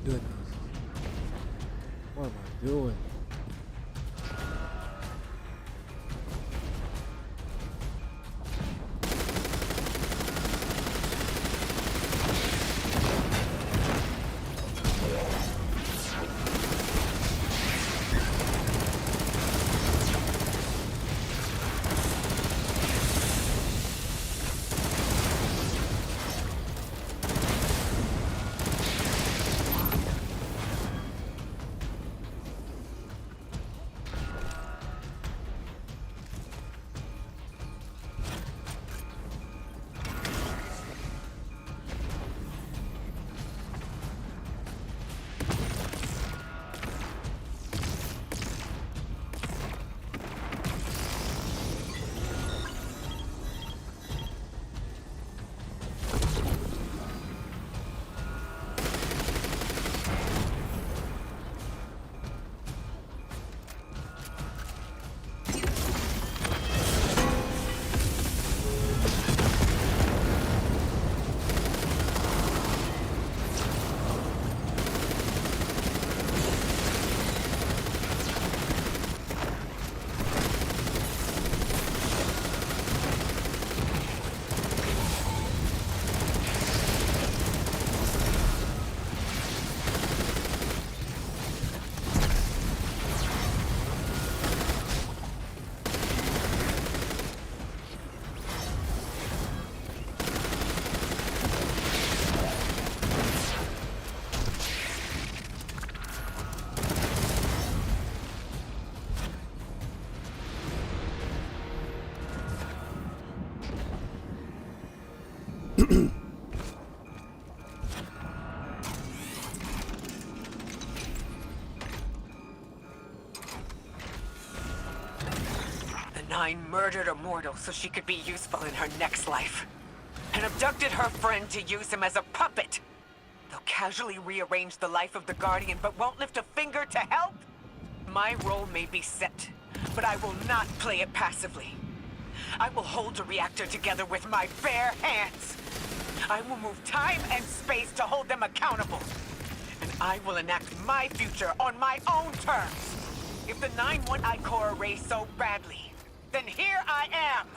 goodness. What am I doing? Nine murdered a mortal so she could be useful in her next life. And abducted her friend to use him as a puppet. They'll casually rearrange the life of the Guardian but won't lift a finger to help. My role may be set, but I will not play it passively. I will hold the reactor together with my bare hands. I will move time and space to hold them accountable. And I will enact my future on my own terms. If the 9 want Ikora Ray so badly, then here I am!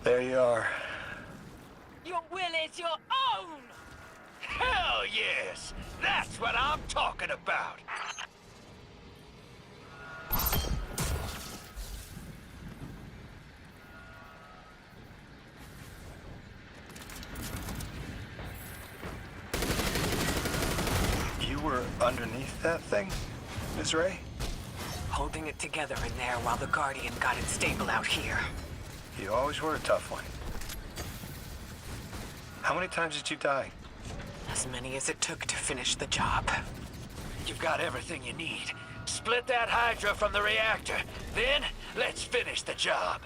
There you are. Your will is your own! Hell yes! That's what I'm talking about! You were underneath that thing, Ms. Ray? Holding it together in there while the Guardian got it stable out here. You always were a tough one. How many times did you die? As many as it took to finish the job. You've got everything you need. Split that Hydra from the reactor. Then, let's finish the job.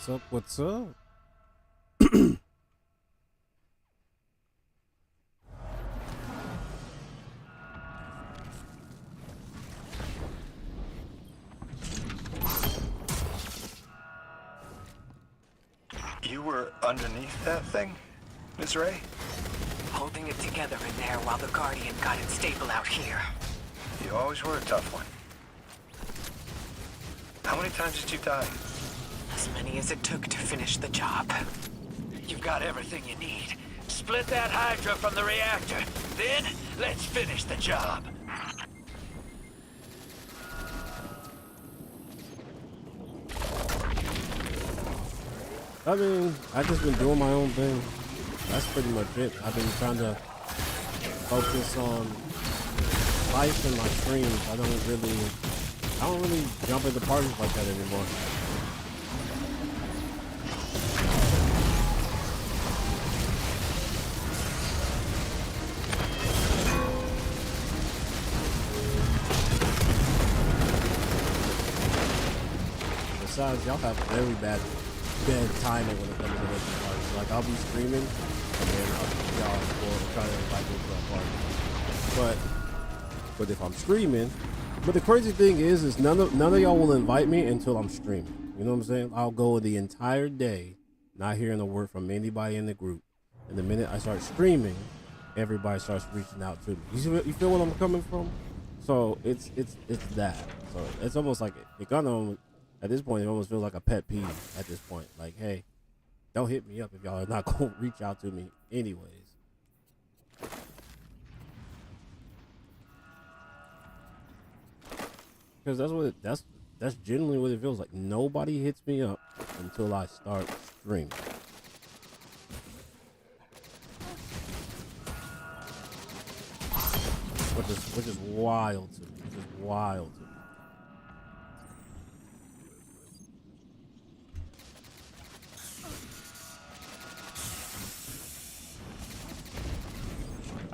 What's up? What's up? You were underneath that thing, Ms. Ray? Holding it together in there while the Guardian got it stable out here. You always were a tough one. How many times did you die? As many as it took to finish the job. You've got everything you need. Split that Hydra from the reactor. Then, let's finish the job. I mean, I just been doing my own thing. That's pretty much it. I've been trying to focus on life and my streams. I don't really jump into parties like that anymore. Besides, y'all have very bad timing when it comes to making parties. Like, I'll be streaming, and then y'all will try to invite me to a party. But if I'm streaming, but the crazy thing is none of y'all will invite me until I'm streaming. You know what I'm saying? I'll go the entire day not hearing a word from anybody in the group, and the minute I start streaming, everybody starts reaching out to me. You feel what I'm coming from? So it's that. So it's almost like it kind of. At this point, it almost feels like a pet peeve at this point. Like, hey, don't hit me up if y'all are not going to reach out to me anyways. Because that's generally what it feels like. Nobody hits me up until I start streaming. Which is wild to me. Which is wild to me.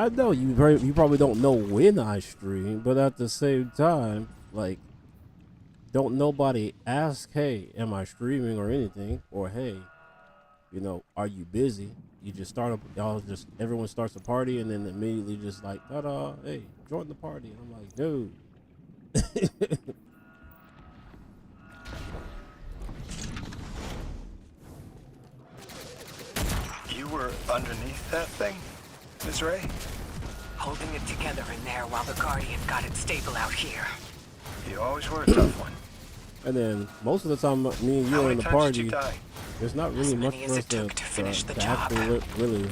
I know you probably don't know when I stream, but at the same time, like, don't nobody ask, hey, am I streaming or anything? Or, hey, you know, are you busy? You just everyone starts a party and then immediately just like, ta-da, hey, join the party. And I'm like, dude. You were underneath that thing, Ms. Ray? Holding it together in there while the Guardian got it stable out here. You always were a tough one. And then most of the time, me and you are in the party. There's not really much for us to actually really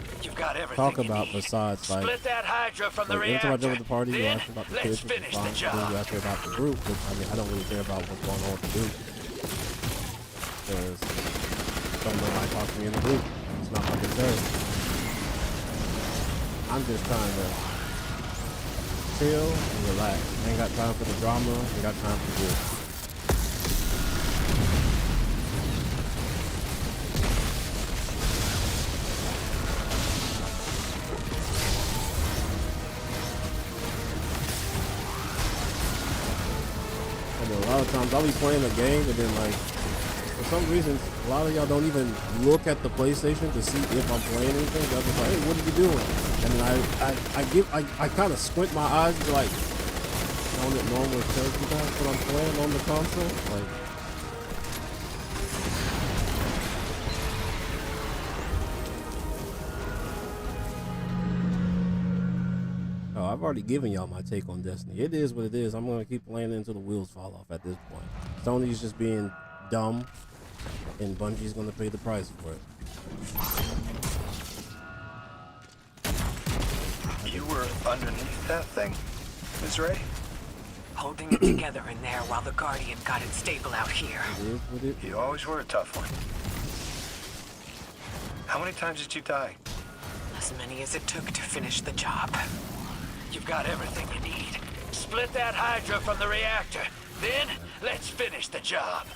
talk about besides like. Split that Hydra from the Every time I reactor. jump at the party, you Then ask about the let's kids, which is finish fine. the job. Then you ask me about the group, which I mean, I don't really care about what's going on with the group because don't nobody talk to me in the group. It's not my concern. I'm just trying to chill and relax. I ain't got time for the drama. Ain't got time for this. A lot of times I'll be playing a game and then like for some reason a lot of y'all don't even look at the PlayStation to see if I'm playing anything. They're just like, hey, what are you doing? And then I kind of squint my eyes to like on it normally tells you guys what I'm playing on the console. Like I've already given y'all my take on Destiny. It is what it is. I'm going to keep playing it until the wheels fall off at this point. Sony's just being dumb, and Bungie's going to pay the price for it. You were underneath that thing, Ms. Ray? Holding it together in there while the Guardian got it stable out here. You always were a tough one. How many times did you die? As many as it took to finish the job. You've got everything you need. Split that Hydra from the reactor. Then, let's finish the job.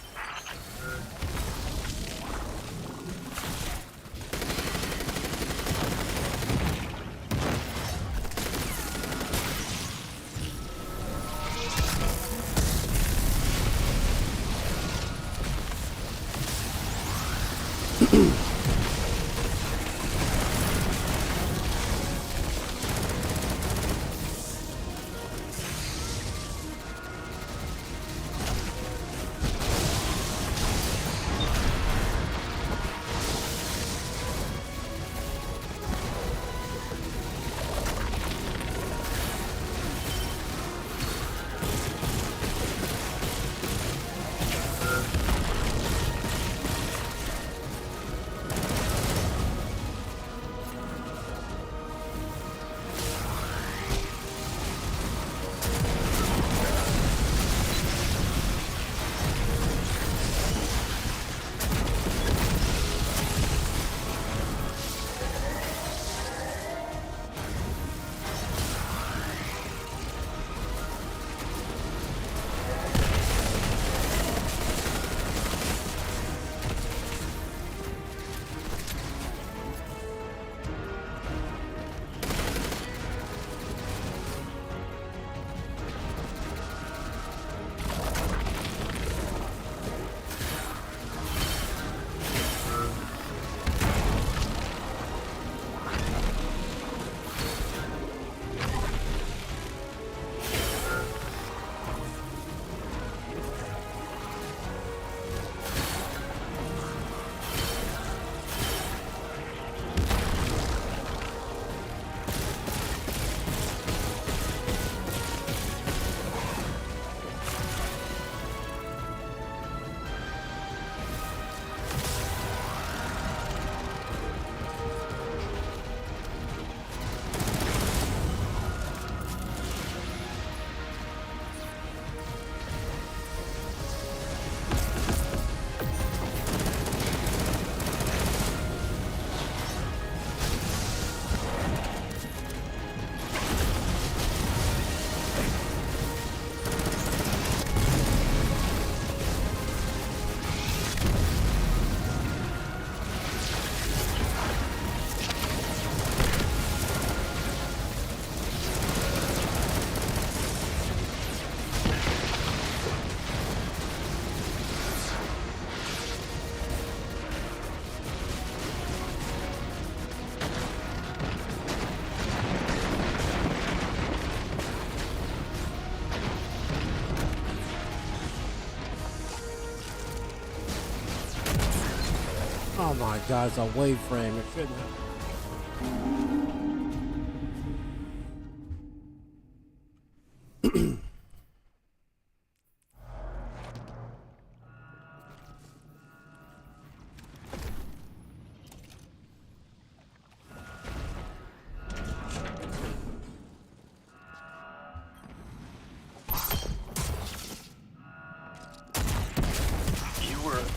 Oh my god, it's a wave frame. It shouldn't have.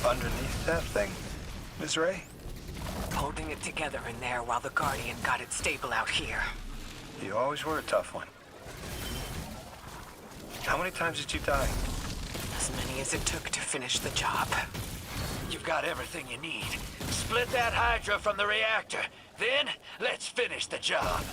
Underneath that thing, Ms. Ray? Holding it together in there while the Guardian got it stable out here. You always were a tough one. How many times did you die? As many as it took to finish the job. You've got everything you need. Split that Hydra from the reactor. Then, let's finish the job.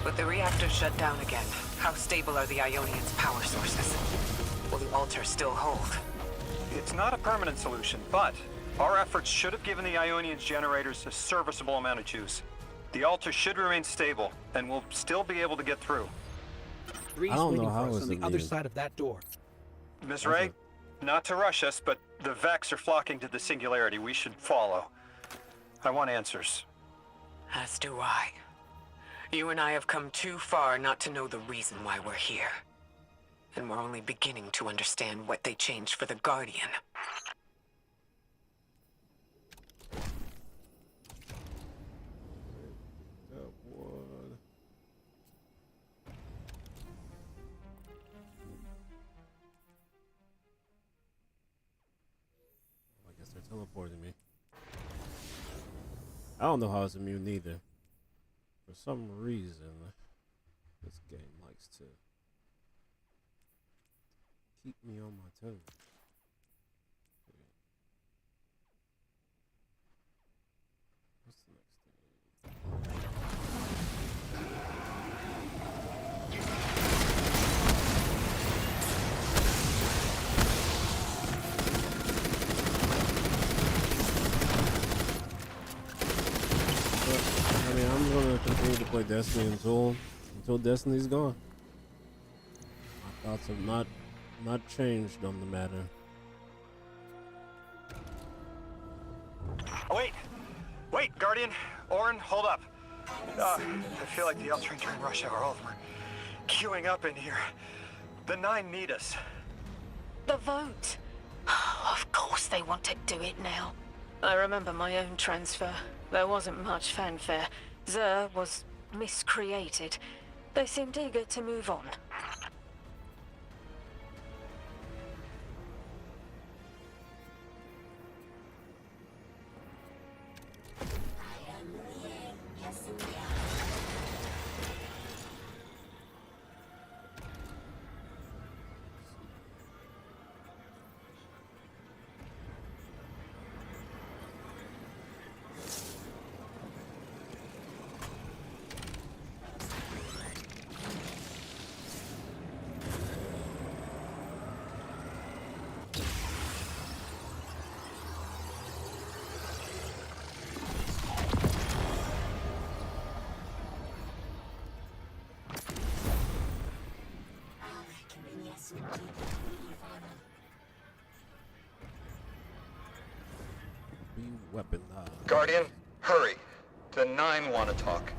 With the reactor shut down again, how stable are the Ionians' power sources? Will the altar still hold? It's not a permanent solution, but our efforts should have given the Ionians generators a serviceable amount of juice. The altar should remain stable, and we'll still be able to get through. Three's waiting for us on the other side of that door. Ms. Ray, not to rush us, but the Vex are flocking to the Singularity. We should follow. I want answers. As do I. You and I have come too far not to know the reason why we're here. And we're only beginning to understand what they changed for the Guardian. I guess they're teleporting me. I don't know how it's immune either. For some reason, this game likes to keep me on my toes. What's the next thing? play Destiny until Destiny's gone. My thoughts have not changed on the matter. Wait, Guardian, Orin, hold up. I feel like the L train during rush hour. All of them are queuing up in here. The 9 need us. The vote. Of course they want to do it now. I remember my own transfer. There wasn't much fanfare. Xur was miscreated. They seemed eager to move on. Guardian, hurry. The 9 want to talk.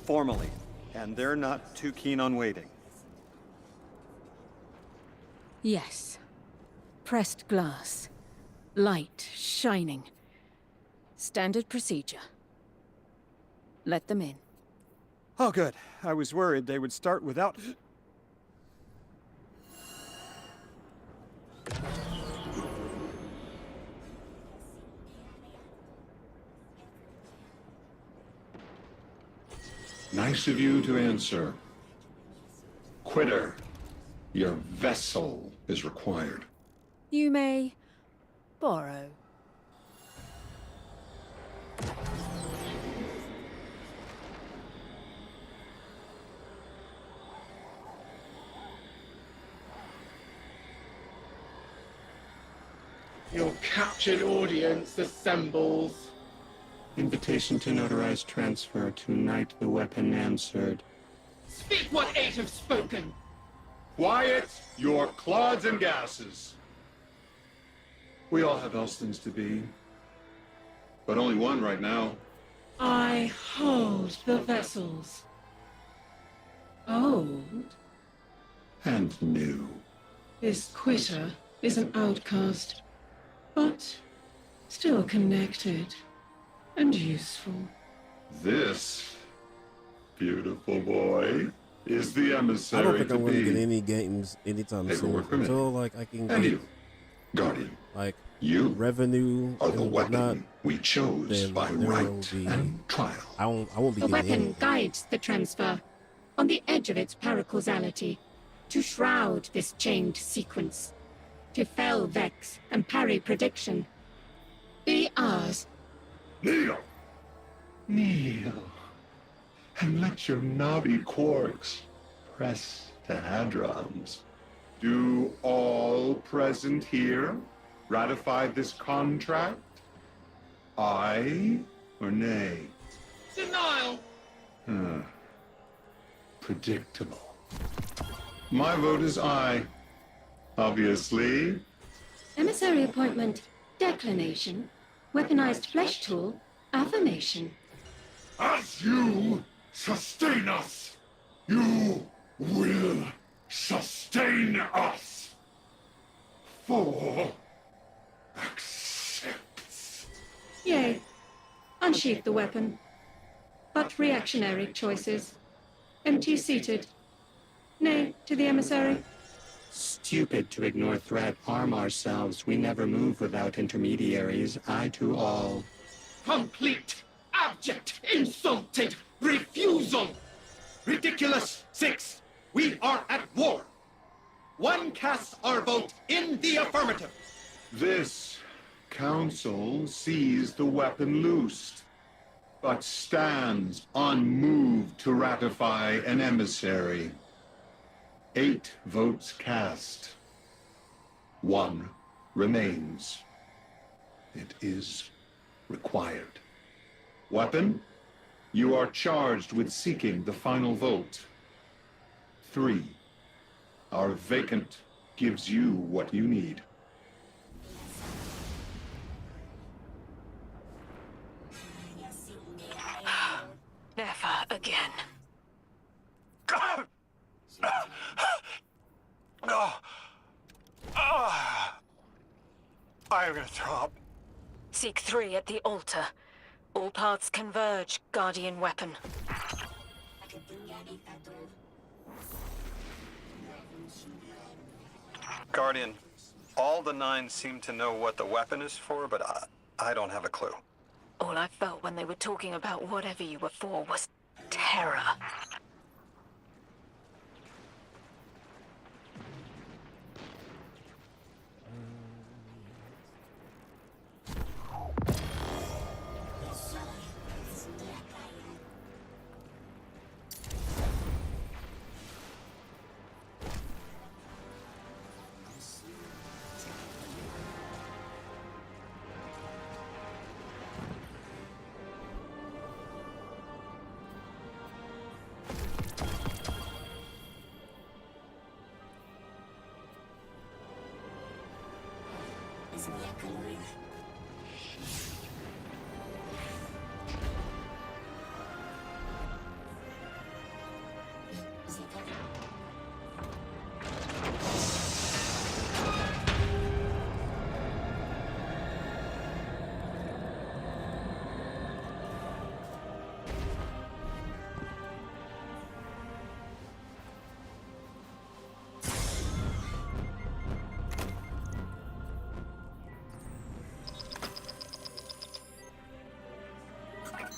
Formally. And they're not too keen on waiting. Yes. Pressed glass. Light shining. Standard procedure. Let them in. Oh, good. I was worried they would start without... Nice of you to answer. Quitter, your vessel is required. You may borrow. Your captured audience assembles. Invitation to notarize transfer. Tonight the weapon answered. Speak what 8 have spoken. Quiet your clods and gases. We all have else things to be. But only one right now. I hold the vessels. Old And new. This quitter is an outcast, but still connected and useful. This beautiful boy is the emissary. I don't think to I'm going to be. get any games anytime soon Paperwork permitted. until like I can And get you, Guardian, like you revenue are the and weapon whatnot. we chose Then by there will right be, and trial. I won't be The getting weapon anything. guides the transfer, on the edge of its paracausality, to shroud this chained sequence, to fell Vex and parry prediction. Be ours. Kneel! Kneel. And let your knobby quarks press to hadrons. Do all present here ratify this contract? Aye or nay? Denial! Predictable. My vote is aye. Obviously. Emissary appointment, declination, weaponized flesh tool, affirmation. As you sustain us, you will sustain us. 4 accepts. Yea. Unsheath the weapon. But reactionary choices. Empty-seated. Nay to the emissary. Stupid to ignore threat, arm ourselves. We never move without intermediaries. I to all. Complete, abject, insulted refusal! Ridiculous! 6. We are at war. 1 casts our vote in the affirmative. This council sees the weapon loosed, but stands unmoved to ratify an emissary. 8 votes cast. 1 remains. It is required. Weapon, You are charged with seeking the final vote. 3. Our vacant gives you what you need. Never again. I am gonna throw up. Seek 3 at the altar. All paths converge, Guardian weapon. Guardian, all the 9 seem to know what the weapon is for, but I don't have a clue. All I felt when they were talking about whatever you were for was terror.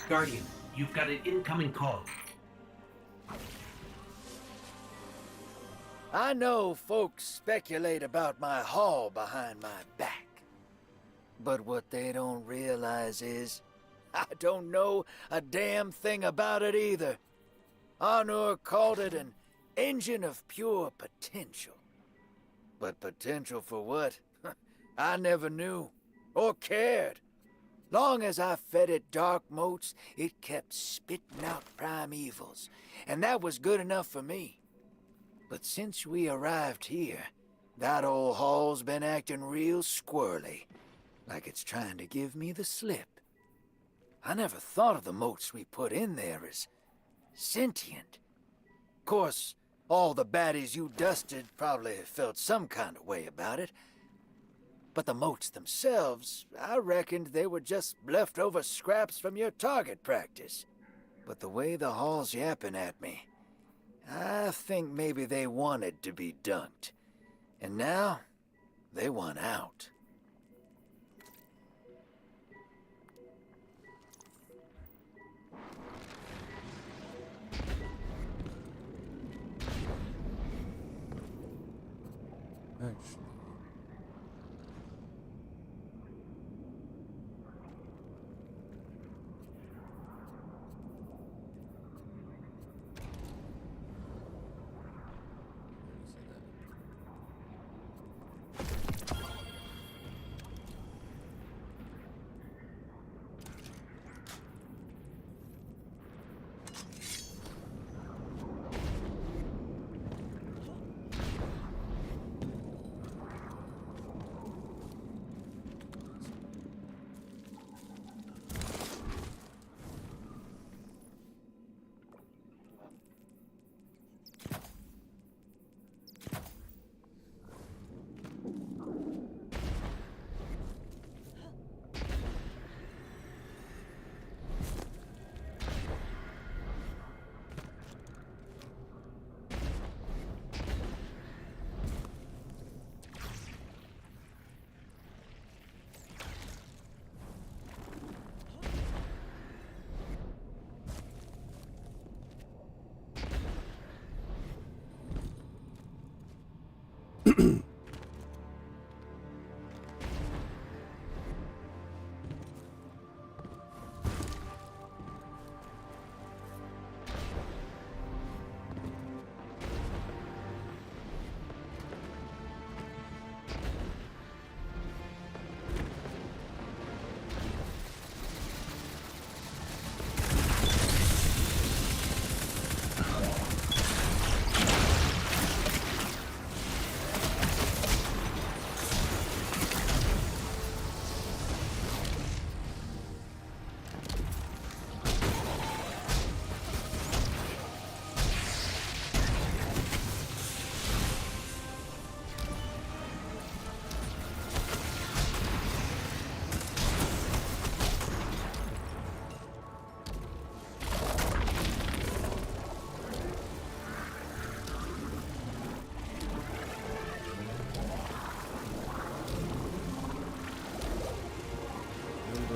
Guardian, you've got an incoming call. I know folks speculate about my haul behind my back. But what they don't realize is, I don't know a damn thing about it either. Honor called it an engine of pure potential. But potential for what? I never knew, or cared. Long as I fed it dark motes, it kept spitting out primevals, and that was good enough for me. But since we arrived here, that old hall's been acting real squirrely, like it's trying to give me the slip. I never thought of the motes we put in there as sentient. Of course, all the baddies you dusted probably felt some kind of way about it. But the motes themselves, I reckoned they were just leftover scraps from your target practice. But the way the hall's yapping at me, I think maybe they wanted to be dunked. And now, they want out. Actually,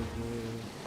good.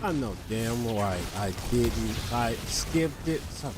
I know damn right I didn't. I skipped it. So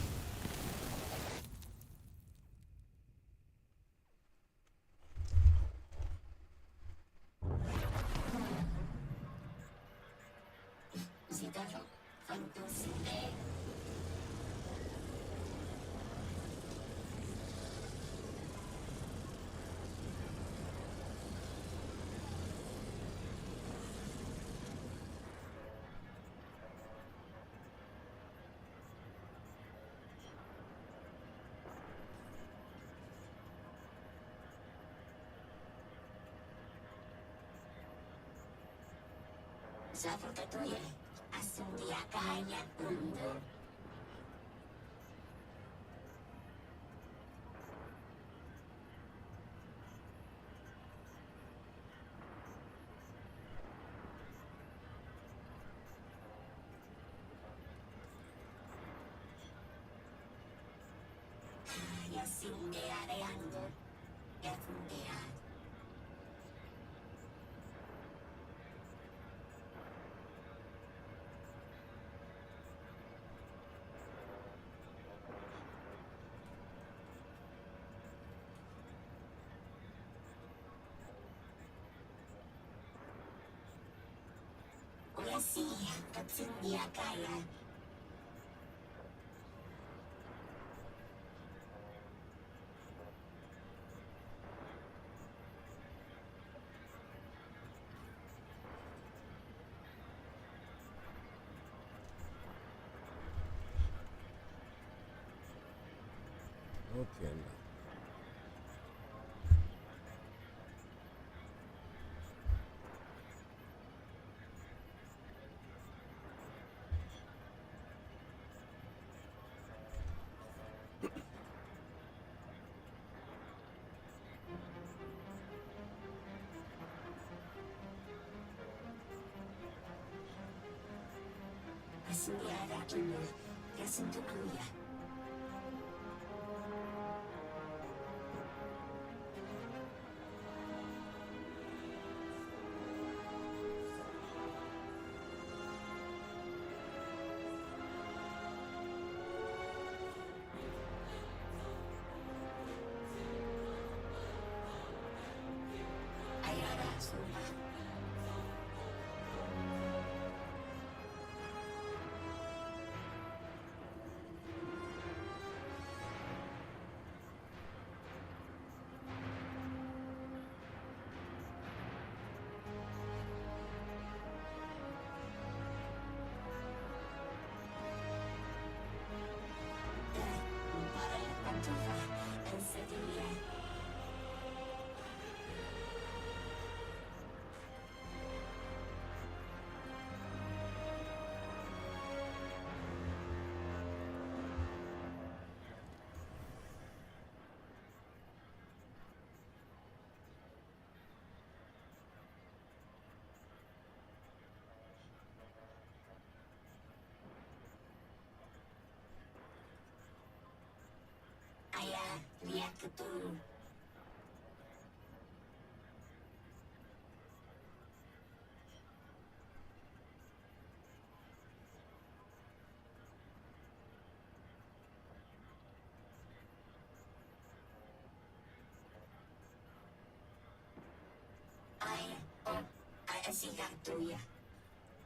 okay.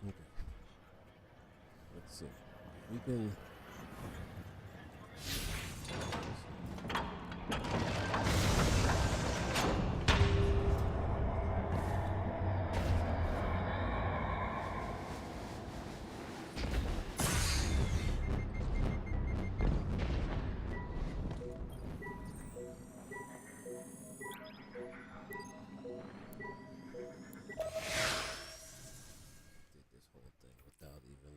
Okay. Let's see. We can. Did this whole thing without even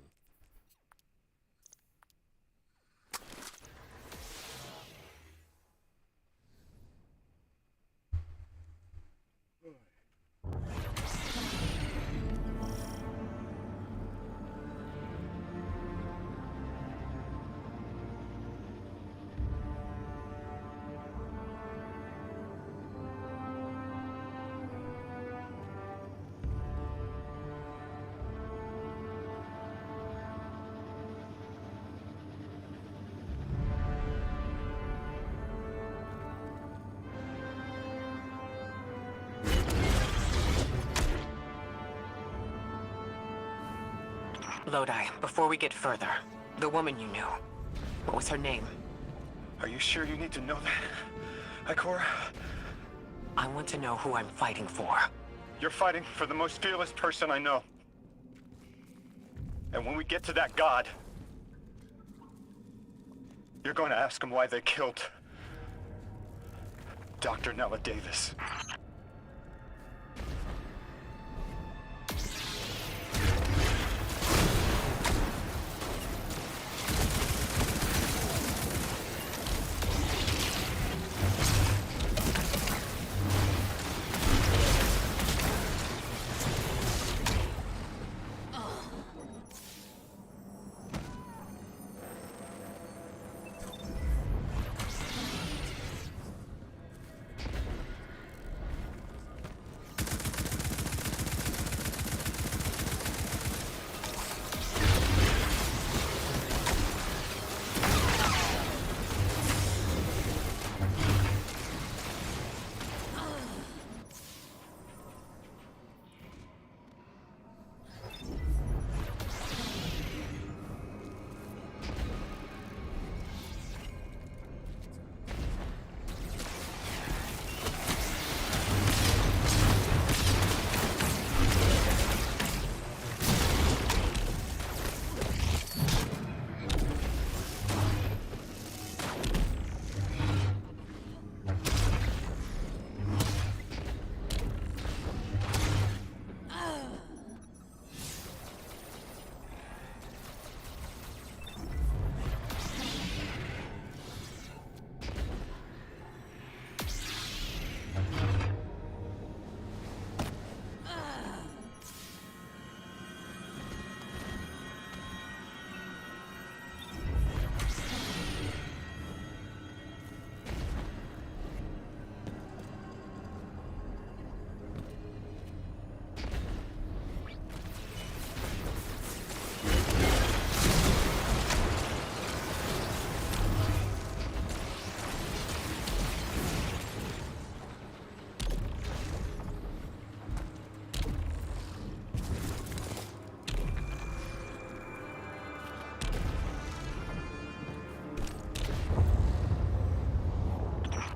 Lodi, before we get further, the woman you knew, what was her name? Are you sure you need to know that, Ikora? I want to know who I'm fighting for. You're fighting for the most fearless person I know. And when we get to that god, you're going to ask him why they killed Dr. Nella Davis.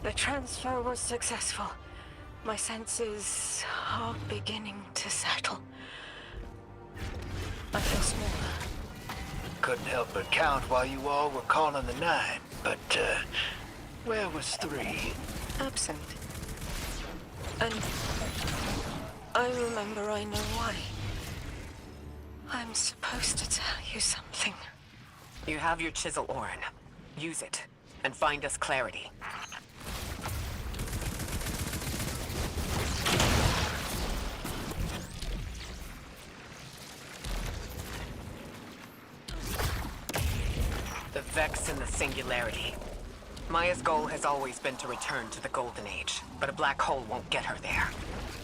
The transfer was successful. My senses are beginning to settle. I feel smaller. Couldn't help but count while you all were calling the 9, but, where was 3? Absent. And I remember I know why. I'm supposed to tell you something. You have your chisel, Orin. Use it, and find us clarity. The Vex and the Singularity. Maya's goal has always been to return to the Golden Age, but a black hole won't get her there.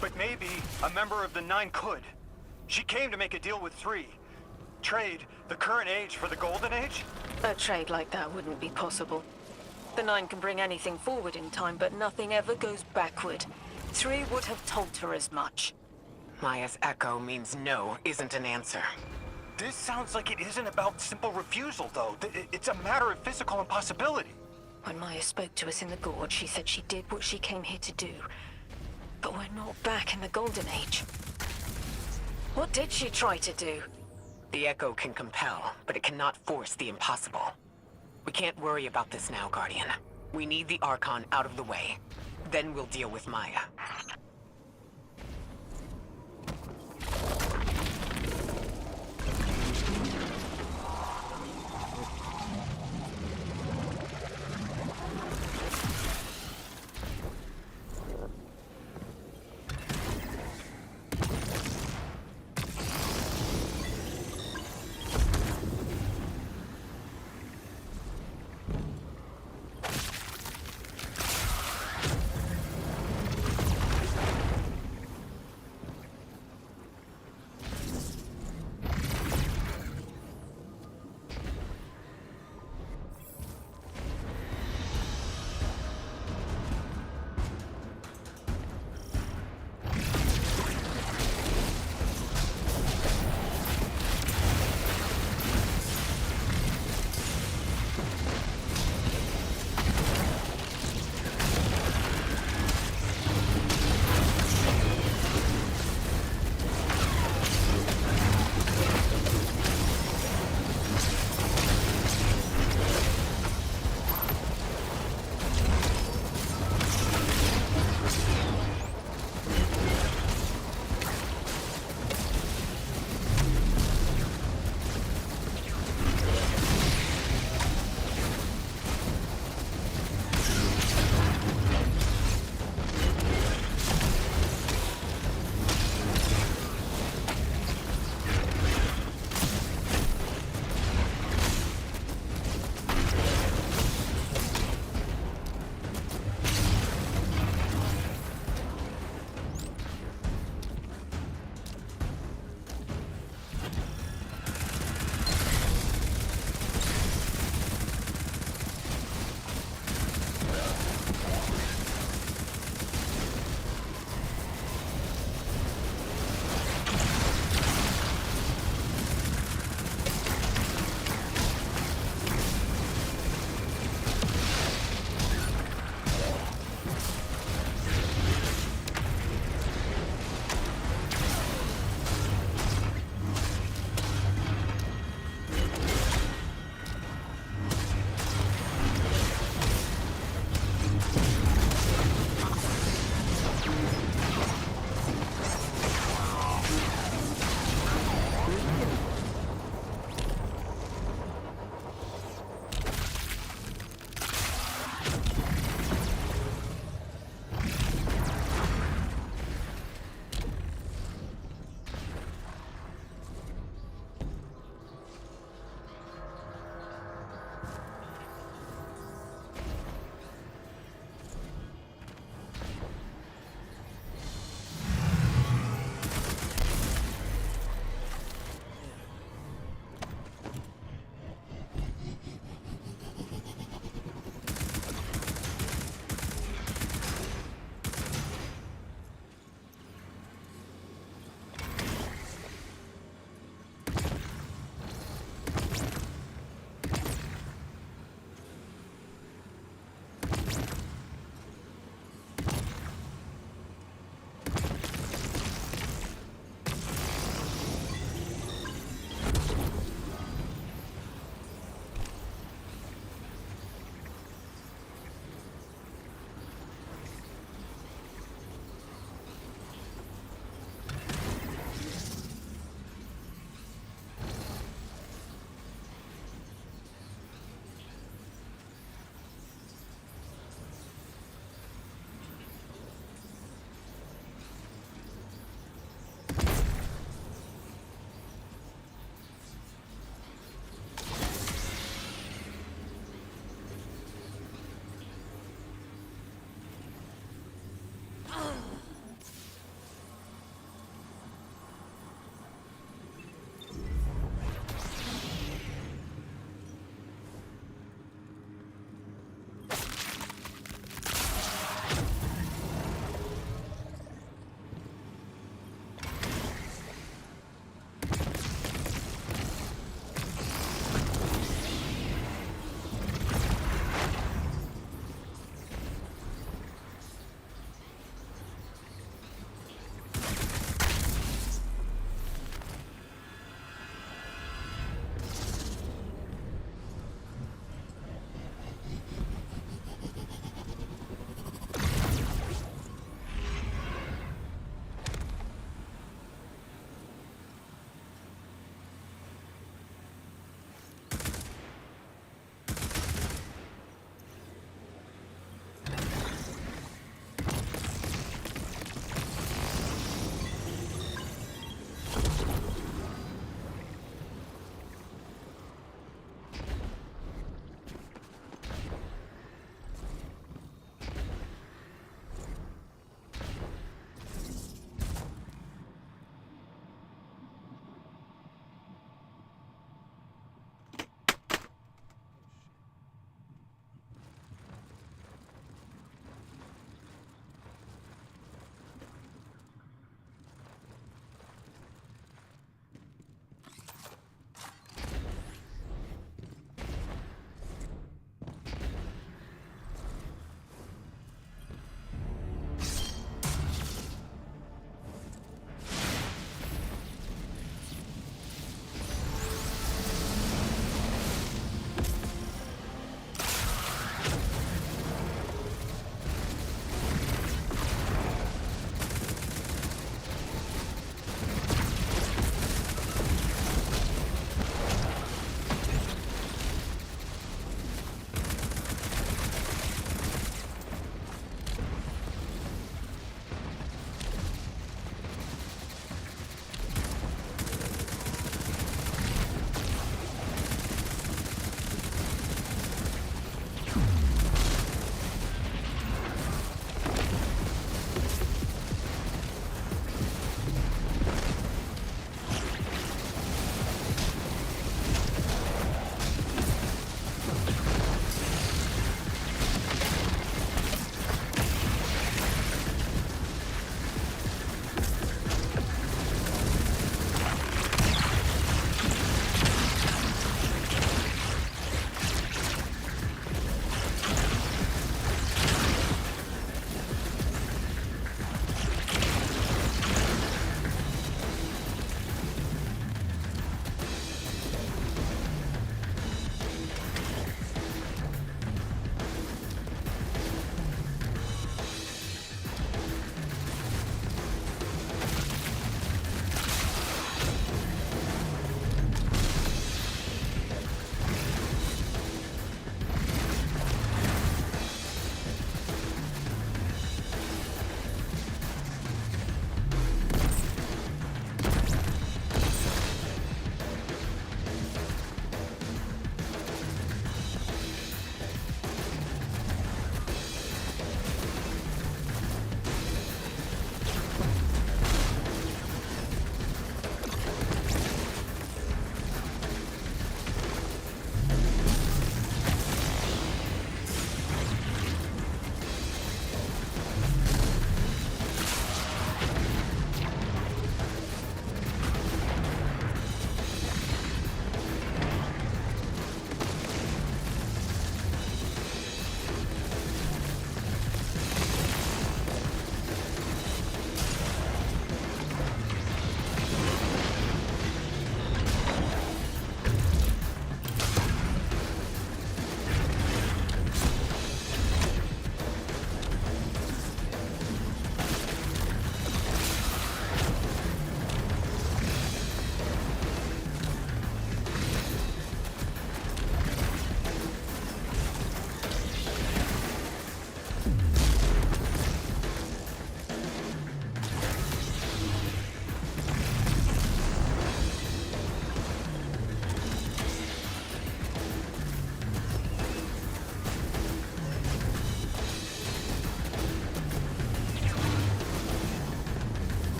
But maybe a member of the 9 could. She came to make a deal with 3. Trade the current age for the Golden Age? A trade like that wouldn't be possible. The 9 can bring anything forward in time, but nothing ever goes backward. 3 would have told her as much. Maya's echo means no isn't an answer. This sounds like it isn't about simple refusal, though. It's a matter of physical impossibility. When Maya spoke to us in the Gorge, she said she did what she came here to do. But we're not back in the Golden Age. What did she try to do? The echo can compel, but it cannot force the impossible. We can't worry about this now, Guardian. We need the Archon out of the way. Then we'll deal with Maya.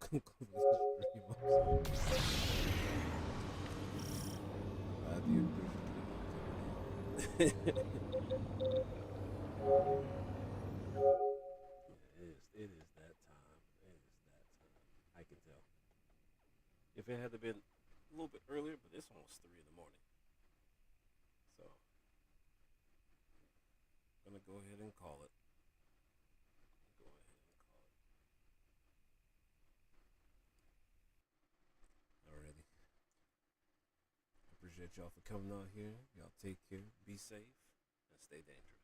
conclude the stream. I do appreciate it. It is that time. It is that time. I can tell. If it had been a little bit earlier, but it's almost 3 in the morning. So I'm gonna go ahead and call it. Alrighty. I appreciate y'all for coming out here. Y'all take care, be safe, and stay dangerous.